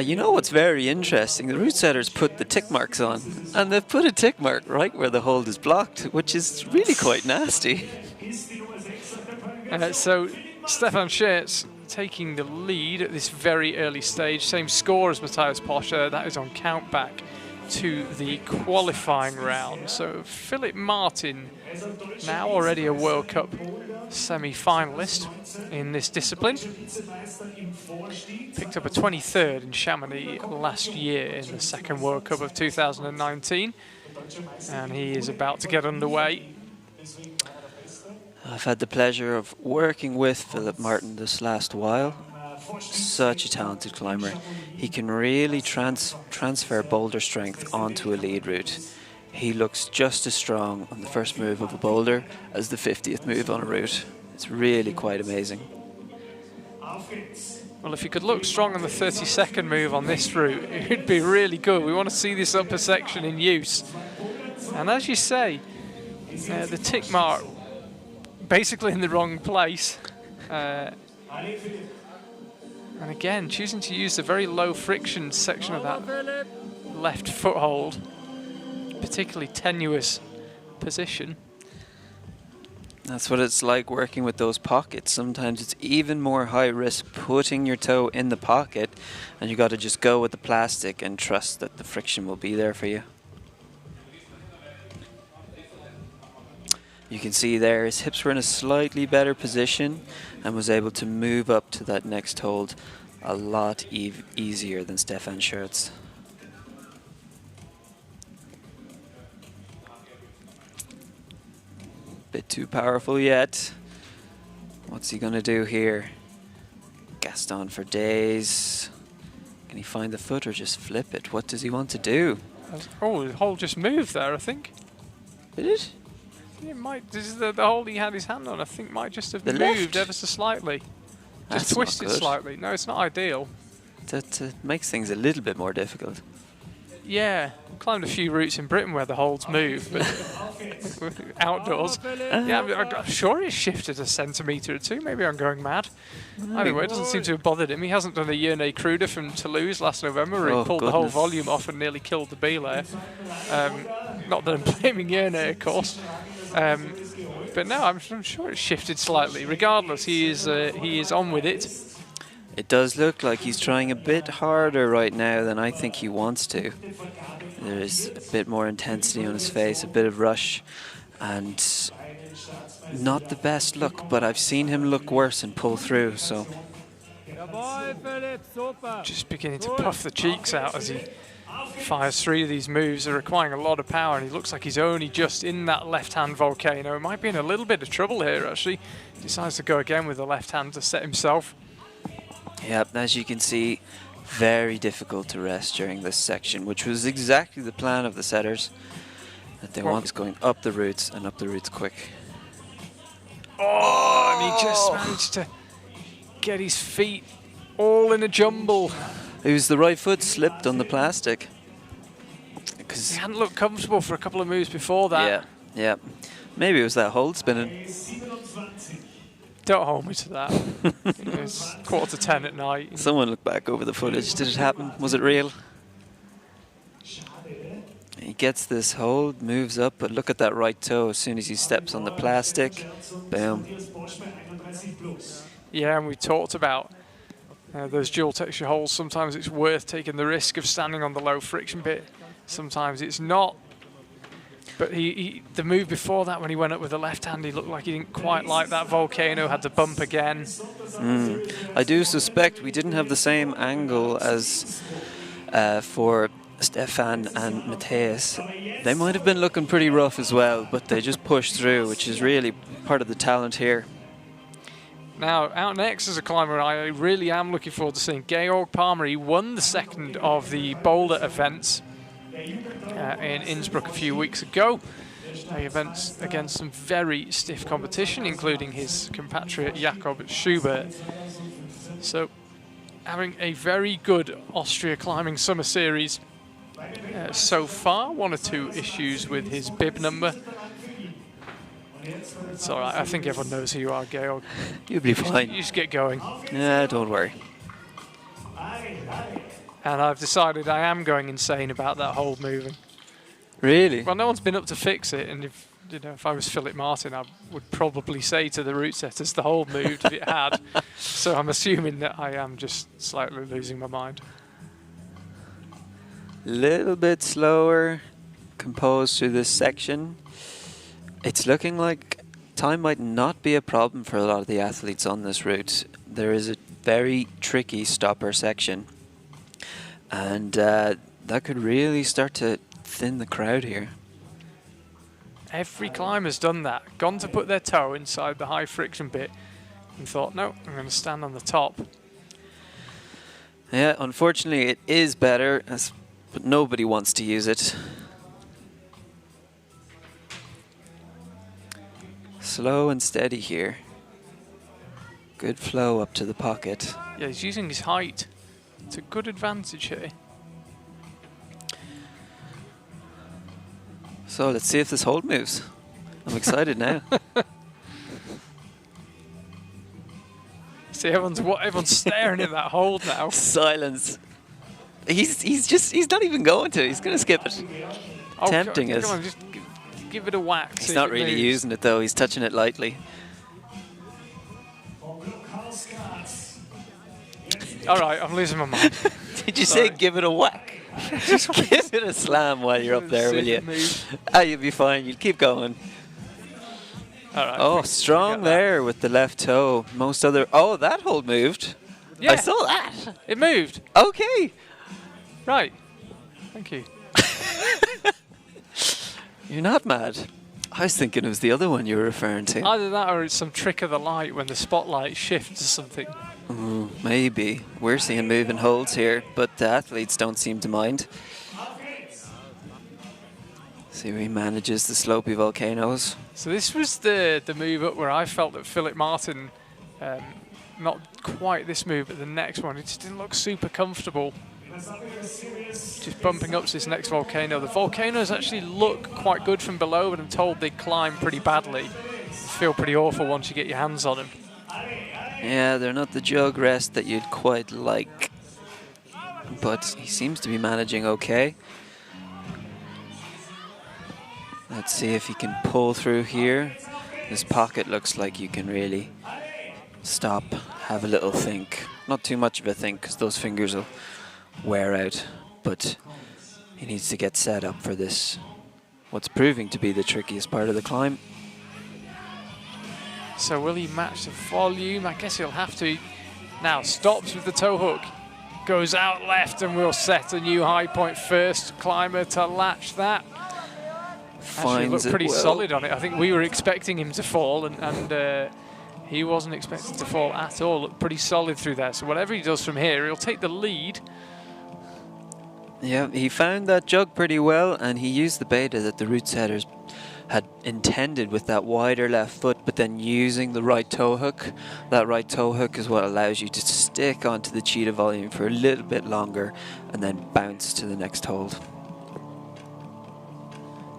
You know what's very interesting? The route setters put the tick marks on, and they've put a tick mark right where the hold is blocked, which is really quite nasty. So Stefan Scherz taking the lead at this very early stage. Same score as Matthias Posch. That is on count back to the qualifying round. So Philip Martin, now already a World Cup semi-finalist in this discipline. Picked up a 23rd in Chamonix last year in the second World Cup of 2019. And he is about to get underway. I've had the pleasure of working with Philip Martin this last while. Such a talented climber. He can really transfer boulder strength onto a lead route. He looks just as strong on the first move of a boulder as the 50th move on a route. It's really quite amazing. Well, if he could look strong on the 32nd move on this route, it would be really good. We want to see this upper section in use. And as you say, the tick mark basically in the wrong place. And again, choosing to use the very low friction section of that left foothold, particularly tenuous position. That's what it's like working with those pockets. Sometimes it's even more high risk putting your toe in the pocket, and you got to just go with the plastic and trust that the friction will be there for you. You can see there his hips were in a slightly better position and was able to move up to that next hold a lot easier than Stefan Scherz. Bit too powerful yet. What's he gonna do here? Gaston for days. Can he find the foot or just flip it? What does he want to do? Oh, the hole just moved there, I think. Did it? It might. This is the hole he had his hand on. I think might just have moved left? ever so slightly. That's Just twisted not good. slightly. No, it's not ideal. That makes things a little bit more difficult. Yeah, climbed a few routes in Britain where the holds move, but outdoors. Yeah, I'm sure it shifted a centimetre or two. Maybe I'm going mad. Either way, it doesn't seem to have bothered him. He hasn't done a Yerne Cruder from Toulouse last November where he pulled the whole volume off and nearly killed the belay. Not that I'm blaming Yerne, of course. But no, I'm sure it shifted slightly. Regardless, he is on with it. It does look like he's trying a bit harder right now than I think he wants to. There is a bit more intensity on his face, a bit of rush, and not the best look, but I've seen him look worse and pull through, so. Just beginning to puff the cheeks out as he fires 3 of these moves, are requiring a lot of power, and he looks like he's only just in that left-hand volcano. He might be in a little bit of trouble here, actually. Decides to go again with the left hand to set himself. Yep, as you can see, very difficult to rest during this section, which was exactly the plan of the setters, that they want is going up the routes and up the routes quick. Oh, and he just managed to get his feet all in a jumble. It was the right foot slipped on the plastic. He hadn't looked comfortable for a couple of moves before that. Yeah. Maybe it was that hold spinning. Don't hold me to that. It's 9:45 at night. Someone look back over the footage. Did it happen? Was it real? He gets this hold, moves up, but look at that right toe as soon as he steps on the plastic. Boom. Yeah, and we talked about those dual texture holds. Sometimes it's worth taking the risk of standing on the low friction bit. Sometimes it's not. But the move before that, when he went up with the left hand, he looked like he didn't quite like that volcano, had to bump again. I do suspect we didn't have the same angle as for Stefan and Matthias. They might have been looking pretty rough as well, but they just pushed through, which is really part of the talent here. Now, out next is a climber I really am looking forward to seeing. Georg Palmer. He won the second of the boulder events in Innsbruck a few weeks ago. Events against some very stiff competition, including his compatriot Jakob Schubert. So, having a very good Austria Climbing Summer Series so far. 1 or 2 issues with his bib number. It's all right. I think everyone knows who you are, Georg. You'll be fine. You just get going. Yeah, don't worry. And I've decided I am going insane about that hold moving. Really? Well, no one's been up to fix it, and if I was Philip Martin, I would probably say to the route setters the hold moved if it had. So I'm assuming that I am just slightly losing my mind. Little bit slower, composed through this section. It's looking like time might not be a problem for a lot of the athletes on this route. There is a very tricky stopper section, and that could really start to thin the crowd here. Every climber's done that, gone to put their toe inside the high friction bit and thought, no, I'm going to stand on the top. Yeah, unfortunately it is better, but nobody wants to use it. Slow and steady here. Good flow up to the pocket. Yeah, he's using his height. It's a good advantage here. So let's see if this hold moves. I'm excited now. See, everyone's staring at that hold now. Silence. He's not even going to. He's going to skip it. Oh, Tempting come us. on, just give it a whack. He's not really using it though. He's touching it lightly. All right, I'm losing my mind. Did you say give it a whack? Just give it a slam while you're up there, will you? You'll be fine. You'll keep going. All right, oh, strong there with the left toe. Oh, that hold moved. Yeah. I saw that. It moved. Okay. Right. Thank you. You're not mad. I was thinking it was the other one you were referring to. Either that or it's some trick of the light when the spotlight shifts or something. Maybe. We're seeing moving holds here, but the athletes don't seem to mind. See where he manages the slopey volcanoes. So this was the move up where I felt that Philip Martin, not quite this move, but the next one, it just didn't look super comfortable. Just bumping up to this next volcano. The volcanoes actually look quite good from below, but I'm told they climb pretty badly. They feel pretty awful once you get your hands on them. Yeah, they're not the jug rest that you'd quite like. But he seems to be managing okay. Let's see if he can pull through here. This pocket looks like you can really stop, have a little think. Not too much of a think, because those fingers will wear out. But he needs to get set up for this, what's proving to be the trickiest part of the climb. So will he match the volume? I guess he'll have to. Now stops with the toe hook. goes out left and will set a new high point. First climber to latch that. Actually looked pretty solid on it. I think we were expecting him to fall, and he wasn't expected to fall at all. Looked pretty solid through there. So whatever he does from here, he'll take the lead. Yeah, he found that jug pretty well, and he used the beta that the route setters had intended with that wider left foot, but then using the right toe hook. That right toe hook is what allows you to stick onto the cheetah volume for a little bit longer and then bounce to the next hold.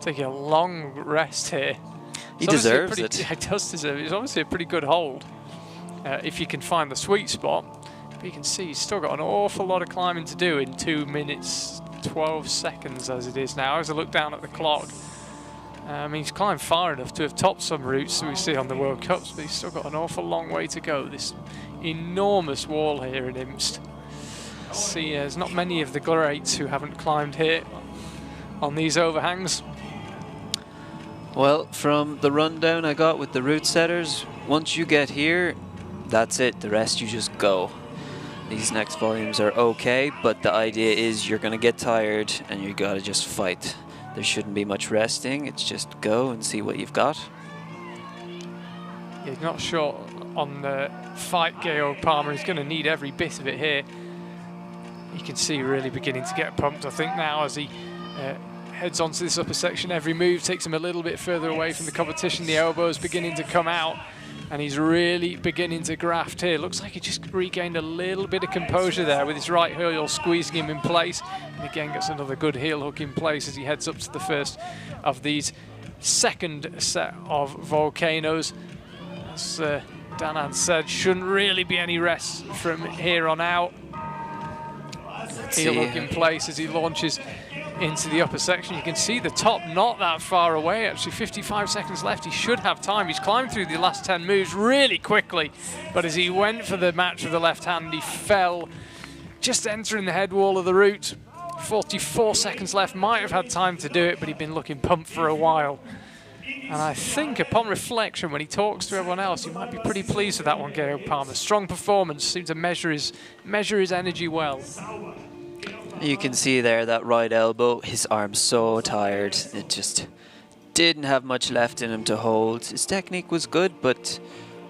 Taking a long rest here. He deserves it. He does deserve it. It's obviously a pretty good hold if you can find the sweet spot. But you can see he's still got an awful lot of climbing to do in 2 minutes 12 seconds as it is now. As I look down at the clock, he's climbed far enough to have topped some routes that we see on the World Cups, but he's still got an awful long way to go. This enormous wall here in Imst. See, there's not many of the greats who haven't climbed here on these overhangs. Well, from the rundown I got with the route setters, once you get here, that's it. The rest you just go. These next volumes are okay, but the idea is you're going to get tired and you got to just fight. There shouldn't be much resting. It's just go and see what you've got. He's not sure on the fight, Georg Palmer. He's going to need every bit of it here. You can see really beginning to get pumped, I think, now as he heads onto this upper section. Every move takes him a little bit further away from the competition. The elbow's beginning to come out, and he's really beginning to graft here. Looks like he just regained a little bit of composure there with his right heel squeezing him in place. And again gets another good heel hook in place as he heads up to the first of these second set of volcanoes. As Danan said, shouldn't really be any rest from here on out. Heel hook in place as he launches into the upper section. You can see the top not that far away, actually 55 seconds left. He should have time. He's climbed through the last 10 moves really quickly, but as he went for the match with the left hand, he fell just entering the head wall of the route. 44 seconds left, might have had time to do it, but he'd been looking pumped for a while. And I think upon reflection, when he talks to everyone else, he might be pretty pleased with that one, Georg Palmer. Strong performance, seemed to measure his energy well. You can see there that right elbow, his arm's so tired. It just didn't have much left in him to hold. His technique was good, but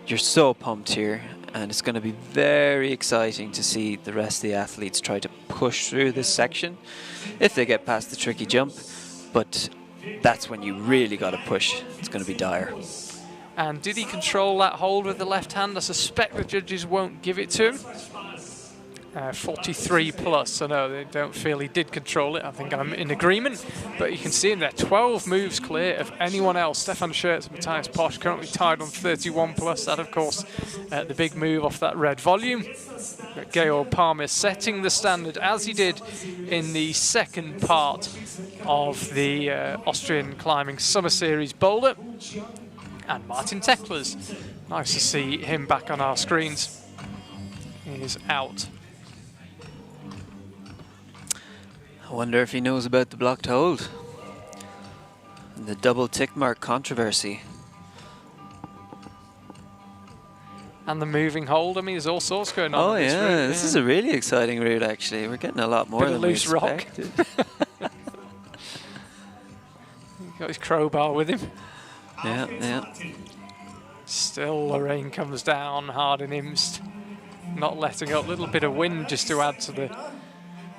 you're so pumped here. And it's going to be very exciting to see the rest of the athletes try to push through this section if they get past the tricky jump. But that's when you really got to push. It's going to be dire. And did he control that hold with the left hand? I suspect the judges won't give it to him. 43 plus, so no, they don't feel he did control it. I think I'm in agreement, but you can see him there, 12 moves clear of anyone else. Stefan Schertz and Matthias Posch currently tied on 31 plus. That, of course, the big move off that red volume. But Georg Palmer setting the standard as he did in the second part of the Austrian Climbing Summer Series boulder. And Martin Teklas, nice to see him back on our screens. He is out. I wonder if he knows about the blocked hold. And the double tick mark controversy. And the moving hold. I mean, there's all sorts going on. Oh yeah, this is a really exciting route actually. We're getting a lot more than we expected. He's got his crowbar with him. Yeah, yeah. Still the rain comes down hard in Imst. Not letting up, a little bit of wind just to add to the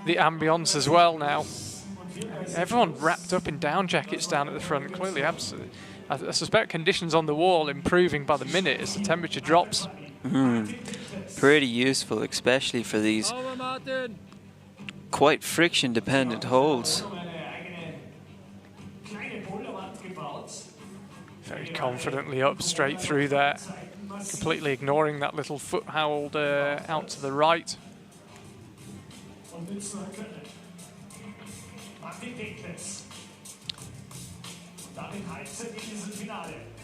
ambience as well now. Everyone wrapped up in down jackets down at the front, clearly absolutely. I suspect conditions on the wall improving by the minute as the temperature drops. Pretty useful, especially for these quite friction dependent holds. Very confidently up straight through there, completely ignoring that little foothold out to the right.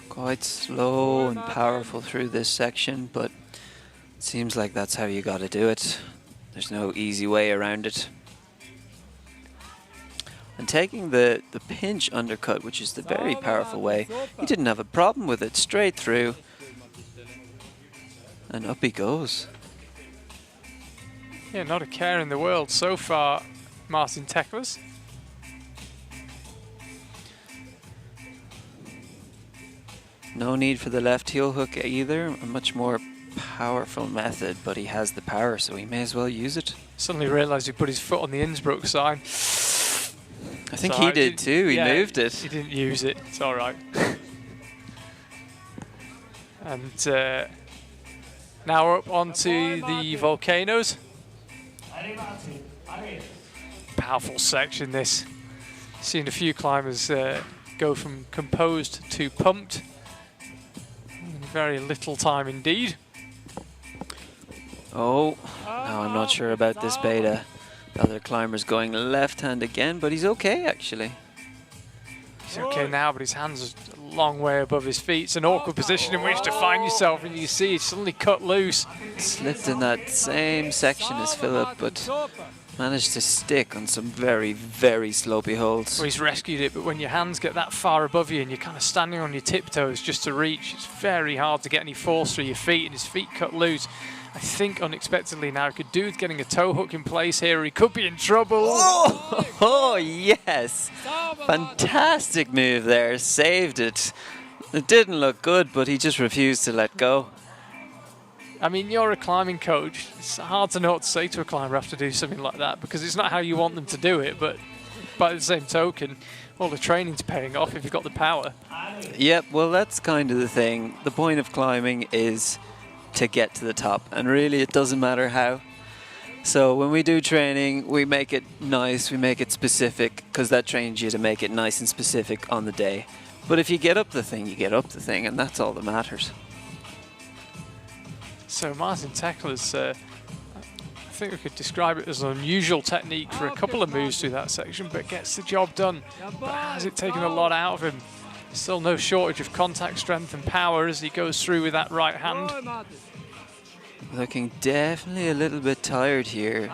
Quite slow and powerful through this section, but it seems like that's how you got to do it. There's no easy way around it. And taking the pinch undercut, which is the very powerful way, he didn't have a problem with it. Straight through. And up he goes. Yeah, not a care in the world so far, Martin Teklas. No need for the left heel hook either. A much more powerful method, but he has the power, so he may as well use it. Suddenly realised he put his foot on the Innsbruck sign. I think he did too. He moved it. He didn't use it. It's all right. And now we're up onto the volcanoes. Powerful section this. Seen a few climbers go from composed to pumped in very little time indeed. Oh, now I'm not sure about this beta. The other climber's going left hand again, but he's okay actually. He's okay now, but his hands are a long way above his feet. It's an awkward position in which to find yourself, and you see he's suddenly cut loose. Slipped in that same section as Philip, but managed to stick on some very, very slopey holds. Well, he's rescued it, but when your hands get that far above you and you're kind of standing on your tiptoes just to reach, it's very hard to get any force through your feet, and his feet cut loose. I think unexpectedly now he could do with getting a toe hook in place here. He could be in trouble. Oh yes! Fantastic move there. Saved it. It didn't look good, but he just refused to let go. I mean, you're a climbing coach. It's hard to know what to say to a climber after do something like that, because it's not how you want them to do it, but by the same token, all the training's paying off if you've got the power. Yep, well that's kind of the thing. The point of climbing is to get to the top, and really it doesn't matter how. So when we do training, we make it nice, we make it specific, because that trains you to make it nice and specific on the day. But if you get up the thing, you get up the thing, and that's all that matters. So Martin Teklas, I think we could describe it as an unusual technique for a couple of moves through that section, but gets the job done. But has it taken a lot out of him? Still no shortage of contact strength and power as he goes through with that right hand. Looking definitely a little bit tired here.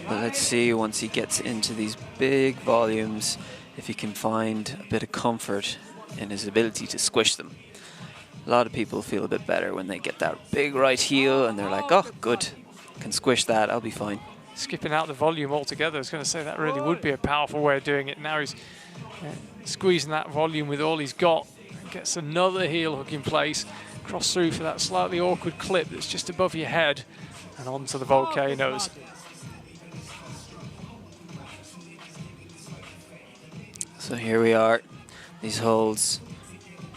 But let's see once he gets into these big volumes if he can find a bit of comfort in his ability to squish them. A lot of people feel a bit better when they get that big right heel and they're like, oh, good, can squish that, I'll be fine. Skipping out the volume altogether, I was going to say that really would be a powerful way of doing it. Now he's squeezing that volume with all he's got. Gets another heel hook in place, cross through for that slightly awkward clip that's just above your head and onto the volcanoes. So here we are, these holds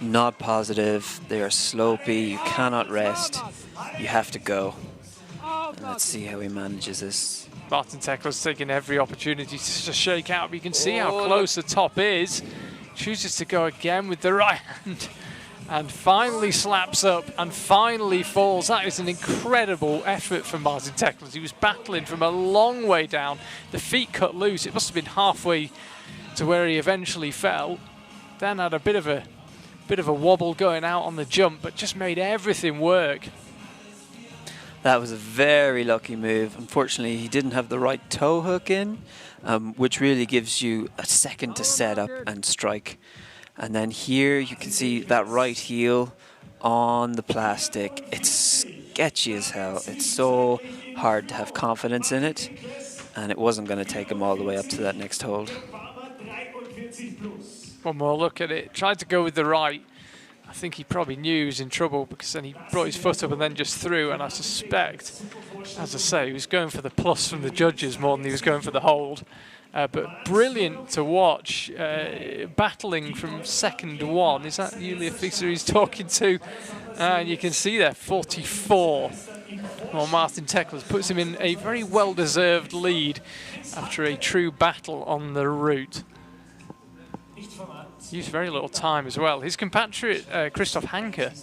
not positive, they are slopey, you cannot rest, you have to go. And let's see how he manages this. Martin Teklas taking every opportunity to shake out, but you can see how close the top is. Chooses to go again with the right hand and finally slaps up and finally falls. That is an incredible effort from Martin Teklas. He was battling from a long way down. The feet cut loose. It must have been halfway to where he eventually fell. Then had a bit of a wobble going out on the jump, but just made everything work. That was a very lucky move. Unfortunately, he didn't have the right toe hook in, which really gives you a second to set up and strike. And then here you can see that right heel on the plastic. It's sketchy as hell. It's so hard to have confidence in it, and it wasn't going to take him all the way up to that next hold. One more look at it. Tried to go with the right. I think he probably knew he was in trouble, because then he brought his foot up and then just threw, and I suspect, as I say, he was going for the plus from the judges more than he was going for the hold. But brilliant to watch, battling from second one. Is that Julia Fixer he's talking to? And you can see there, 44. Well, Martin Teklas puts him in a very well-deserved lead after a true battle on the route. Used very little time as well. His compatriot, Christoph Hanke,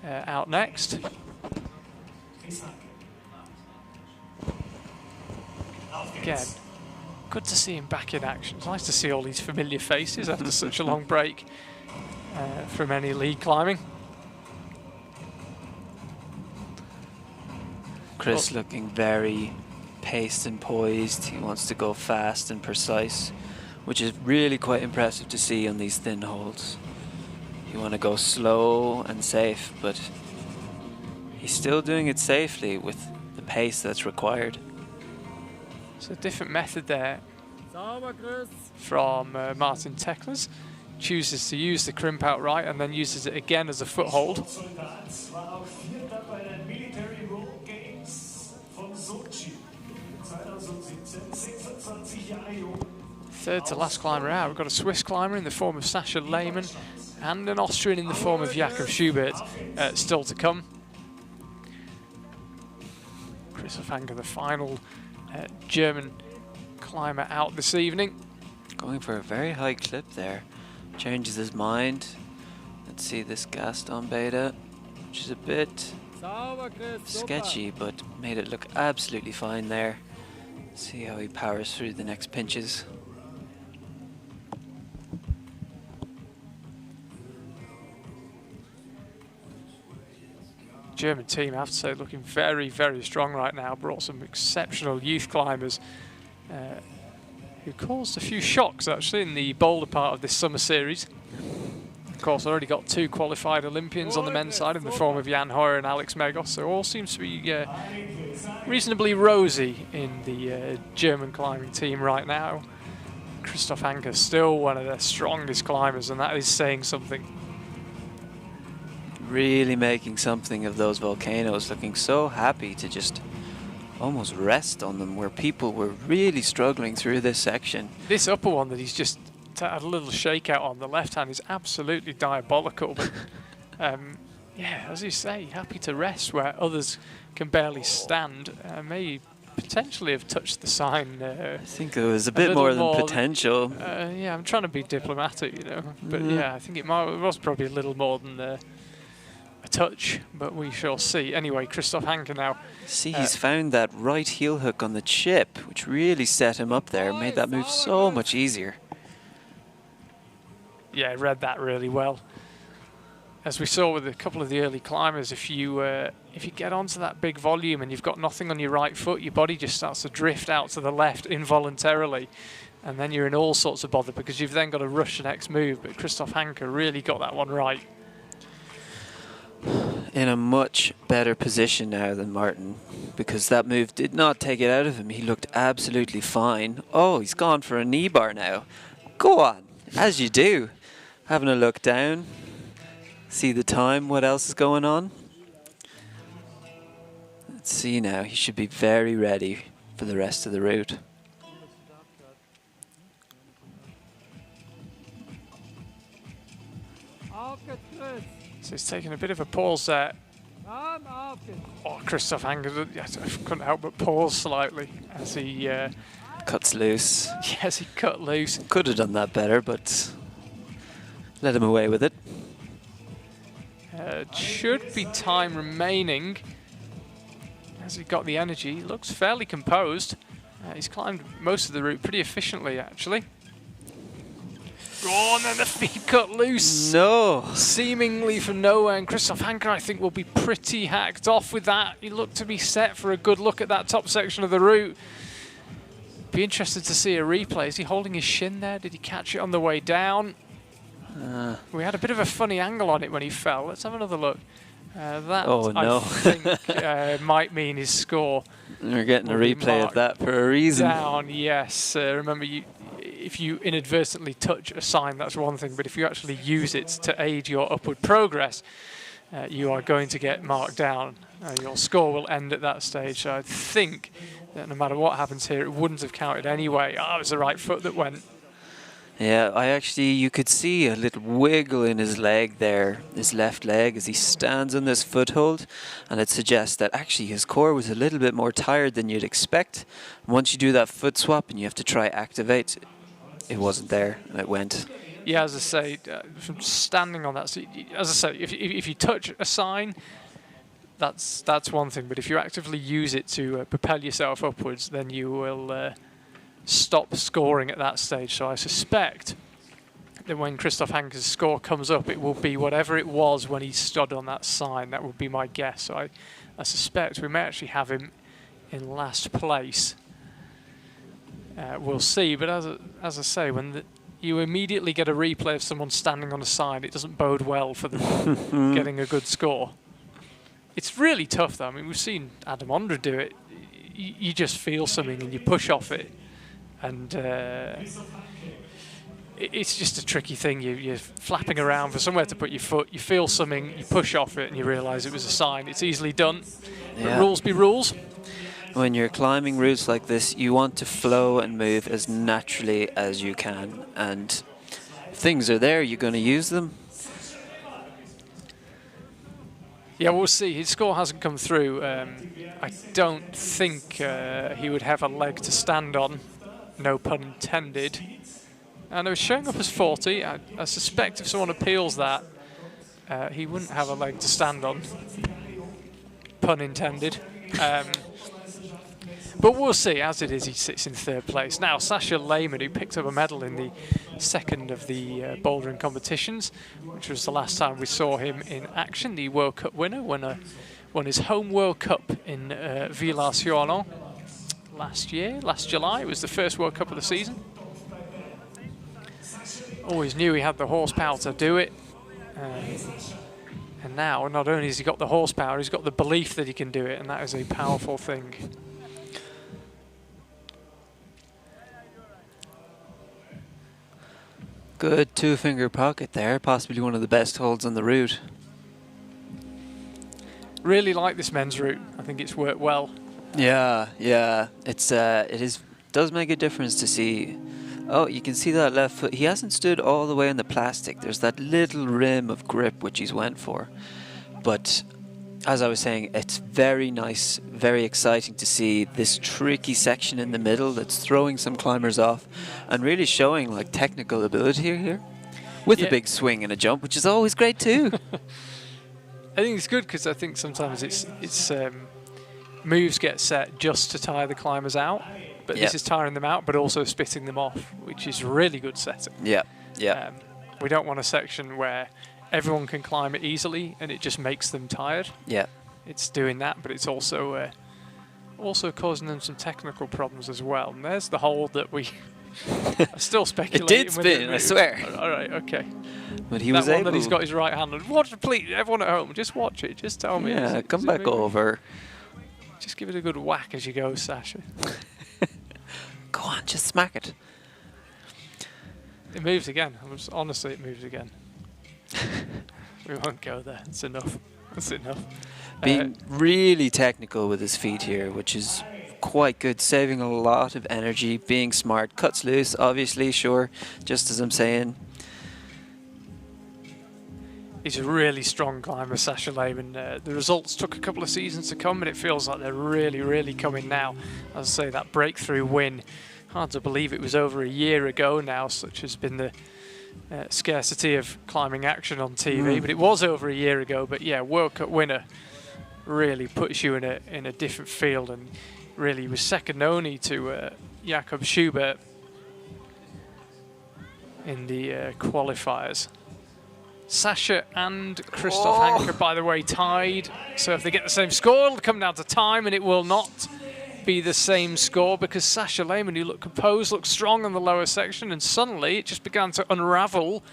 out next. Again, good to see him back in action. It's nice to see all these familiar faces after such a long break from any lead climbing. Chris looking very paced and poised. He wants to go fast and precise, which is really quite impressive to see on these thin holds. You want to go slow and safe, but he's still doing it safely with the pace that's required. It's a different method there from Martin Teklas. Chooses to use the crimp out right and then uses it again as a foothold. Third to last climber out. We've got a Swiss climber in the form of Sascha Lehmann and an Austrian in the form of Jakob Schubert still to come. Christoph Anker, the final German climber out this evening. Going for a very high clip there. Changes his mind. Let's see this Gaston Beta, which is a bit sketchy, but made it look absolutely fine there. See how he powers through the next pinches. German team, I have to say, looking very, very strong right now. Brought some exceptional youth climbers who caused a few shocks actually in the boulder part of this summer series. Of course, already got 2 qualified Olympians on the men's side in the form of Jan Hoyer and Alex Megos, so all seems to be reasonably rosy in the German climbing team right now. Christoph Anker still one of their strongest climbers, and that is saying something. Really making something of those volcanoes, looking so happy to just almost rest on them, where people were really struggling through this section. This upper one that he's just had a little shakeout on the left hand is absolutely diabolical, but yeah, as you say, happy to rest where others can barely stand. May potentially have touched the sign. I think there was a bit more than potential. Yeah, I'm trying to be diplomatic, you know, but yeah, I think it was probably a little more than a touch, but we shall see. Anyway, Christoph Anker now. See, he's found that right heel hook on the chip, which really set him up there, made that move so much easier. Yeah, read that really well. As we saw with a couple of the early climbers, if you get onto that big volume and you've got nothing on your right foot, your body just starts to drift out to the left involuntarily, and then you're in all sorts of bother because you've then got to rush the next move. But Christoph Anker really got that one right. In a much better position now than Martin, because that move did not take it out of him. He looked absolutely fine. Oh, he's gone for a knee bar now. Go on, as you do. Having a look down, see the time, what else is going on. Let's see now, he should be very ready for the rest of the route. So he's taking a bit of a pause there. Oh, Christoph Anker, yes, I couldn't help but pause slightly as he cuts loose. Yes, he cut loose. Could have done that better, but let him away with it. Should be time remaining. Has he got the energy? He looks fairly composed. He's climbed most of the route pretty efficiently, actually. Oh, and then the feet cut loose. No. Seemingly from nowhere, and Christoph Anker, I think, will be pretty hacked off with that. He looked to be set for a good look at that top section of the route. Be interested to see a replay. Is he holding his shin there? Did he catch it on the way down? We had a bit of a funny angle on it when he fell. Let's have another look. That, oh, no. I think, might mean his score. We're getting a replay of that for a reason. Down, yes. Remember, if you inadvertently touch a sign, that's one thing, but if you actually use it to aid your upward progress, you are going to get marked down. Your score will end at that stage. So I think that no matter what happens here, it wouldn't have counted anyway. Oh, it was the right foot that went. Yeah, you could see a little wiggle in his leg there, his left leg, as he stands on this foothold, and it suggests that actually his core was a little bit more tired than you'd expect. Once you do that foot swap and you have to try activate, it wasn't there, and it went. Yeah, as I say, from standing on that seat, as I say, if you touch a sign, that's one thing, but if you actively use it to propel yourself upwards, then you will stop scoring at that stage. So I suspect that when Christoph Anker's score comes up, it will be whatever it was when he stood on that sign. That would be my guess. So I suspect we may actually have him in last place. We'll see, but as I say, when you immediately get a replay of someone standing on a sign, it doesn't bode well for them getting a good score. It's really tough though. I mean, we've seen Adam Ondra do it. you just feel something and you push off it. And it's just a tricky thing. You're flapping around for somewhere to put your foot, you feel something, you push off it, and you realise it was a sign. It's easily done, but rules be rules. When you're climbing routes like this, you want to flow and move as naturally as you can, and if things are there, you're going to use them. Yeah, we'll see. His score hasn't come through. I don't think he would have a leg to stand on, no pun intended. And it was showing up as 40. I suspect if someone appeals that, he wouldn't have a leg to stand on, pun intended. But we'll see. As it is, he sits in 3rd place. Now, Sasha Lehmann, who picked up a medal in the 2nd of the bouldering competitions, which was the last time we saw him in action, the World Cup winner, won his home World Cup in Villars-sur-Glâne last July. It was the first World Cup of the season. Always knew he had the horsepower to do it. And now, not only has he got the horsepower, he's got the belief that he can do it, and that is a powerful thing. Good 2-finger pocket there, possibly one of the best holds on the route. Really like this men's route. I think it's worked well. Yeah, it does make a difference to see. Oh, you can see that left foot. He hasn't stood all the way on the plastic. There's that little rim of grip which he's went for. But as I was saying, it's very nice, very exciting to see this tricky section in the middle that's throwing some climbers off and really showing like technical ability here with a big swing and a jump, which is always great too. I think it's good because I think sometimes it's moves get set just to tire the climbers out, but this is tiring them out but also spitting them off, which is really good setting. We don't want a section where everyone can climb it easily and it just makes them tired. It's doing that, but it's also causing them some technical problems as well. And there's the hold that we are still speculating. It did spin, I swear. All right, okay. But he was that one able. That he's got his right hand on. Watch, please, everyone at home, just watch it. Just tell me. Yeah, come back over. Just give it a good whack as you go, Sasha. Go on, just smack it. It moves again. Honestly, it moves again. We won't go there. It's enough. That's enough. Being really technical with his feet here, which is quite good, saving a lot of energy, being smart. Cuts loose, obviously, sure, just as I'm saying. He's a really strong climber, Sasha Lehmann. The results took a couple of seasons to come, but it feels like they're really, really coming now. As I say, that breakthrough win, hard to believe it was over a year ago now, such has been the scarcity of climbing action on TV, but it was over a year ago. But yeah, World Cup winner really puts you in a different field, and really was second only to Jakob Schubert in the qualifiers. Sasha and Christoph Hanke, by the way, tied. So if they get the same score, it'll come down to time, and it will not be the same score because Sasha Lehmann, who looked composed, looked strong on the lower section, and suddenly it just began to unravel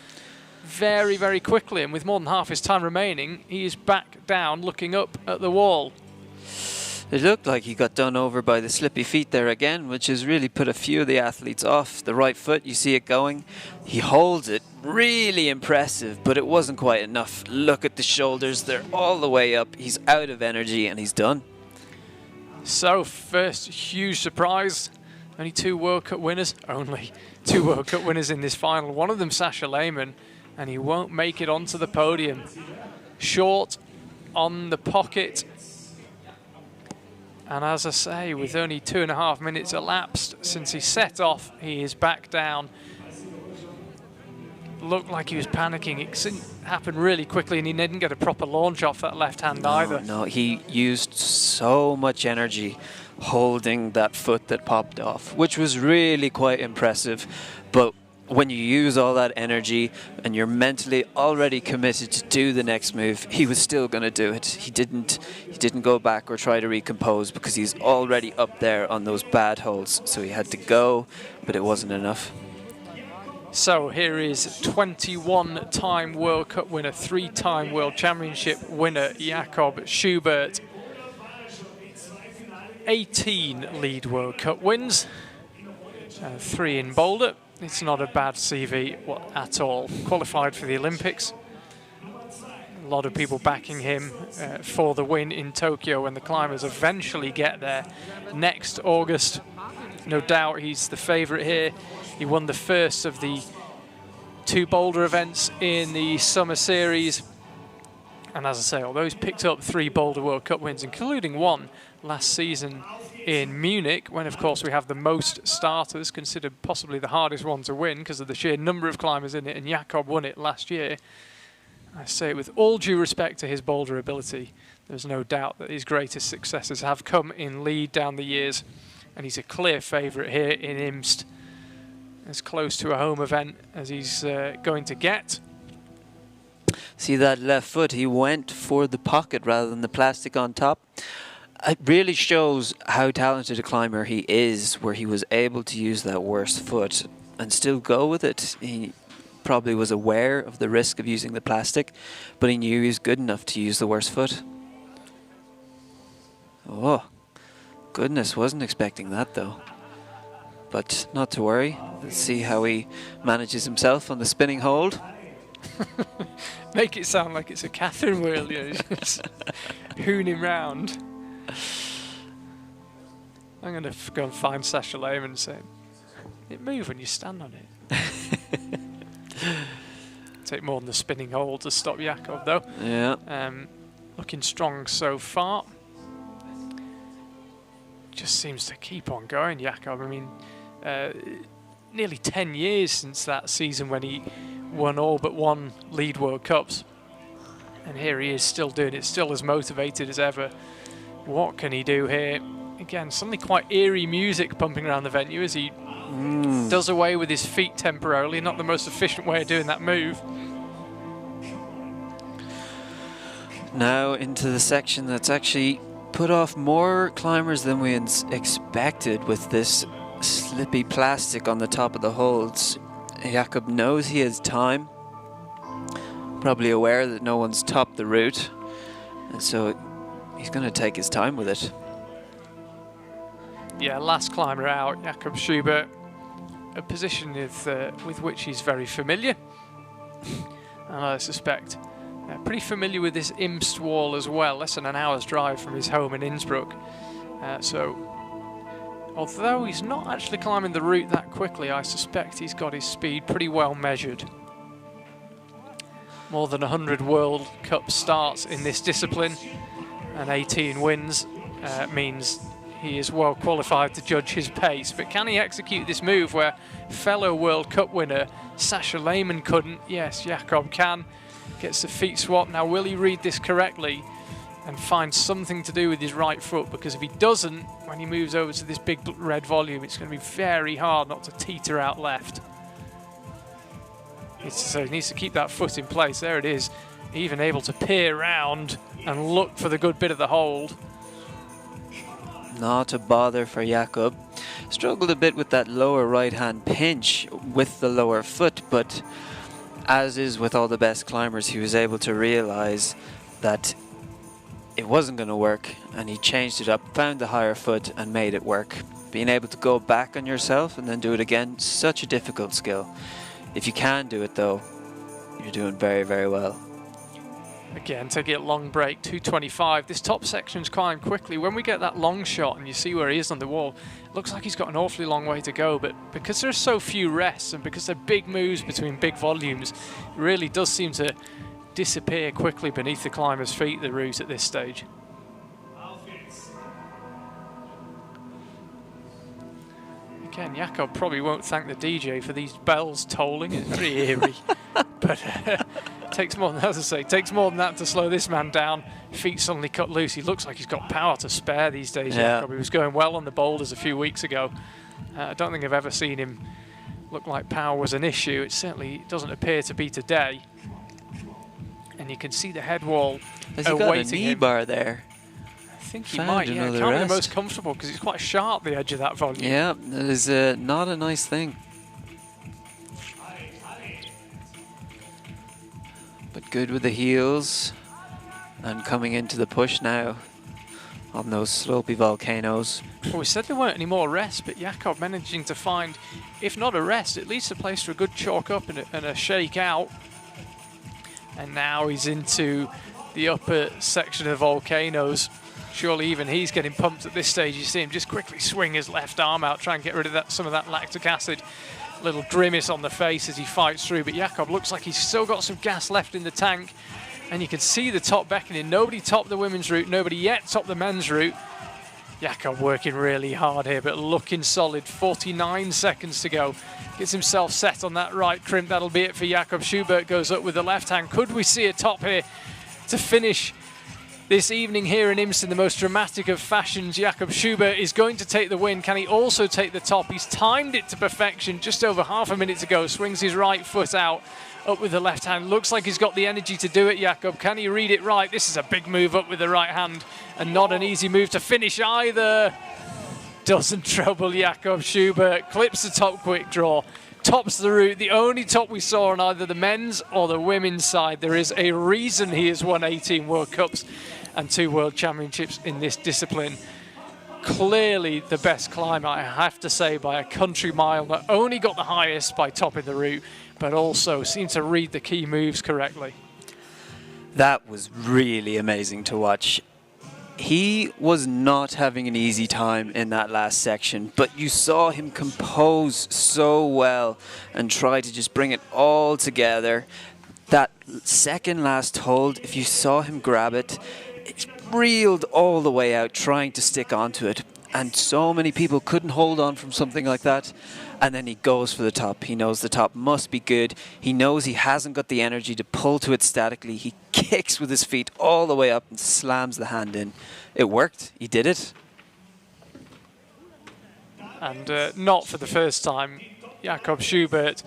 very, very quickly. And with more than half his time remaining, he is back down looking up at the wall. It looked like he got done over by the slippy feet there again, which has really put a few of the athletes off. The right foot, you see it going. He holds it, really impressive, but it wasn't quite enough. Look at the shoulders, they're all the way up. He's out of energy and he's done. So first huge surprise, only two World Cup winners in this final. One of them Sasha Lehmann, and he won't make it onto the podium. Short on the pocket. And as I say, with only 2.5 minutes elapsed since he set off, he is back down. Looked like he was panicking. It happened really quickly, and he didn't get a proper launch off that left hand either. No, he used so much energy holding that foot that popped off, which was really quite impressive. But when you use all that energy and you're mentally already committed to do the next move, he was still going to do it. He didn't go back or try to recompose because he's already up there on those bad holds. So he had to go, but it wasn't enough. So here is 21-time World Cup winner, 3-time World Championship winner, Jakob Schubert. 18 lead World Cup wins, 3 in Boulder. It's not a bad CV at all. Qualified for the Olympics. A lot of people backing him for the win in Tokyo when the climbers eventually get there next August. No doubt he's the favourite here. He won the first of the 2 Boulder events in the Summer Series. And as I say, although he's picked up 3 Boulder World Cup wins, including 1 last season in Munich, when of course we have the most starters, considered possibly the hardest one to win because of the sheer number of climbers in it, and Jakob won it last year. I say it with all due respect to his Boulder ability, there's no doubt that his greatest successes have come in lead down the years, and he's a clear favourite here in Imst, as close to a home event as he's going to get. See that left foot, he went for the pocket rather than the plastic on top. It really shows how talented a climber he is, where he was able to use that worst foot and still go with it. He probably was aware of the risk of using the plastic, but he knew he was good enough to use the worst foot. Oh, goodness, wasn't expecting that though. But not to worry, let's see how he manages himself on the spinning hold. Make it sound like it's a Catherine wheel, you know, just hoon him round. I'm going to go and find Sasha Lehmann and say, it move when you stand on it. Take more than the spinning hold to stop Jakob though. Yeah. Looking strong so far. Just seems to keep on going, Jakob. I mean, nearly 10 years since that season when he won all but 1 lead World Cups. And here he is still doing it, still as motivated as ever. What can he do here? Again, suddenly quite eerie music pumping around the venue as he does away with his feet temporarily. Not the most efficient way of doing that move. Now into the section that's actually put off more climbers than we expected with this slippy plastic on the top of the holds. Jakob knows he has time, probably aware that no one's topped the route, and so he's going to take his time with it. Yeah, last climber out, Jakob Schubert, a position with which he's very familiar, and I suspect pretty familiar with this Imst wall as well, less than an hour's drive from his home in Innsbruck. So although he's not actually climbing the route that quickly, I suspect he's got his speed pretty well measured. More than 100 World Cup starts in this discipline and 18 wins means he is well qualified to judge his pace. But can he execute this move where fellow World Cup winner Sasha Lehmann couldn't? Yes, Jakob can. Gets the feet swap. Now will he read this correctly and find something to do with his right foot? Because if he doesn't, when he moves over to this big red volume, it's going to be very hard not to teeter out left. So he needs to keep that foot in place. There it is. Even able to peer round and look for the good bit of the hold. Not a bother for Jakob. Struggled a bit with that lower right hand pinch with the lower foot, but as is with all the best climbers, he was able to realize that it wasn't going to work, and he changed it up, found the higher foot and made it work. Being able to go back on yourself and then do it again, such a difficult skill. If you can do it though, you're doing very, very well. Again, taking a long break, 2:25. This top section's climbed quickly. When we get that long shot and you see where he is on the wall, it looks like he's got an awfully long way to go, but because there's so few rests and because they're big moves between big volumes, it really does seem to disappear quickly beneath the climber's feet, the route at this stage. Again, Jakob probably won't thank the DJ for these bells tolling. It's very eerie. But takes more than, as I say, takes more than that to slow this man down. Feet suddenly cut loose. He looks like he's got power to spare these days, Yeah. Jakob. He was going well on the boulders a few weeks ago. I don't think I've ever seen him look like power was an issue. It certainly doesn't appear to be today. And you can see the head wall Has he got a knee bar there? I think he Found might, yeah. It another can't be the rest. most comfortable because it's quite sharp, the edge of that volume. Yeah, that is not a nice thing. But good with the heels and coming into the push now. on those slopey volcanoes. Well, we said there weren't any more rests, but Jakob managing to find, if not a rest, at least a place for a good chalk up and a shake out. And now he's into the upper section of volcanoes. Surely even he's getting pumped at this stage. You see him just quickly swing his left arm out, try and get rid of some of that lactic acid. Little grimace on the face as he fights through, but Jakob looks like he's still got some gas left in the tank. And you can see the top beckoning. Nobody topped the women's route, nobody yet topped the men's route. Jakob working really hard here, but looking solid. 49 seconds to go. Gets himself set on that right crimp. That'll be it for Jakob. Schubert goes up with the left hand. Could we see a top here to finish this evening here in Imst in the most dramatic of fashions? Jakob Schubert is going to take the win. Can he also take the top? He's timed it to perfection just over half a minute to go. Swings his right foot out. Up with the left hand. Looks like he's got the energy to do it, Jakob. Can he read it right? This is a big move up with the right hand and not an easy move to finish either. Doesn't trouble Jakob Schubert. Clips the top quick draw. Tops the route. The only top we saw on either the men's or the women's side. There is a reason he has won 18 World Cups and 2 World Championships in this discipline. Clearly the best climber, I have to say, by a country mile. Not only got the highest by topping the route, but also seemed to read the key moves correctly. That was really amazing to watch. He was not having an easy time in that last section, but you saw him compose so well and try to just bring it all together. That second last hold, if you saw him grab it, it reeled all the way out trying to stick onto it. And so many people couldn't hold on from something like that. And then he goes for the top. He knows the top must be good. He knows he hasn't got the energy to pull to it statically. He kicks with his feet all the way up and slams the hand in. It worked. He did it. And not for the first time, Jakob Schubert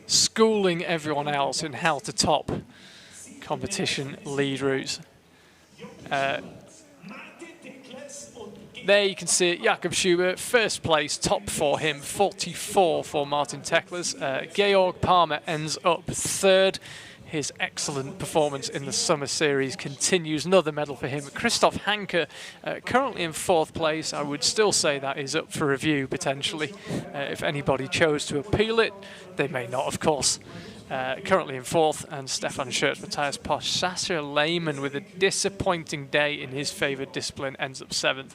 schooling everyone else in how to top competition lead routes. There you can see it, Jakob Schubert, first place, top for him, 44 for Martin Teklas. Georg Palmer ends up third. His excellent performance in the Summer Series continues. Another medal for him. Christoph Hanke, currently in 4th place. I would still say that is up for review, potentially. If anybody chose to appeal it, they may not, of course. Currently in 4th, and Stefan Schurz, Matthias Posch. Sascha Lehmann, with a disappointing day in his favoured discipline, ends up 7th.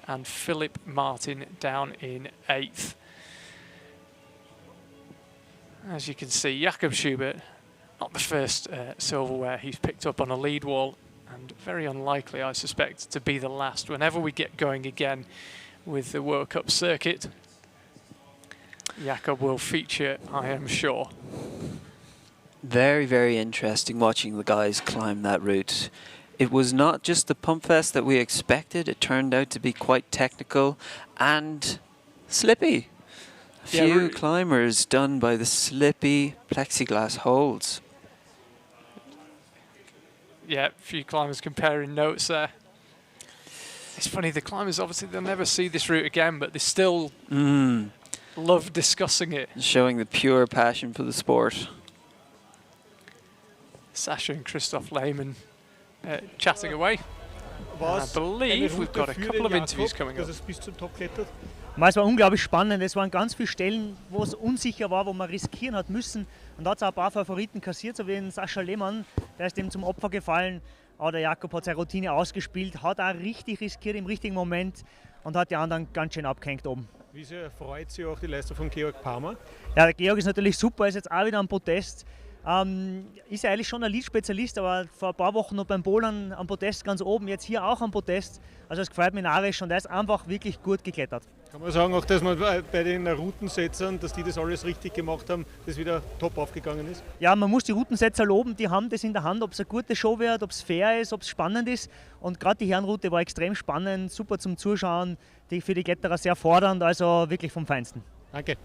And Philip Martin down in 8th. As you can see, Jakob Schubert, not the first silverware he's picked up on a lead wall, and very unlikely, I suspect, to be the last whenever we get going again with the World Cup circuit. Jakob will feature, I am sure. Very, very interesting watching the guys climb that route. It was not just the pump fest that we expected. It turned out to be quite technical and slippy. A few climbers done by the slippy plexiglass holds. Yeah, a few climbers comparing notes there. It's funny, the climbers, obviously, they'll never see this route again, but they still love discussing it. Showing the pure passion for the sport. Sascha and Christoph Lehmann chatting away. I believe we've got a couple of interviews coming up. Es war unglaublich spannend. Es waren ganz viele Stellen, wo es unsicher war, wo man riskieren hat müssen. Und da hat es auch ein paar Favoriten kassiert, so wie den Sascha Lehmann. Der ist dem zum Opfer gefallen. Aber der Jakob hat seine Routine ausgespielt, hat auch richtig riskiert im richtigen Moment und hat die anderen ganz schön abgehängt oben. Wie sehr freut Sie auch die Leistung von Georg Palmer? Ja, der Georg ist natürlich super, ist jetzt auch wieder am Podest. Ist ja eigentlich schon ein Lead-Spezialist, aber vor ein paar Wochen noch beim Bouldern am Podest ganz oben, jetzt hier auch am Podest. Also es gefällt mir narrisch und er ist einfach wirklich gut geklettert. Kann man sagen auch, dass man bei den Routensetzern, dass die das alles richtig gemacht haben, das wieder top aufgegangen ist? Ja, man muss die Routensetzer loben, die haben das in der Hand, ob es eine gute Show wird, ob es fair ist, ob es spannend ist. Und gerade die Herrenroute war extrem spannend, super zum Zuschauen, für die Kletterer sehr fordernd, also wirklich vom Feinsten. Danke.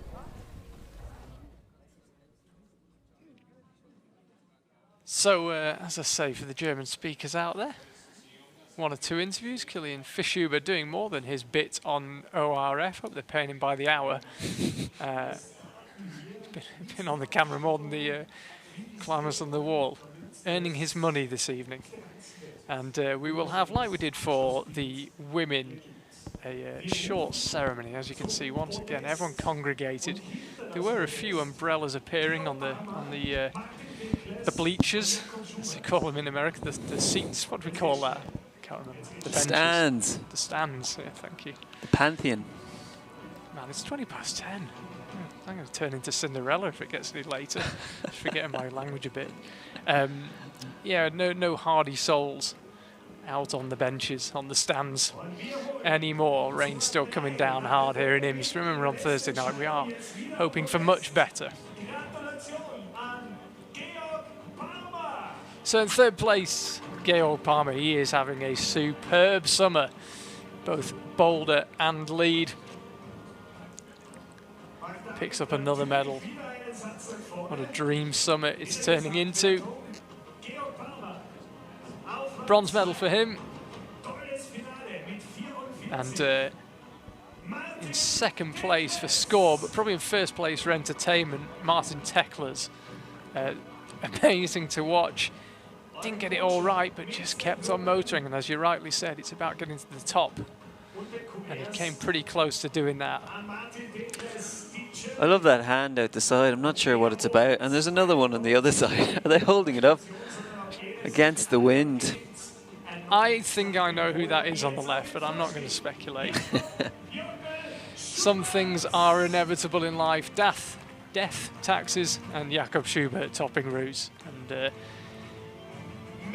So, as I say, for the German speakers out there, 1 or 2 interviews. Kilian Fischhuber doing more than his bit on ORF. Hope they're paying him by the hour. Been on the camera more than the climbers on the wall. Earning his money this evening. And we will have, like we did for the women, a short ceremony. As you can see, once again, everyone congregated. There were a few umbrellas appearing on the bleachers, as they call them in America, the seats. What do we call that? I can't remember. The benches. Stands. The stands. Yeah, thank you. The Pantheon. Man, it's 20 past 10. I'm going to turn into Cinderella if it gets any later. Just forgetting my language a bit. Yeah, no hardy souls out on the benches, on the stands anymore. Rain's still coming down hard here in Imst. Remember, on Thursday night we are hoping for much better. So in third place, Georg Palmer. He is having a superb summer, both boulder and lead. Picks up another medal. What a dream summer it's turning into. Bronze medal for him. And in second place for score, but probably in first place for entertainment, Martin Tekler's. Amazing to watch. Didn't get it all right, but just kept on motoring. And as you rightly said, it's about getting to the top. And he came pretty close to doing that. I love that hand out the side. I'm not sure what it's about. And there's another one on the other side. Are they holding it up against the wind? I think I know who that is on the left, but I'm not going to speculate. Some things are inevitable in life. Death, taxes, and Jakob Schubert topping routes. And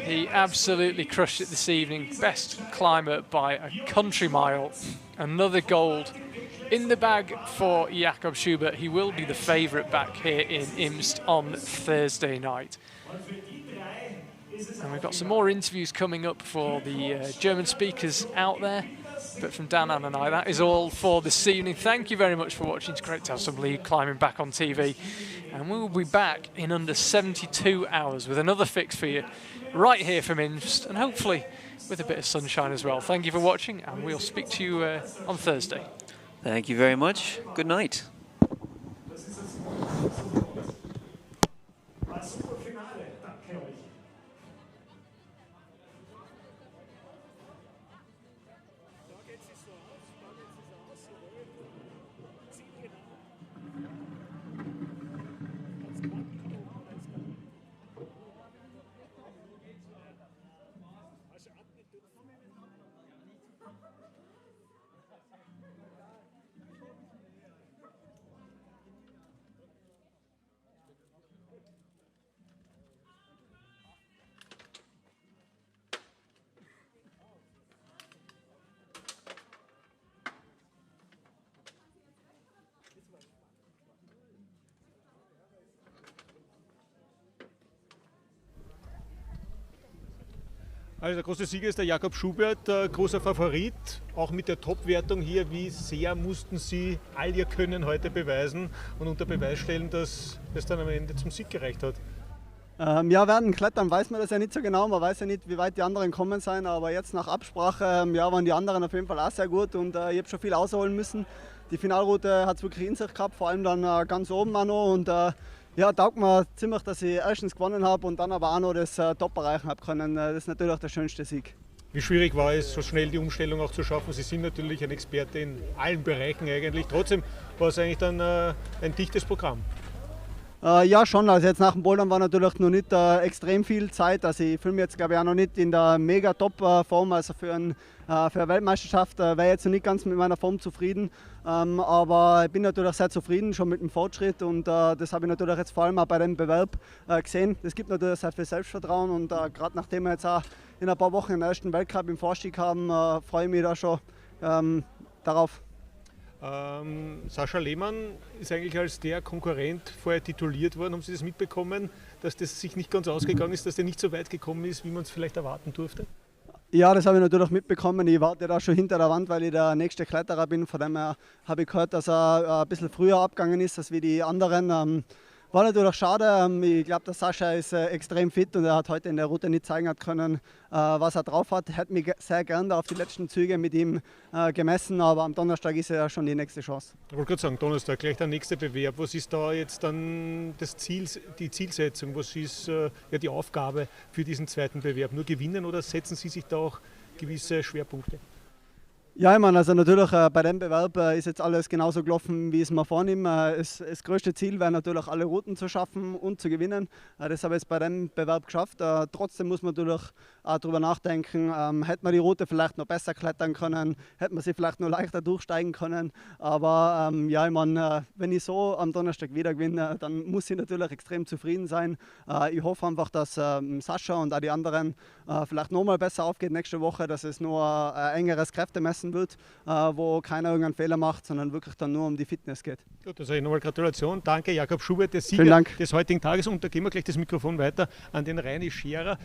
he absolutely crushed it this evening. Best climber by a country mile. Another gold in the bag for Jakob Schubert. He will be the favourite back here in Imst on Thursday night. And we've got some more interviews coming up for the German speakers out there. But from Dan, Ann and I, that is all for this evening. Thank you very much for watching. It's great to have some lead climbing back on TV. And we will be back in under 72 hours with another fix for you right here from Imst, and hopefully with a bit of sunshine as well. Thank you for watching, and we'll speak to you on Thursday. Thank you very much. Good night. Also der große Sieger ist der Jakob Schubert, großer Favorit, auch mit der Top-Wertung hier. Wie sehr mussten Sie all Ihr Können heute beweisen und unter Beweis stellen, dass es dann am Ende zum Sieg gereicht hat? Ja, während dem Klettern weiß man das ja nicht so genau, man weiß ja nicht, wie weit die anderen kommen sein, aber jetzt nach Absprache ja, waren die anderen auf jeden Fall auch sehr gut und ich habe schon viel ausholen müssen. Die Finalroute hat es wirklich in sich gehabt, vor allem dann ganz oben auch noch und ja, taugt mir ziemlich, dass ich erstens gewonnen habe und dann aber auch noch das Top erreichen habe können. Das ist natürlich auch der schönste Sieg. Wie schwierig war es, so schnell die Umstellung auch zu schaffen? Sie sind natürlich ein Experte in allen Bereichen eigentlich. Trotzdem war es eigentlich dann ein dichtes Programm. Ja, schon. Also jetzt nach dem Bouldern war natürlich noch nicht extrem viel Zeit. Also ich fühle mich jetzt, glaube ich, auch noch nicht in der mega Top-Form. Also für eine Weltmeisterschaft wäre ich jetzt noch nicht ganz mit meiner Form zufrieden. Aber ich bin natürlich sehr zufrieden schon mit dem Fortschritt und das habe ich natürlich jetzt vor allem auch bei dem Bewerb gesehen. Das gibt natürlich sehr viel Selbstvertrauen und gerade nachdem wir jetzt auch in ein paar Wochen den ersten Weltcup im Vorstieg haben, freue ich mich da schon darauf. Sascha Lehmann ist eigentlich als der Konkurrent vorher tituliert worden. Haben Sie das mitbekommen, dass das sich nicht ganz ausgegangen ist, dass der nicht so weit gekommen ist, wie man es vielleicht erwarten durfte? Ja, das habe ich natürlich mitbekommen. Ich warte da schon hinter der Wand, weil ich der nächste Kletterer bin. Von dem her habe ich gehört, dass er ein bisschen früher abgegangen ist als wie die anderen. War natürlich schade. Ich glaube, der Sascha ist extrem fit und er hat heute in der Route nicht zeigen können, was er drauf hat. Hätte mich sehr gern auf die letzten Züge mit ihm gemessen, aber am Donnerstag ist ja schon die nächste Chance. Ich wollte gerade sagen, Donnerstag, gleich der nächste Bewerb. Was ist da jetzt dann das Ziel, die Zielsetzung? Was ist die Aufgabe für diesen zweiten Bewerb? Nur gewinnen oder setzen Sie sich da auch gewisse Schwerpunkte? Ja, ich meine, also natürlich bei dem Bewerb ist jetzt alles genauso gelaufen, wie es mir vornehme. Das größte Ziel wäre natürlich, alle Routen zu schaffen und zu gewinnen. Das habe ich jetzt bei dem Bewerb geschafft. Trotzdem muss man natürlich auch darüber nachdenken, hätte man die Route vielleicht noch besser klettern können, hätte man sie vielleicht noch leichter durchsteigen können. Aber ja, ich meine, wenn ich so am Donnerstag wieder gewinne, dann muss ich natürlich extrem zufrieden sein. Ich hoffe einfach, dass Sascha und auch die anderen vielleicht nochmal besser aufgeht nächste Woche, dass es nur ein engeres Kräftemessen wird, wo keiner irgendeinen Fehler macht, sondern wirklich dann nur um die Fitness geht. Gut, also nochmal Gratulation. Danke, Jakob Schubert, der Sieger des heutigen Tages. Und da geben wir gleich das Mikrofon weiter an den Reini Scherer.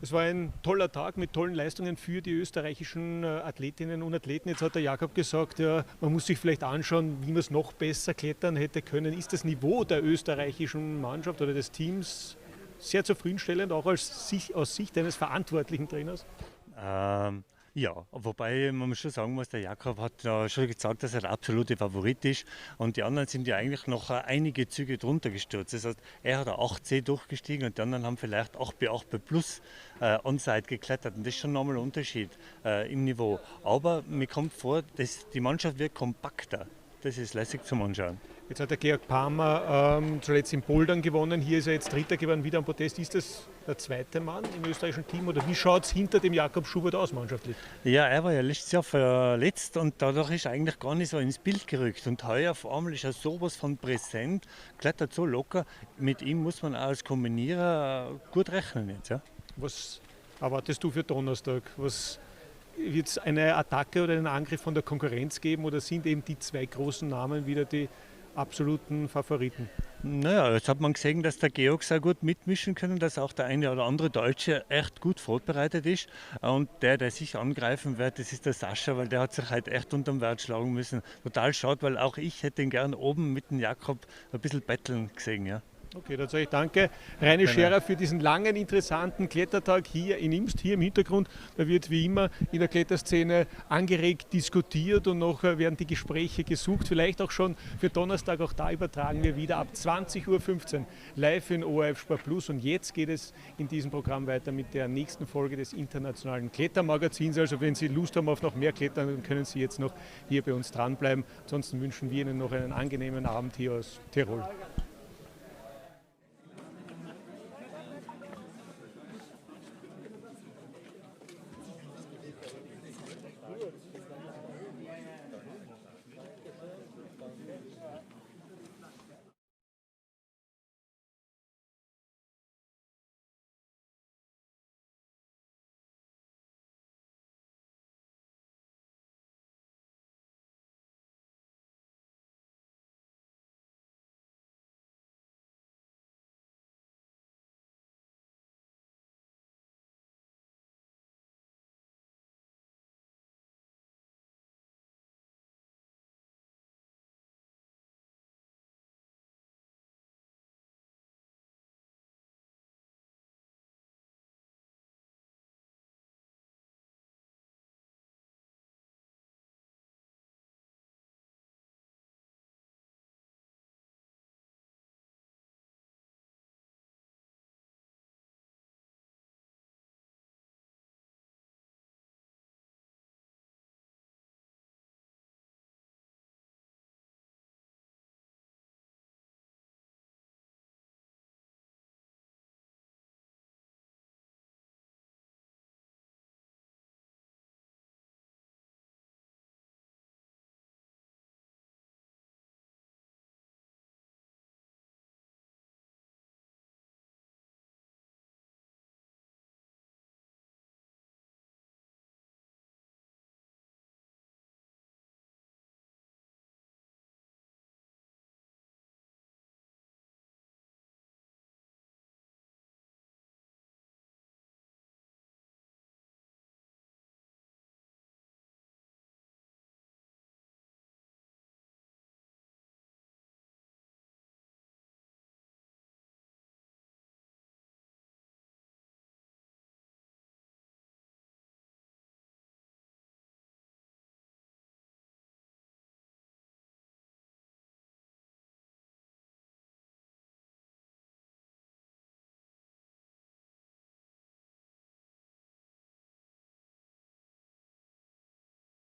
Es war ein toller Tag mit tollen Leistungen für die österreichischen Athletinnen und Athleten. Jetzt hat der Jakob gesagt, ja, man muss sich vielleicht anschauen, wie man es noch besser klettern hätte können. Ist das Niveau der österreichischen Mannschaft oder des Teams sehr zufriedenstellend, auch aus Sicht eines verantwortlichen Trainers? Ja, wobei man schon sagen muss, der Jakob hat ja schon gesagt, dass er der absolute Favorit ist und die anderen sind ja eigentlich noch einige Züge drunter gestürzt. Das heißt, er hat 8C durchgestiegen und die anderen haben vielleicht 8B, 8B plus on-site geklettert und das ist schon nochmal ein Unterschied im Niveau. Aber mir kommt vor, dass die Mannschaft wird kompakter. Das ist lässig zum Anschauen. Jetzt hat der Georg Palmer zuletzt im Bouldern gewonnen. Hier ist er jetzt Dritter geworden, wieder am Podest. Ist das der zweite Mann im österreichischen Team oder wie schaut es hinter dem Jakob Schubert aus mannschaftlich? Ja, er war ja letztes Jahr verletzt und dadurch ist er eigentlich gar nicht so ins Bild gerückt. Und heuer auf einmal ist er sowas von präsent, klettert so locker. Mit ihm muss man auch als Kombinierer gut rechnen jetzt. Ja. Was erwartest du für Donnerstag? Wird es eine Attacke oder einen Angriff von der Konkurrenz geben oder sind eben die zwei großen Namen wieder die absoluten Favoriten? Naja, jetzt hat man gesehen, dass der Georg sehr gut mitmischen kann, dass auch der eine oder andere Deutsche echt gut vorbereitet ist. Und der sich angreifen wird, das ist der Sascha, weil der hat sich halt echt unterm Wert schlagen müssen. Total schade, weil auch ich hätte ihn gern oben mit dem Jakob ein bisschen betteln gesehen. Ja. Okay, dann sage ich danke, Reini Scherer, für diesen langen, interessanten Klettertag hier in Imst, hier im Hintergrund. Da wird wie immer in der Kletterszene angeregt diskutiert und noch werden die Gespräche gesucht. Vielleicht auch schon für Donnerstag, auch da übertragen wir wieder ab 20:15 Uhr live in ORF Sport Plus. Und jetzt geht es in diesem Programm weiter mit der nächsten Folge des internationalen Klettermagazins. Also wenn Sie Lust haben auf noch mehr Klettern, dann können Sie jetzt noch hier bei uns dranbleiben. Ansonsten wünschen wir Ihnen noch einen angenehmen Abend hier aus Tirol.